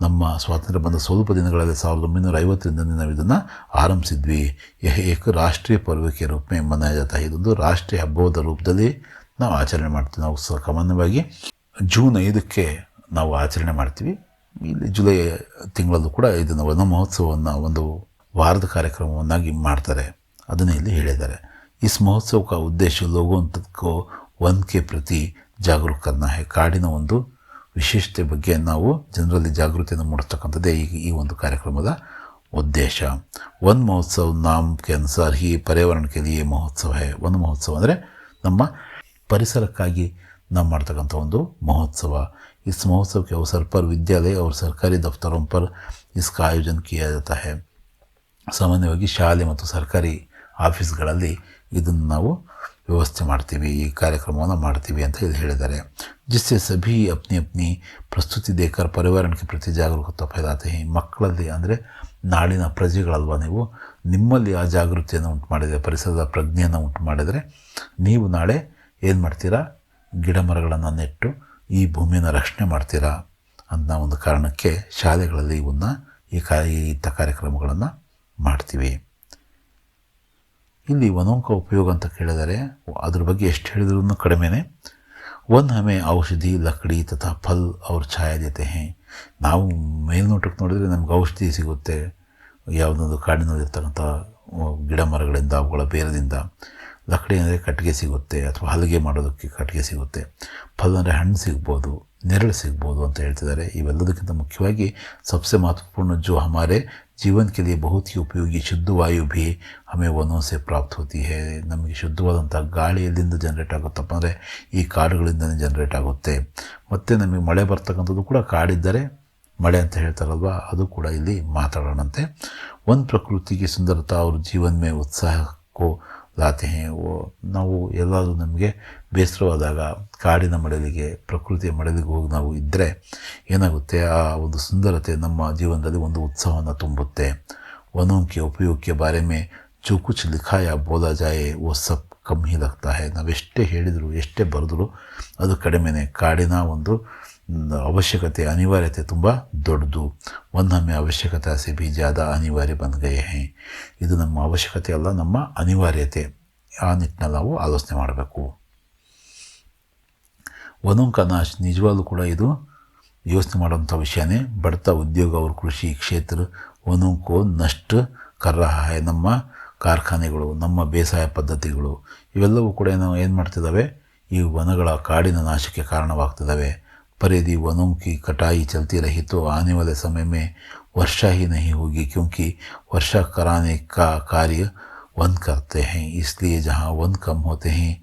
ನಮ್ಮ ಸ್ವಾತಂತ್ರ್ಯ ಬಂದ ಸ್ವಲ್ಪ ದಿನಗಳಲ್ಲಿ 1950ರಿಂದ ನಾವು ಇದನ್ನು ಆರಂಭಿಸಿದ್ವಿ. ಏಕ ರಾಷ್ಟ್ರೀಯ ಪರ್ವ ಕೆ ರೂಪ में मनाया जाता है. ಇದೊಂದು ರಾಷ್ಟ್ರೀಯ ಹಬ್ಬದ ರೂಪದಲ್ಲಿ ನಾವು ಆಚರಣೆ ಮಾಡ್ತೀವಿ. ನಾವು ಸಾಮಾನ್ಯವಾಗಿ ಜೂನ್ 5ಕ್ಕೆ ನಾವು ಆಚರಣೆ ಮಾಡ್ತೀವಿ. ಇಲ್ಲಿ ಜುಲೈ ತಿಂಗಳಲ್ಲೂ ಕೂಡ ಇದನ್ನು वन महोत्सवವನ್ನು ಒಂದು ವಾರದ ಕಾರ್ಯಕ್ರಮವನ್ನಾಗಿ ಮಾಡ್ತಾರೆ. ಅದನ್ನು ಇಲ್ಲಿ ಹೇಳಿದ್ದಾರೆ. इस महोत्सव का उद्देश्य लोगों को वन के प्रति ಜಾಗರೂಕ करना है. ಕಾಡಿನ ಒಂದು ವಿಶೇಷತೆ ಬಗ್ಗೆ ನಾವು ಜನರಲ್ಲಿ ಜಾಗೃತಿಯನ್ನು ಮೂಡಿಸ್ತಕ್ಕಂಥದ್ದೇ ಈ ಒಂದು ಕಾರ್ಯಕ್ರಮದ ಉದ್ದೇಶ. वन महोत्सव नाम के अनुसार ही पर्यावरण के लिए महोत्सव है. वन महोत्सव ಅಂದರೆ ನಮ್ಮ ಪರಿಸರಕ್ಕಾಗಿ ನಾವು ಮಾಡ್ತಕ್ಕಂಥ ಒಂದು ಮಹೋತ್ಸವ. इस महोत्सव के अवसर पर विद्यालय और सरकारी दफ्तरों पर इसका आयोजन किया जाता है. ಸಾಮಾನ್ಯವಾಗಿ ಶಾಲೆ ಮತ್ತು ಸರ್ಕಾರಿ ಆಫೀಸ್ಗಳಲ್ಲಿ ಇದನ್ನು ನಾವು ವ್ಯವಸ್ಥೆ ಮಾಡ್ತೀವಿ, ಈ ಕಾರ್ಯಕ್ರಮವನ್ನು ಮಾಡ್ತೀವಿ ಅಂತ ಇಲ್ಲಿ ಹೇಳಿದ್ದಾರೆ. जिससे सभी अपनी अपनी प्रस्तुति देकर पर्यावरण के प्रति जागरूकता फैलाते हैं. ಮಕ್ಕಳಲ್ಲಿ ಅಂದರೆ ನಾಡಿನ ಪ್ರಜೆಗಳಲ್ವ ನೀವು, ನಿಮ್ಮಲ್ಲಿ ಆ ಜಾಗೃತಿಯನ್ನು ಉಂಟು ಮಾಡಿದರೆ, ಪರಿಸರದ ಪ್ರಜ್ಞೆಯನ್ನು ಉಂಟು ಮಾಡಿದರೆ ನೀವು ನಾಳೆ ಏನು ಮಾಡ್ತೀರಾ, ಗಿಡ ಮರಗಳನ್ನು ನೆಟ್ಟು ಈ ಭೂಮಿಯನ್ನು ರಕ್ಷಣೆ ಮಾಡ್ತೀರಾ ಅನ್ನೋ ಒಂದು ಕಾರಣಕ್ಕೆ ಶಾಲೆಗಳಲ್ಲಿ ಇಂಥ ಕಾರ್ಯಕ್ರಮಗಳನ್ನು ಮಾಡ್ತೀವಿ. ಇಲ್ಲಿ ವನೋಂಕ ಉಪಯೋಗ ಅಂತ ಕೇಳಿದರೆ ಅದ್ರ ಬಗ್ಗೆ ಎಷ್ಟು ಹೇಳಿದ್ರೂ ಕಡಿಮೆನೇ. वन हमें ಔಷಧಿ ಲಕಡಿ ತಥಾ ಫಲ್ ಅವ್ರ ಛಾಯಾ ದೇತೆ ಹೇ. ನಾವು ಮೇಲ್ನೋಟಕ್ಕೆ ನೋಡಿದರೆ ನಮ್ಗೆ ಔಷಧಿ ಸಿಗುತ್ತೆ, ಯಾವುದೊಂದು ಕಾಡಿನಲ್ಲಿರ್ತಕ್ಕಂಥ ಗಿಡ ಮರಗಳಿಂದ, ಅವುಗಳ ಬೇರದಿಂದ. ಲಕಡಿ ಅಂದರೆ ಕಟ್ಟಿಗೆ ಸಿಗುತ್ತೆ, ಅಥವಾ ಹಲಿಗೆ ಮಾಡೋದಕ್ಕೆ ಕಟ್ಟಿಗೆ ಸಿಗುತ್ತೆ. ಫಲ್ ಅಂದರೆ ಹಣ್ಣು ಸಿಗ್ಬೋದು, ನೆರಳು ಸಿಗ್ಬೋದು ಅಂತ ಹೇಳ್ತಿದ್ದಾರೆ. ಇವೆಲ್ಲದಕ್ಕಿಂತ ಮುಖ್ಯವಾಗಿ सबसे महत्वपूर्ण जो हमारे जीवन के लिए बहुत ही उपयोगी शुद्ध वायु भी हमें वनों से प्राप्त होती है. ನಮಗೆ ಶುದ್ಧವಾದಂಥ ಗಾಳಿ ಎಲ್ಲಿಂದ ಜನ್ರೇಟ್ ಆಗುತ್ತಪ್ಪ ಅಂದರೆ ಈ ಕಾಡುಗಳಿಂದಲೇ ಜನ್ರೇಟ್ ಆಗುತ್ತೆ. ಮತ್ತು ನಮಗೆ ಮಳೆ ಬರ್ತಕ್ಕಂಥದ್ದು ಕೂಡ ಕಾಡಿದ್ದರೆ ಮಳೆ ಅಂತ ಹೇಳ್ತಾರಲ್ವ, ಅದು ಕೂಡ ಇಲ್ಲಿ ಮಾತಾಡೋಣಂತೆ. वन प्रकृति की सुंदरता और जीवन में उत्साह को लाते हैं. ನಾವು ಎಲ್ಲಾದರೂ ನಮಗೆ ಬೇಸರವಾದಾಗ ಕಾಡಿನ ಮಡಲಿಗೆ, ಪ್ರಕೃತಿಯ ಮಡಲಿಗೆ ಹೋಗಿ ನಾವು ಇದ್ದರೆ ಏನಾಗುತ್ತೆ, ಆ ಒಂದು ಸುಂದರತೆ ನಮ್ಮ ಜೀವನದಲ್ಲಿ ಒಂದು ಉತ್ಸಾಹವನ್ನು ತುಂಬುತ್ತೆ. वनों के उपयोग के बारे में जो कुछ लिखा या बोला जाए वो सब कम ही लगता है. ನಾವೆಷ್ಟೇ ಹೇಳಿದರೂ ಎಷ್ಟೇ ಬರೆದರೂ ಅದು ಕಡಿಮೆನೇ. ಕಾಡಿನ ಒಂದು ಅವಶ್ಯಕತೆ, ಅನಿವಾರ್ಯತೆ ತುಂಬ ದೊಡ್ಡದು. वन हमें आवश्यकता से भी ज़्यादा अनिवार्य बन गए हैं. ಇದು ನಮ್ಮ ಅವಶ್ಯಕತೆ ಅಲ್ಲ, ನಮ್ಮ ಅನಿವಾರ್ಯತೆ. ಆ ನಿಟ್ಟಿನಲ್ಲಿ ನಾವು ಆಲೋಚನೆ ಮಾಡಬೇಕು. वनों का नाश ನಿಜವಾಗ್ಲೂ ಕೂಡ ಇದು ಯೋಚನೆ ಮಾಡುವಂಥ ವಿಷಯನೇ. बढ़ता उद्योग और कृषि क्षेत्र वनों को नष्ट कर रहा है. ನಮ್ಮ ಕಾರ್ಖಾನೆಗಳು, ನಮ್ಮ ಬೇಸಾಯ ಪದ್ಧತಿಗಳು ಇವೆಲ್ಲವೂ ಕೂಡ ನಾವು ಏನು ಮಾಡ್ತಿದ್ದಾವೆ, ಈ ವನಗಳ ಕಾಡಿನ ನಾಶಕ್ಕೆ ಕಾರಣವಾಗ್ತಿದ್ದಾವೆ. पर यदि वनों की कटाई चलती रही तो आने वाले समय में वर्षा ही नहीं होगी, क्योंकि वर्षा कराने का कार्य वन करते हैं. इसलिए जहाँ वन कम होते हैं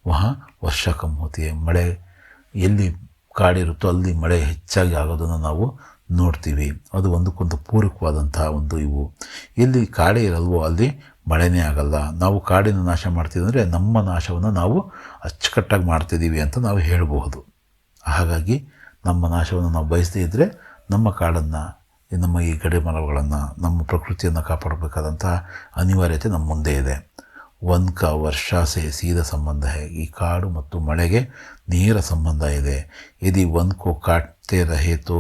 वहाँ ವರ್ಷಾ ಕಮ್ ಹೋತಿ है. ಮಳೆ ಎಲ್ಲಿ ಕಾಡಿರುತ್ತೋ ಅಲ್ಲಿ ಮಳೆ ಹೆಚ್ಚಾಗಿ ಆಗೋದನ್ನು ನಾವು ನೋಡ್ತೀವಿ. ಅದು ಒಂದಕ್ಕೊಂದು ಪೂರಕವಾದಂಥ ಒಂದು ಇವು. ಎಲ್ಲಿ ಕಾಡೇ ಇರಲ್ವೋ ಅಲ್ಲಿ ಮಳೆನೇ ಆಗಲ್ಲ. ನಾವು ಕಾಡಿನ ನಾಶ ಮಾಡ್ತಿದ್ದಂದರೆ ನಮ್ಮ ನಾಶವನ್ನು ನಾವು ಅಚ್ಚುಕಟ್ಟಾಗಿ ಮಾಡ್ತಿದ್ದೀವಿ ಅಂತ ನಾವು ಹೇಳಬಹುದು. ಹಾಗಾಗಿ ನಮ್ಮ ನಾಶವನ್ನು ನಾವು ಬಯಸದೇ ಇದ್ದರೆ ನಮ್ಮ ಕಾಡನ್ನು, ನಮ್ಮ ಈ ಗಡಿ ಮರಗಳನ್ನು, ನಮ್ಮ ಪ್ರಕೃತಿಯನ್ನು ಕಾಪಾಡಬೇಕಾದಂಥ ಅನಿವಾರ್ಯತೆ ನಮ್ಮ ಮುಂದೆ ಇದೆ. वन का वर्षा से सीधा संबंध है. ಈ ಕಾಡು ಮತ್ತು ಮಳೆಗೆ ನೇರ ಸಂಬಂಧ ಇದೆ. यदि वन को काटते रहे तो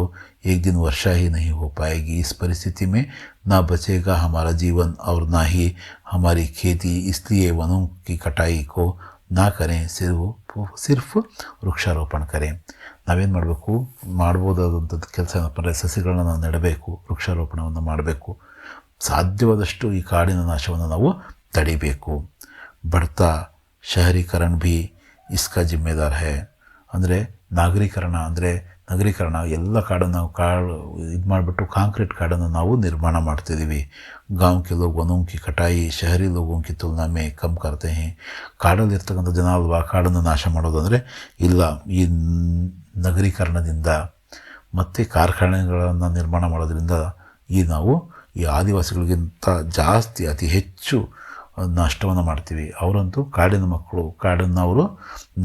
एक दिन वर्षा ही नहीं हो पाएगी. इस परिस्थिति में ना बचेगा हमारा जीवन और ना ही हमारी खेती. इसलिए वनों की कटाई को ना करें, सिर्फ ವೃಕ್ಷಾರೋಪಣ करें. ನಾವೇನು ಮಾಡಬೇಕು, ಮಾಡ್ಬೋದಾದಂಥದ್ದು ಕೆಲಸ ಏನಪ್ಪ ಅಂದರೆ ಸಸಿಗಳನ್ನ ನಾವು ನೆಡಬೇಕು, ವೃಕ್ಷಾರೋಪಣವನ್ನು ಮಾಡಬೇಕು. ಸಾಧ್ಯವಾದಷ್ಟು ಈ ಕಾಡಿನ ನಾಶವನ್ನು ನಾವು ತಡಿಬೇಕು. बढ़ता शहरीकरण भी इसका जिम्मेदार है. ಅಂದರೆ ನಗರೀಕರಣ ಎಲ್ಲ ಕಾಡನ್ನು ನಾವು ಇದು ಮಾಡಿಬಿಟ್ಟು ಕಾಂಕ್ರೀಟ್ ಕಾಡನ್ನು ನಾವು ನಿರ್ಮಾಣ ಮಾಡ್ತಿದ್ದೀವಿ. गाँव के लोग वनों की कटाई शहरी लोगों की तुलना में कम करते हैं. ಕಾಡಲ್ಲಿರ್ತಕ್ಕಂಥ ಜನ ಅಲ್ವಾ ಕಾಡನ್ನು ನಾಶ ಮಾಡೋದು ಅಂದರೆ, ಇಲ್ಲ, ಈ ನಗರೀಕರಣದಿಂದ ಮತ್ತು ಕಾರ್ಖಾನೆಗಳನ್ನು ನಿರ್ಮಾಣ ಮಾಡೋದ್ರಿಂದ ನಾವು ಈ ಆದಿವಾಸಿಗಳಿಗಿಂತ ಜಾಸ್ತಿ ಅತಿ ಹೆಚ್ಚು ನಷ್ಟವನ್ನು ಮಾಡ್ತೀವಿ. ಅವರಂತೂ ಕಾಡಿನ ಮಕ್ಕಳು, ಕಾಡನ್ನು ಅವರು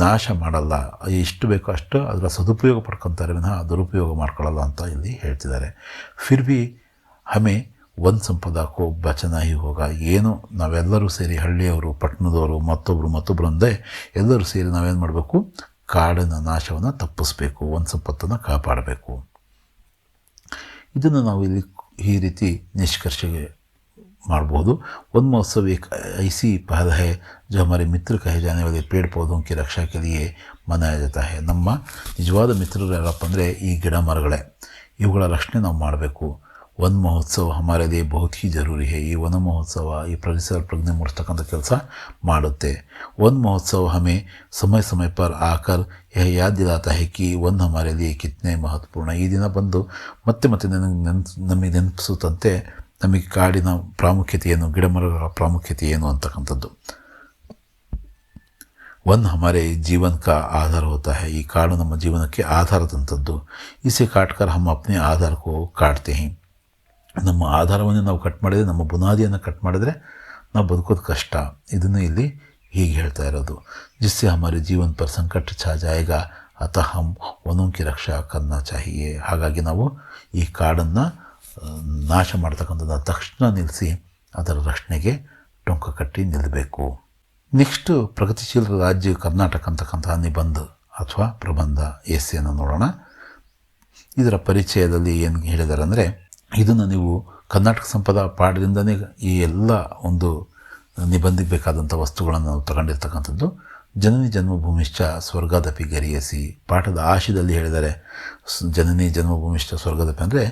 ನಾಶ ಮಾಡಲ್ಲ, ಎಷ್ಟು ಬೇಕೋ ಅಷ್ಟು ಅದರ ಸದುಪಯೋಗ ಪಡ್ಕೊತಾರೆ ವಿನಃ ದುರುಪಯೋಗ ಮಾಡ್ಕೊಳ್ಳಲ್ಲ ಅಂತ ಇಲ್ಲಿ ಹೇಳ್ತಿದ್ದಾರೆ. ಫಿರ್ ಭಿ ಹಮೆ ಒಂದು ಸಂಪದಾಕೋ ಬಚನ ಹಿ ಹೋಗ. ಏನು ನಾವೆಲ್ಲರೂ ಸೇರಿ, ಹಳ್ಳಿಯವರು, ಪಟ್ಟಣದವರು, ಮತ್ತೊಬ್ಬರು ಅಂದೇ ಎಲ್ಲರೂ ಸೇರಿ ನಾವೇನು ಮಾಡಬೇಕು, ಕಾಡಿನ ನಾಶವನ್ನು ತಪ್ಪಿಸ್ಬೇಕು, ಒಂದು ಸಂಪತ್ತನ್ನು ಕಾಪಾಡಬೇಕು. ಇದನ್ನು ನಾವು ಇಲ್ಲಿ ಈ ರೀತಿ ನಿಷ್ಕರ್ಷೆಗೆ ಮಾಡ್ಬೋದು. वन महोत्सव एक ऐसी पहल है जो हमारे मित्र कहे जाने वाले पेड़ पौधों की रक्षा के लिए मनाया जाता है. ನಮ್ಮ ನಿಜವಾದ ಮಿತ್ರರು ಯಾರಪ್ಪ ಅಂದರೆ ಈ ಗಿಡ ಮರಗಳೇ. ಇವುಗಳ ರಕ್ಷಣೆ ನಾವು ಮಾಡಬೇಕು. वन महोत्सव हमारे लिए बहुत ही ज़रूरी है. ಈ ವನ ಮಹೋತ್ಸವ ಈ ಪರಿಸರ ಪ್ರಜ್ಞೆ ಮೂಡಿಸ್ತಕ್ಕಂಥ ಕೆಲಸ ಮಾಡುತ್ತೆ. वन महोत्सव हमें समय समय पर आकर यह याद दिलाता है कि वन हमारे लिए कितने महत्वपूर्ण. ಈ ದಿನ ಬಂದು ಮತ್ತೆ ನಮಗೆ ನೆನಪಿಸುತ್ತಂತೆ ನಮಗೆ ಕಾಡಿನ ಪ್ರಾಮುಖ್ಯತೆ ಏನು, ಗಿಡಮರಗಳ ಪ್ರಾಮುಖ್ಯತೆ ಏನು ಅಂತಕ್ಕಂಥದ್ದು. वन हमारे जीवन का आधार होता है. ಈ ಕಾಡು ನಮ್ಮ ಜೀವನಕ್ಕೆ ಆಧಾರದಂಥದ್ದು. ಇಸೆ ಕಾಟ್ಕರ್ ಹಮ್ ಅಪ್ನೆ ಆಧಾರ ಕೋ ಕಾಟ್ತೆ ಹಿ. ನಮ್ಮ ಆಧಾರವನ್ನು ನಾವು ಕಟ್ ಮಾಡಿದರೆ, ನಮ್ಮ ಬುನಾದಿಯನ್ನು ಕಟ್ ಮಾಡಿದರೆ ನಾವು ಬದುಕೋದು ಕಷ್ಟ. ಇದನ್ನು ಇಲ್ಲಿ ಹೀಗೆ ಹೇಳ್ತಾ ಇರೋದು. ಜಿಸ್ಸೆ ಹಮಾರೆ ಜೀವನ ಪರ್ ಸಂಕಟ ಛಾ ಜಾಯೇಗಾ ಅತಃ ಹಮ್ ವನೋಂ ಕಿ ರಕ್ಷಾ ಕರ್ನಾ ಚಾಹಿಯೇ. ಹಾಗಾಗಿ ನಾವು ಈ ಕಾಡನ್ನು ನಾಶ ಮಾಡ್ತಕ್ಕಂಥದ್ದು ತಕ್ಷಣ ನಿಲ್ಲಿಸಿ ಅದರ ರಕ್ಷಣೆಗೆ ಟೊಂಕ ಕಟ್ಟಿ ನಿಲ್ಲಬೇಕು. ನೆಕ್ಸ್ಟು ಪ್ರಗತಿಶೀಲ ರಾಜ್ಯ ಕರ್ನಾಟಕ ಅಂತಕ್ಕಂಥ ನಿಬಂಧ ಅಥವಾ ಪ್ರಬಂಧ ಎಸ್ಸೆಯನ್ನು ನೋಡೋಣ. ಇದರ ಪರಿಚಯದಲ್ಲಿ ಏನು ಹೇಳಿದ್ದಾರೆ ಅಂದರೆ, ಇದನ್ನು ನೀವು ಕರ್ನಾಟಕ ಸಂಪದ ಪಾಠದಿಂದನೇ ಈ ಎಲ್ಲ ಒಂದು ನಿಬಂಧಕ್ಕೆ ಬೇಕಾದಂಥ ವಸ್ತುಗಳನ್ನು ನಾವು ತಗೊಂಡಿರ್ತಕ್ಕಂಥದ್ದು. ಜನನಿ ಜನ್ಮಭೂಮಿಶ್ಚ ಸ್ವರ್ಗಾದಪಿ ಗರಿಯಸಿ. ಪಾಠದ ಆಶಯದಲ್ಲಿ ಹೇಳಿದ್ದಾರೆ ಜನನಿ ಜನ್ಮಭೂಮಿಶ್ಚ ಸ್ವರ್ಗಾದಪಿ ಅಂದರೆ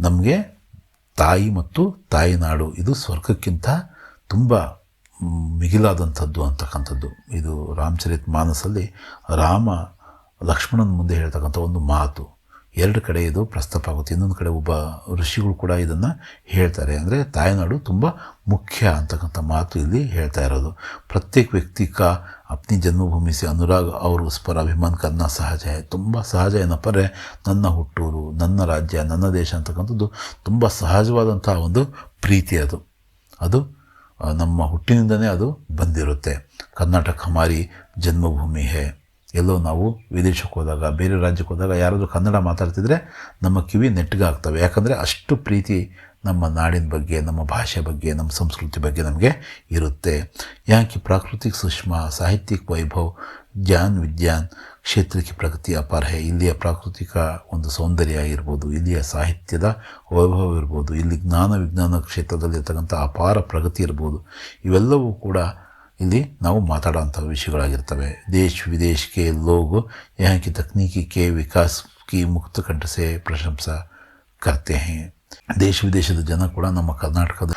ನಮಗೆ ತಾಯಿ ಮತ್ತು ತಾಯಿನಾಡು ಇದು ಸ್ವರ್ಗಕ್ಕಿಂತ ತುಂಬ ಮಿಗಿಲಾದಂಥದ್ದು ಅಂತಕ್ಕಂಥದ್ದು. ಇದು ರಾಮಚರಿತ್ ಮಾನಸಲ್ಲಿ ರಾಮ ಲಕ್ಷ್ಮಣನ ಮುಂದೆ ಹೇಳ್ತಕ್ಕಂಥ ಒಂದು ಮಾತು. ಎರಡು ಕಡೆ ಇದು ಪ್ರಸ್ತಾಪ ಆಗುತ್ತೆ. ಇನ್ನೊಂದು ಕಡೆ ಒಬ್ಬ ಋಷಿಗಳು ಕೂಡ ಇದನ್ನು ಹೇಳ್ತಾರೆ. ಅಂದರೆ ತಾಯಿನಾಡು ತುಂಬ ಮುಖ್ಯ ಅಂತಕ್ಕಂಥ ಮಾತು ಇಲ್ಲಿ ಹೇಳ್ತಾ ಇರೋದು. ಪ್ರತ್ಯೇಕ ವ್ಯಕ್ತಿ ಕಾ ಅಪ್ನಿ ಜನ್ಮಭೂಮಿ ಸೆ ಅನುರಾಗ್ ಅವರು ಉಸ್ ಪರ್ ಅಭಿಮಾನ ಕರ್ನ ಸಹಜ. ತುಂಬ ಸಹಜ ಏನಪ್ಪ ಅಂದರೆ ನನ್ನ ಹುಟ್ಟೂರು, ನನ್ನ ರಾಜ್ಯ, ನನ್ನ ದೇಶ ಅಂತಕ್ಕಂಥದ್ದು ತುಂಬ ಸಹಜವಾದಂಥ ಒಂದು ಪ್ರೀತಿ. ಅದು ನಮ್ಮ ಹುಟ್ಟಿನಿಂದನೇ ಅದು ಬಂದಿರುತ್ತೆ. ಕರ್ನಾಟಕ ಹಮಾರಿ ಜನ್ಮಭೂಮಿ ಹೇ. ಎಲ್ಲೋ ನಾವು ವಿದೇಶಕ್ಕೆ ಹೋದಾಗ, ಬೇರೆ ರಾಜ್ಯಕ್ಕೆ ಹೋದಾಗ ಯಾರಾದರೂ ಕನ್ನಡ ಮಾತಾಡ್ತಿದ್ರೆ ನಮ್ಮ ಕಿವಿ ನೆಟ್ಟಗಾಗ್ತವೆ. ಯಾಕಂದರೆ ಅಷ್ಟು ಪ್ರೀತಿ ನಮ್ಮ ನಾಡಿನ ಬಗ್ಗೆ, ನಮ್ಮ ಭಾಷೆ ಬಗ್ಗೆ, ನಮ್ಮ ಸಂಸ್ಕೃತಿ ಬಗ್ಗೆ ನಮಗೆ ಇರುತ್ತೆ. ಯಾಕೆ ಪ್ರಾಕೃತಿಕ ಸುಷ್ಮಾ ಸಾಹಿತ್ಯಿಕ ವೈಭವ್ ಜ್ಞಾನ ವಿಜ್ಞಾನ ಕ್ಷೇತ್ರಕ್ಕೆ ಪ್ರಗತಿ ಅಪಾರ ಹೇ. ಇಲ್ಲಿಯ ಪ್ರಾಕೃತಿಕ ಒಂದು ಸೌಂದರ್ಯ ಇರ್ಬೋದು, ಇಲ್ಲಿಯ ಸಾಹಿತ್ಯದ ವೈಭವ ಇರ್ಬೋದು, ಇಲ್ಲಿ ಜ್ಞಾನ ವಿಜ್ಞಾನ ಕ್ಷೇತ್ರದಲ್ಲಿರ್ತಕ್ಕಂಥ ಅಪಾರ ಪ್ರಗತಿ ಇರ್ಬೋದು. ಇವೆಲ್ಲವೂ ಕೂಡ ಇಲ್ಲಿ ನಾವು ಮಾತಾಡೋಂಥ ವಿಷಯಗಳಾಗಿರ್ತವೆ. ದೇಶ ವಿದೇಶಕ್ಕೆ ಲೋಗ್ यहाँ की तकनीकी के विकास की मुक्त कंठ से प्रशंसा करते हैं. ದೇಶ ವಿದೇಶದ ಜನ ಕೂಡ ನಮ್ಮ ಕರ್ನಾಟಕದ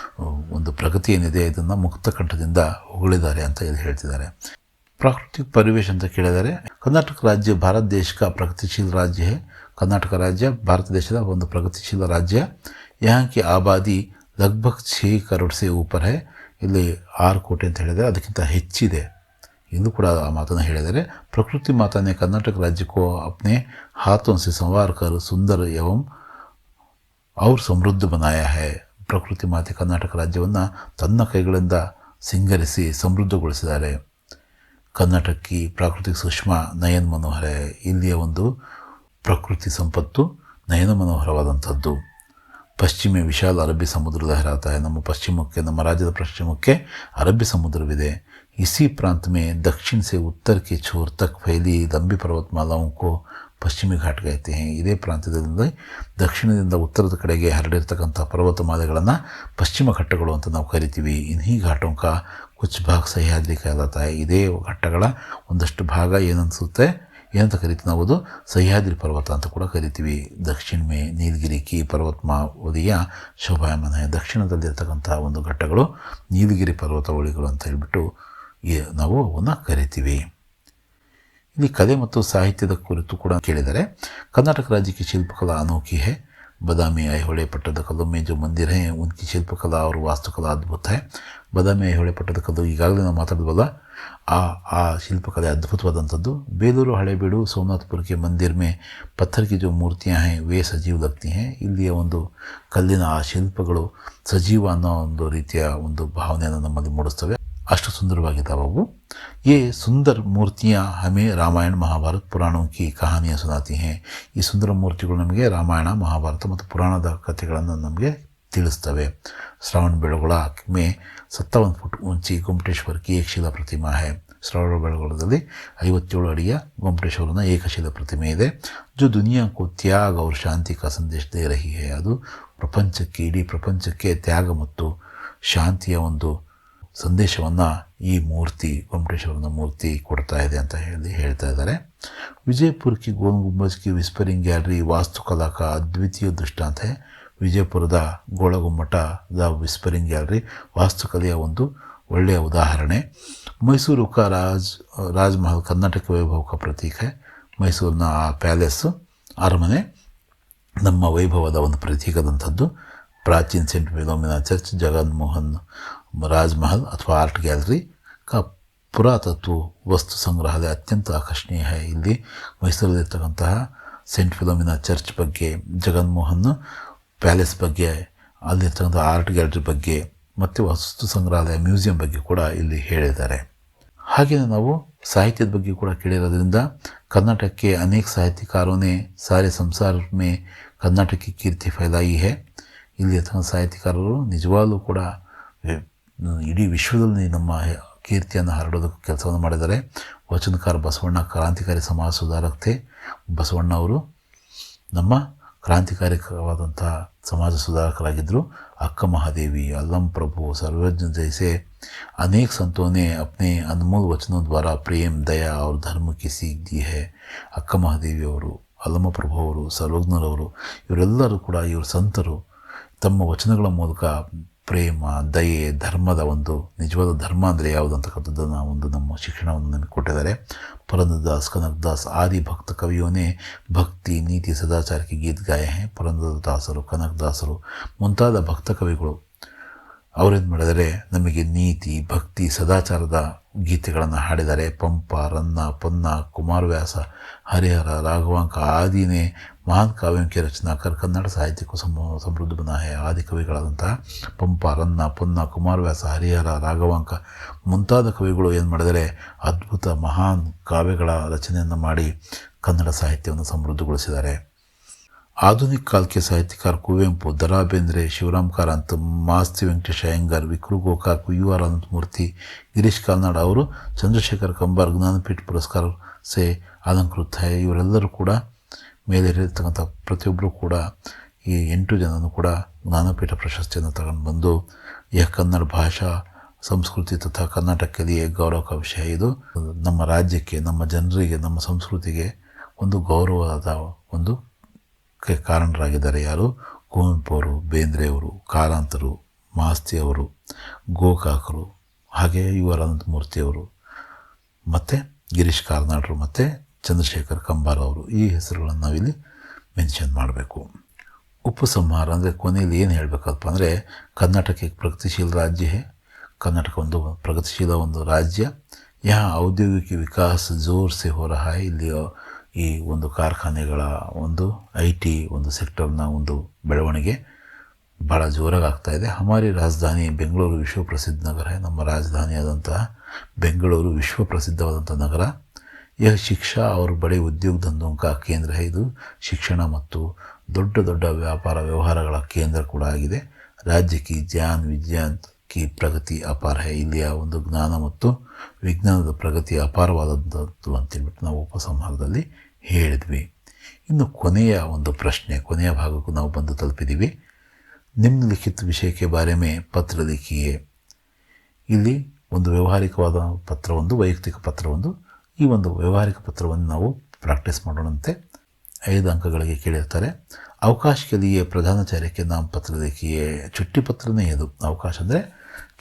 ಒಂದು ಪ್ರಗತಿ ಏನಿದೆ ಇದನ್ನು ಮುಕ್ತ ಕಂಠದಿಂದ ಹೊಗಳಿದ್ದಾರೆ ಅಂತ ಇಲ್ಲಿ ಹೇಳ್ತಿದ್ದಾರೆ. ಪ್ರಾಕೃತಿಕ ಪರಿವೇಶ ಅಂತ ಕೇಳಿದರೆ, ಕರ್ನಾಟಕ ರಾಜ್ಯ ಭಾರತ ದೇಶ का ಪ್ರಗತಿಶೀಲ ರಾಜ್ಯ है. ಕರ್ನಾಟಕ ರಾಜ್ಯ ಭಾರತ ದೇಶದ ಒಂದು ಪ್ರಗತಿಶೀಲ ರಾಜ್ಯ. यहाँ की आबादी लगभग 6 करोड़ से ऊपर है. ಇಲ್ಲಿ 6 ಕೋಟಿ ಅಂತ ಹೇಳಿದರೆ ಅದಕ್ಕಿಂತ ಹೆಚ್ಚಿದೆ. ಇಂದು ಕೂಡ ಆ ಮಾತನ್ನು ಹೇಳಿದರೆ, ಪ್ರಕೃತಿ ಮಾತಾನೆ ಕರ್ನಾಟಕ ರಾಜ್ಯಕ್ಕೂ अपने हाथों से संवार कर सुंदर एवं और ಸಮೃದ್ಧ ಬನಾಯ ಹೈ. ಪ್ರಕೃತಿ ಮಾತೆ ಕರ್ನಾಟಕ ರಾಜ್ಯವನ್ನು ತನ್ನ ಕೈಗಳಿಂದ ಸಿಂಗರಿಸಿ ಸಮೃದ್ಧಗೊಳಿಸಿದ್ದಾರೆ. ಕರ್ನಾಟಕಿ ಪ್ರಾಕೃತಿಕ ಸುಷ್ಮಾ ನಯನ ಮನೋಹರ. ಇಲ್ಲಿಯ ಒಂದು ಪ್ರಕೃತಿ ಸಂಪತ್ತು ನಯನ ಮನೋಹರವಾದಂಥದ್ದು. ಪಶ್ಚಿಮ ವಿಶಾಲ ಅರಬ್ಬಿ ಸಮುದ್ರ ಲಹರಾತ है. ನಮ್ಮ ಪಶ್ಚಿಮಕ್ಕೆ, ನಮ್ಮ ರಾಜ್ಯದ ಪಶ್ಚಿಮಕ್ಕೆ ಅರಬ್ಬಿ ಸಮುದ್ರವಿದೆ. इसी प्रांत में दक्षिण से उत्तर के छोर तक फैली लंबी पर्वतमालाओं को ಪಶ್ಚಿಮಿ ಘಾಟ್ कहते हैं. ಇದೇ ಪ್ರಾಂತ್ಯದಿಂದ ದಕ್ಷಿಣದಿಂದ ಉತ್ತರದ ಕಡೆಗೆ ಹರಡಿರ್ತಕ್ಕಂಥ ಪರ್ವತಮಾಲೆಗಳನ್ನು ಪಶ್ಚಿಮ ಘಟ್ಟಗಳು ಅಂತ ನಾವು ಕರಿತೀವಿ. ಇನ್ಹಿ ಘಾಟೋं का कुछ भाग सह्याद्री कहलाता है. ಇದೇ ಘಟ್ಟಗಳ ಒಂದಷ್ಟು ಭಾಗ ಏನಂತ ಕರಿತೀವಿ ನಾವು, ಅದು ಸಹ್ಯಾದ್ರಿ ಪರ್ವತ ಅಂತ ಕೂಡ ಕರಿತೀವಿ. ದಕ್ಷಿಣ ಮೇ ನೀಲಗಿರಿ ಕಿ ಪರ್ವತಮಾವಧಿಯ ಶೋಭಾಯಮಾನ. ದಕ್ಷಿಣದಲ್ಲಿರ್ತಕ್ಕಂಥ ಒಂದು ಘಟ್ಟಗಳು ನೀಲಗಿರಿ ಪರ್ವತವಳಿಗಳು ಅಂತ ಹೇಳಿಬಿಟ್ಟು ನಾವು ಅವನ್ನು ಕರಿತೀವಿ. ಇಲ್ಲಿ ಕಲೆ ಮತ್ತು ಸಾಹಿತ್ಯದ ಕುರಿತು ಕೂಡ ಕೇಳಿದರೆ, ಕರ್ನಾಟಕ ರಾಜ್ಯ ಕಿ ಶಿಲ್ಪಕಲಾ ಅನೋಖಿ ಹೈ. बादामी ऐहोळे पट्टदकल्लु में जो मंदिर हैं उनकी शिल्पकला और वास्तुकला अद्भुत है. ಬಾದಾಮಿ ಐಹೊಳೆ ಪಟ್ಟದಕಲ್ಲು ಈಗಾಗಲೇ ನಾವು ಮಾತಾಡಿದ್ವಲ್ಲ, ಆ ಶಿಲ್ಪಕಲೆ ಅದ್ಭುತವಾದಂಥದ್ದು. ಬೇಲೂರು ಹಳೇಬೀಡು ಸೋಮನಾಥಪುರ के मंदिर में पत्थर की जो मूर्तियाँ हैं वे सजीव लगती हैं. ಇಲ್ಲಿಯ ಒಂದು ಕಲ್ಲಿನ ಆ ಶಿಲ್ಪಗಳು ಸಜೀವ ಅನ್ನೋ ಒಂದು ರೀತಿಯ ಒಂದು ಭಾವನೆಯನ್ನು ನಮ್ಮಲ್ಲಿ ಮೂಡಿಸ್ತವೆ. अष्ट सुंदरवागिದ್ದಾವೆ ಅವು. ये सुंदर मूर्तियाँ हमें रामायण महाभारत पुराणों की कहानियाँ सुनाती हैं. ಈ ಸುಂದರ ಮೂರ್ತಿಗಳು ನಮಗೆ ರಾಮಾಯಣ ಮಹಾಭಾರತ ಮತ್ತು ಪುರಾಣದ ಕಥೆಗಳನ್ನು ನಮಗೆ ತಿಳಿಸ್ತವೆ. श्रावण बेलगोला में 57 फुट ऊंची गोमटेश्वर की एक शिला प्रतिमा है. श्रावण बेलगोलाದಲ್ಲಿ 57 ಅಡಿಯ गोमटेश्वरನ ಏಕಶಿಲಾ ಪ್ರತಿಮೆ ಇದೆ. जो दुनिया को त्याग और शांति का संदेश दे रही है. ಅದು ಪ್ರಪಂಚಕ್ಕೆ, ಇಡೀ ಪ್ರಪಂಚಕ್ಕೆ ತ್ಯಾಗ ಮತ್ತು ಶಾಂತಿಯ ಒಂದು ಸಂದೇಶವನ್ನು ಈ ಮೂರ್ತಿ, ಗೊಮ್ಮಟೇಶ್ವರನ ಮೂರ್ತಿ ಕೊಡ್ತಾ ಇದೆ ಅಂತ ಹೇಳ್ತಾ ಇದ್ದಾರೆ. ವಿಜಯಪುರ की गोल गुंबज की विस्परिंग गैलरी वास्तुकला का अद्वितीय दृष्टांत है. ವಿಜಯಪುರದ ಗೋಳಗುಮ್ಮಟದ ವಿಸ್ಪರಿಂಗ್ ಗ್ಯಾಲರಿ ವಾಸ್ತುಕಲೆಯ ಒಂದು ಒಳ್ಳೆಯ ಉದಾಹರಣೆ. ಮೈಸೂರು का ರಾಜಮಹಲ್ ಕರ್ನಾಟಕ ವೈಭವ का प्रतीक है. ಮೈಸೂರಿನ ಆ ಪ್ಯಾಲೇಸು, ಅರಮನೆ ನಮ್ಮ ವೈಭವದ ಒಂದು ಪ್ರತೀಕದಂಥದ್ದು. ಪ್ರಾಚೀನ सेंट फिलोमिना चर्च, जगनमोहन राजमहल अथवा आर्ट गैलरी का ಪುರಾತತ್ವ ವಸ್ತು ಸಂಗ್ರಹಾಲಯ ಅತ್ಯಂತ ಆಕರ್ಷಣೀಯ है. ಇಲ್ಲಿ ಮೈಸೂರಲ್ಲಿರ್ತಕ್ಕಂತಹ सेंट फिलोमिना ಚರ್ಚ್ ಬಗ್ಗೆ, ಜಗನ್ಮೋಹನ್ ಪ್ಯಾಲೇಸ್ ಬಗ್ಗೆ, ಅಲ್ಲಿರ್ತಕ್ಕಂಥ ಆರ್ಟ್ ಗ್ಯಾಲರಿ ಬಗ್ಗೆ ಮತ್ತು ವಸ್ತು ಸಂಗ್ರಹಾಲಯ ಮ್ಯೂಸಿಯಂ ಬಗ್ಗೆ ಕೂಡ ಇಲ್ಲಿ ಹೇಳಿದ್ದಾರೆ. ಹಾಗೆಯೇ ನಾವು ಸಾಹಿತ್ಯದ ಬಗ್ಗೆ ಕೂಡ ಕೇಳಿರೋದ್ರಿಂದ कर्नाटक अनेक साहित्यकारों ने सारे संसार में कर्नाटक की कीर्ति फैलाई है. ಇಲ್ಲಿ ಸಾಹಿತ್ಯಕಾರರು ನಿಜವಾಗ್ಲೂ ಕೂಡ ಇಡೀ ವಿಶ್ವದಲ್ಲಿ ನಮ್ಮ ಕೀರ್ತಿಯನ್ನು ಹರಡೋದಕ್ಕೆ ಕೆಲಸವನ್ನು ಮಾಡಿದ್ದಾರೆ. ವಚನಕಾರ ಬಸವಣ್ಣ ಕ್ರಾಂತಿಕಾರಿ ಸಮಾಜ ಸುಧಾರಕತೆ. ಬಸವಣ್ಣ ಅವರು ನಮ್ಮ क्रांतिकारिकवाದಂತಹ समाज सुधारकरागिद्ದರು. अक्का महादेवी, अल्लम प्रभु, सर्वज्ञ जैसे अनेक संतों ने अपने अनमोल वचनों द्वारा प्रेम, दया और धर्म की सीख दी है. अक्का महादेवी ಅವರು, ಅಲ್ಲಮ ಪ್ರಭು ಅವರು, ಸರ್ವಜ್ಞರವರು ಇವರೆಲ್ಲರೂ ಕೂಡ ಇವರು ಸಂತರು ತಮ್ಮ ವಚನಗಳ ಮೂಲಕ ಪ್ರೇಮ, ದಯೆ, ಧರ್ಮದ ಒಂದು ನಿಜವಾದ ಧರ್ಮ ಅಂದರೆ ಯಾವುದು ಅಂತಕ್ಕಂಥದ್ದನ್ನು ಒಂದು ನಮ್ಮ ಶಿಕ್ಷಣವನ್ನು ನಮಗೆ ಕೊಟ್ಟಿದ್ದಾರೆ. पुरंदरदास, कनकदास आदि भक्त कवियों ने भक्ति, नीति, सदाचार के गीत गाए हैं. ಪುರಂದರದಾಸರು, ಕನಕದಾಸರು ಮುಂತಾದ ಭಕ್ತ ಕವಿಗಳು ಅವರೇನು ಮಾಡಿದರೆ ನಮಗೆ ನೀತಿ, ಭಕ್ತಿ, ಸದಾಚಾರದ ಗೀತೆಗಳನ್ನು ಹಾಡಿದ್ದಾರೆ. पंप, रन्ना, पन्ना, कुमारव्यास, हरिहर, राघवांक आदि ने महान काव्यों की रचना कर कन्नड़ साहित्य को समृद्ध बना है. आदि ಕವಿಗಳಾದಂತಹ ಪಂಪ, ರನ್ನ, ಪೊನ್ನ, ಕುಮಾರವ್ಯಾಸ, ಹರಿಹರ, ರಾಘವಾಂಕ ಮುಂತಾದ ಕವಿಗಳು ಏನು ಮಾಡಿದರೆ ಅದ್ಭುತ ಮಹಾನ್ ಕಾವ್ಯಗಳ ರಚನೆಯನ್ನು ಮಾಡಿ ಕನ್ನಡ ಸಾಹಿತ್ಯವನ್ನು ಸಮೃದ್ಧಗೊಳಿಸಿದ್ದಾರೆ. आधुनिक काल के साहित्यकार कुवेंपु, दरा बेंद्रे, शिवराम काರಂತ, ಮಾಸ್ತಿ ವೆಂಕಟೇಶ ಅಯ್ಯಂಗಾರ್, ವಿಕ್ರು ಗೋಕಾಕ್, ಯು ಆರ್ ಅನಂತಮೂರ್ತಿ, ಗಿರೀಶ್ ಕಾರ್ನಾಡ್ ಅವರು ಚಂದ್ರಶೇಖರ್ ಕಂಬಾರ್ ಜ್ಞಾನಪೀಠ ಪುರಸ್ಕಾರ ಸೇ ಅಲಂಕೃತ है. ಇವರೆಲ್ಲರೂ ಕೂಡ ಮೇಲೆ ಇರತಕ್ಕಂಥ ಪ್ರತಿಯೊಬ್ಬರು ಕೂಡ ಈ 8 ಜನನು ಕೂಡ ಜ್ಞಾನಪೀಠ ಪ್ರಶಸ್ತಿಯನ್ನು ತಗೊಂಡು ಬಂದು यह ಕನ್ನಡ ಭಾಷಾ ಸಂಸ್ಕೃತಿ ತಥಾ ಕರ್ನಾಟಕ लिए ಗೌರವ का ವಿಷಯ. ಇದು ನಮ್ಮ ರಾಜ್ಯಕ್ಕೆ, ನಮ್ಮ ಜನರಿಗೆ, ನಮ್ಮ ಸಂಸ್ಕೃತಿಗೆ ಒಂದು ಗೌರವದ ಒಂದು ಕಾರಣರಾಗಿದ್ದಾರೆ. ಯಾರು? ಕುವೆಂಪು ಅವರು, ಬೇಂದ್ರೆ ಅವರು, ಕಾರಂತರು, ಮಾಸ್ತಿ ಅವರು, ಗೋಕಾಕರು, ಹಾಗೆ ಯು ಆರ್ ಅನಂತಮೂರ್ತಿಯವರು, ಮತ್ತು ಗಿರೀಶ್ ಕಾರ್ನಾಡ್ರು ಮತ್ತು ಚಂದ್ರಶೇಖರ್ ಕಂಬಾರ್ ಅವರು. ಈ ಹೆಸರುಗಳನ್ನು ನಾವಿಲ್ಲಿ ಮೆನ್ಷನ್ ಮಾಡಬೇಕು. ಉಪಸಂಹಾರ ಅಂದರೆ ಕೊನೆಯಲ್ಲಿ ಏನು ಹೇಳಬೇಕಪ್ಪ ಅಂದರೆ, ಕರ್ನಾಟಕ एक प्रगतिशील राज्य है. ಕರ್ನಾಟಕ ಒಂದು ಪ್ರಗತಿಶೀಲ ಒಂದು ರಾಜ್ಯ. यहाँ औद्योगिक विकास जोर से हो रहा है. ಇಲ್ಲಿ ಈ ಒಂದು ಕಾರ್ಖಾನೆಗಳ ಒಂದು IT ಒಂದು ಸೆಕ್ಟರ್ನ ಒಂದು ಬೆಳವಣಿಗೆ ಭಾಳ ಜೋರಾಗಿ ಆಗ್ತಾಯಿದೆ. ಹಮಾರಿ ರಾಜಧಾನಿ ಬೆಂಗಳೂರು ವಿಶ್ವ ಪ್ರಸಿದ್ಧ ನಗರ है. ನಮ್ಮ ರಾಜಧಾನಿಯಾದಂತಹ ಬೆಂಗಳೂರು ವಿಶ್ವ ಪ್ರಸಿದ್ಧವಾದಂಥ ನಗರ. यह ಶಿಕ್ಷಾ और बड़े उद्योग धंधों का ಕೇಂದ್ರ है. ಇದು ಶಿಕ್ಷಣ ಮತ್ತು ದೊಡ್ಡ ದೊಡ್ಡ ವ್ಯಾಪಾರ ವ್ಯವಹಾರಗಳ ಕೇಂದ್ರ ಕೂಡ ಆಗಿದೆ. ರಾಜ್ಯ ಕಿ ಜ್ಞಾನ ವಿಜ್ಞಾನ ಕಿ ಪ್ರಗತಿ ಅಪಾರ है. ಇಲ್ಲಿಯ ಒಂದು ಜ್ಞಾನ ಮತ್ತು ವಿಜ್ಞಾನದ ಪ್ರಗತಿ ಅಪಾರವಾದದ್ದು ಅಂತೇಳ್ಬಿಟ್ಟು ನಾವು ಉಪಸಂಹಾರದಲ್ಲಿ ಹೇಳಿದ್ವಿ. ಇನ್ನು ಕೊನೆಯ ಒಂದು ಪ್ರಶ್ನೆ, ಕೊನೆಯ ಭಾಗಕ್ಕೂ ನಾವು ಬಂದು ತಲುಪಿದ್ದೀವಿ. ನಿಮ್ನಲಿಖಿತ ವಿಷಯಕ್ಕೆ ಬಾರೆ ಮೇ ಪತ್ರ ಲಿಖಿಯೇ. ಇಲ್ಲಿ ಒಂದು ವ್ಯಾವಹಾರಿಕವಾದ ಪತ್ರವೊಂದು, ವೈಯಕ್ತಿಕ ಪತ್ರವೊಂದು. ಈ ಒಂದು ವ್ಯಾವಹಾರಿಕ ಪತ್ರವನ್ನು ನಾವು ಪ್ರಾಕ್ಟೀಸ್ ಮಾಡೋಣಂತೆ. 5 ಅಂಕಗಳಿಗೆ ಕೇಳಿರ್ತಾರೆ. ಅವಕಾಶ के लिए ಪ್ರಧಾನಾಚಾರ್ಯ के नाम ಪತ್ರ ಲಿಖಿಯೇ. ಚುಟ್ಟಿ ಪತ್ರನೇ ಇದು. ಅವಕಾಶ ಅಂದರೆ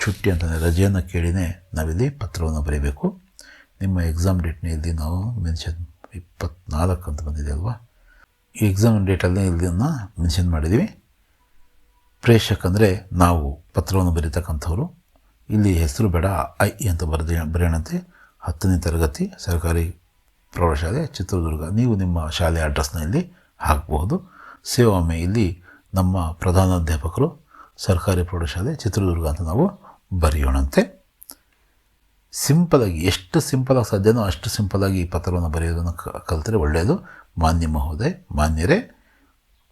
ಚುಟ್ಟಿ ಅಂತಂದರೆ ರಜೆಯನ್ನು ಕೇಳಿನೇ ನಾವಿಲ್ಲಿ ಪತ್ರವನ್ನು ಬರೀಬೇಕು. ನಿಮ್ಮ ಎಕ್ಸಾಮ್ ಡೇಟ್ನ ಇಲ್ಲಿ ನಾವು ಮೆನ್ಷನ್ 24 ಅಂತ ಬಂದಿದೆ ಅಲ್ವಾ. ಎಕ್ಸಾಮ್ ಡೇಟಲ್ಲಿ ಇದನ್ನು ಮೆನ್ಷನ್ ಮಾಡಿದ್ದೀವಿ. ಪ್ರೇಷಕ್ ಅಂದರೆ ನಾವು ಪತ್ರವನ್ನು ಬರೀತಕ್ಕಂಥವ್ರು. ಇಲ್ಲಿ ಹೆಸರು ಬೇಡ, ಐ ಅಂತ ಬರೆಯೋಣಂತೆ. 10ನೇ ತರಗತಿ ಸರ್ಕಾರಿ ಪ್ರೌಢಶಾಲೆ ಚಿತ್ರದುರ್ಗ. ನೀವು ನಿಮ್ಮ ಶಾಲೆಯ ಅಡ್ರೆಸ್ನ ಇಲ್ಲಿ ಹಾಕಬಹುದು. ಸೇವಾಮೆ ಇಲ್ಲಿ ನಮ್ಮ ಪ್ರಧಾನಾಧ್ಯಾಪಕರು ಸರ್ಕಾರಿ ಪ್ರೌಢಶಾಲೆ ಚಿತ್ರದುರ್ಗ ಅಂತ ನಾವು ಬರೆಯೋಣಂತೆ. ಸಿಂಪಲಾಗಿ, ಎಷ್ಟು ಸಿಂಪಲಾಗಿ ಸಾಧ್ಯನೋ ಅಷ್ಟು ಸಿಂಪಲಾಗಿ ಈ ಪತ್ರವನ್ನು ಬರೆಯೋದನ್ನು ಕಲಿತರೆ ಒಳ್ಳೆಯದು. ಮಾನ್ಯ ಮಹೋದಯ, ಮಾನ್ಯರೇ,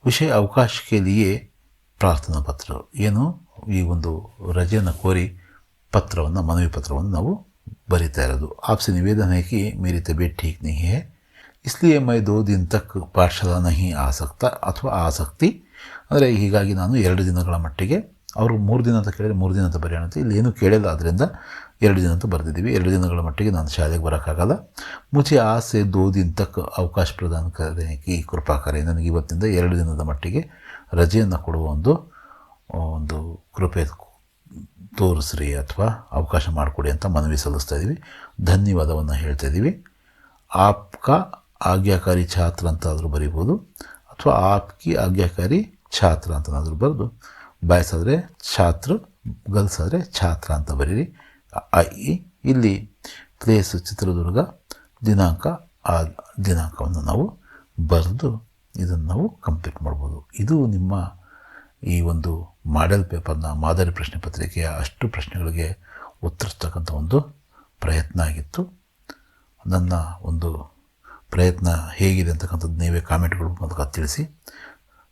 ವಿಷಯ ಅವಕಾಶ ಕೆ ಲಿಯೆ ಪ್ರಾರ್ಥನಾ ಪತ್ರ. ಏನು, ಈ ಒಂದು ರಜೆಯನ್ನು ಕೋರಿ ಪತ್ರವನ್ನು, ಮನವಿ ಪತ್ರವನ್ನು ನಾವು ಬರೀತಾ ಇರೋದು. आपसे निवेदन है कि मेरी तबीयत ठीक नहीं है, इसलिए मैं 2 दिन तक ಪಾಠಶಾಲಾ नहीं आ सकता ಅಥವಾ ಆ सकती. ಅಂದರೆ ಹೀಗಾಗಿ ನಾನು 2 ದಿನಗಳ ಮಟ್ಟಿಗೆ, ಅವರು 3 ದಿನ ಅಂತ ಕೇಳಿದರೆ 3 ದಿನ ಅಂತ ಬರೆಯೋಣಂತೆ. ಇಲ್ಲಿ ಏನೂ ಕೇಳಿಲ್ಲ, ಆದ್ದರಿಂದ 2 ದಿನ ಅಂತ ಬರೆದಿದ್ದೀವಿ. 2 ದಿನಗಳ ಮಟ್ಟಿಗೆ ನಾನು ಶಾಲೆಗೆ ಬರೋಕ್ಕಾಗಲ್ಲ. ಮುझे आज से 2 दिन तक ಅವಕಾಶ ಪ್ರದಾನ करने की कृपा करें. ನನಗೆ ಇವತ್ತಿಂದ 2 ದಿನದ ಮಟ್ಟಿಗೆ ರಜೆಯನ್ನು ಕೊಡುವ ಒಂದು ಕೃಪೆ ತೋರಿಸ್ರಿ ಅಥವಾ ಅವಕಾಶ ಮಾಡಿಕೊಡಿ ಅಂತ ಮನವಿ ಸಲ್ಲಿಸ್ತಾ ಇದ್ದೀವಿ. ಧನ್ಯವಾದವನ್ನು ಹೇಳ್ತಾ ಇದ್ದೀವಿ. ಆಪ್ಕಾ ಆಜ್ಞಾಕಾರಿ ಛಾತ್ರ ಅಂತಾದರೂ ಬರೀಬೋದು, ಅಥವಾ ಆಪ್ಕಿ ಆಜ್ಞಾಕಾರಿ ಛಾತ್ರ ಅಂತನಾದರೂ ಬರೆದು, ಬಾಯ್ಸ್ ಆದರೆ ಛಾತ್ರ, ಗರ್ಲ್ಸ್ ಆದರೆ ಛಾತ್ರ ಅಂತ ಬರೀರಿ. ಇಲ್ಲಿ ಪ್ಲೇಸ್ ಚಿತ್ರದುರ್ಗ, ದಿನಾಂಕ, ಆ ದಿನಾಂಕವನ್ನು ನಾವು ಬರೆದು ಇದನ್ನು ನಾವು ಕಂಪ್ಲೀಟ್ ಮಾಡ್ಬೋದು. ಇದು ನಿಮ್ಮ ಈ ಒಂದು ಮಾಡೆಲ್ ಪೇಪರ್ನ ಮಾದರಿ ಪ್ರಶ್ನೆ ಪತ್ರಿಕೆಯ ಅಷ್ಟು ಪ್ರಶ್ನೆಗಳಿಗೆ ಉತ್ತರಿಸ್ತಕ್ಕಂಥ ಒಂದು ಪ್ರಯತ್ನ ಆಗಿತ್ತು. ನನ್ನ ಒಂದು ಪ್ರಯತ್ನ ಹೇಗಿದೆ ಅಂತಕ್ಕಂಥದ್ದು ನೀವೇ ಕಾಮೆಂಟ್ಗಳ ಮೂಲಕ ತಿಳಿಸಿ.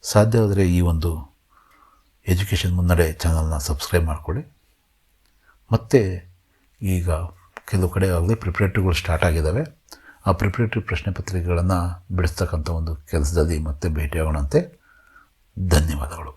ಸಾಧ್ಯವಾದರೆ ಈ ಒಂದು ಎಜುಕೇಷನ್ ಮುನ್ನಡೆ ಚಾನಲ್ನ ಸಬ್ಸ್ಕ್ರೈಬ್ ಮಾಡಿಕೊಳ್ಳಿ. ಮತ್ತು ಈಗ ಕೆಲವು ಕಡೆ ಆಗಲೇ ಪ್ರಿಪ್ರೇಟ್ರಿಗಳು ಸ್ಟಾರ್ಟ್ ಆಗಿದ್ದಾವೆ. ಆ ಪ್ರಿಪ್ರೇಟ್ರಿ ಪ್ರಶ್ನೆ ಪತ್ರಿಕೆಗಳನ್ನು ಬಿಡಿಸ್ತಕ್ಕಂಥ ಒಂದು ಕೆಲಸದಲ್ಲಿ ಮತ್ತೆ ಭೇಟಿಯಾಗೋಣಂತೆ. ಧನ್ಯವಾದಗಳು.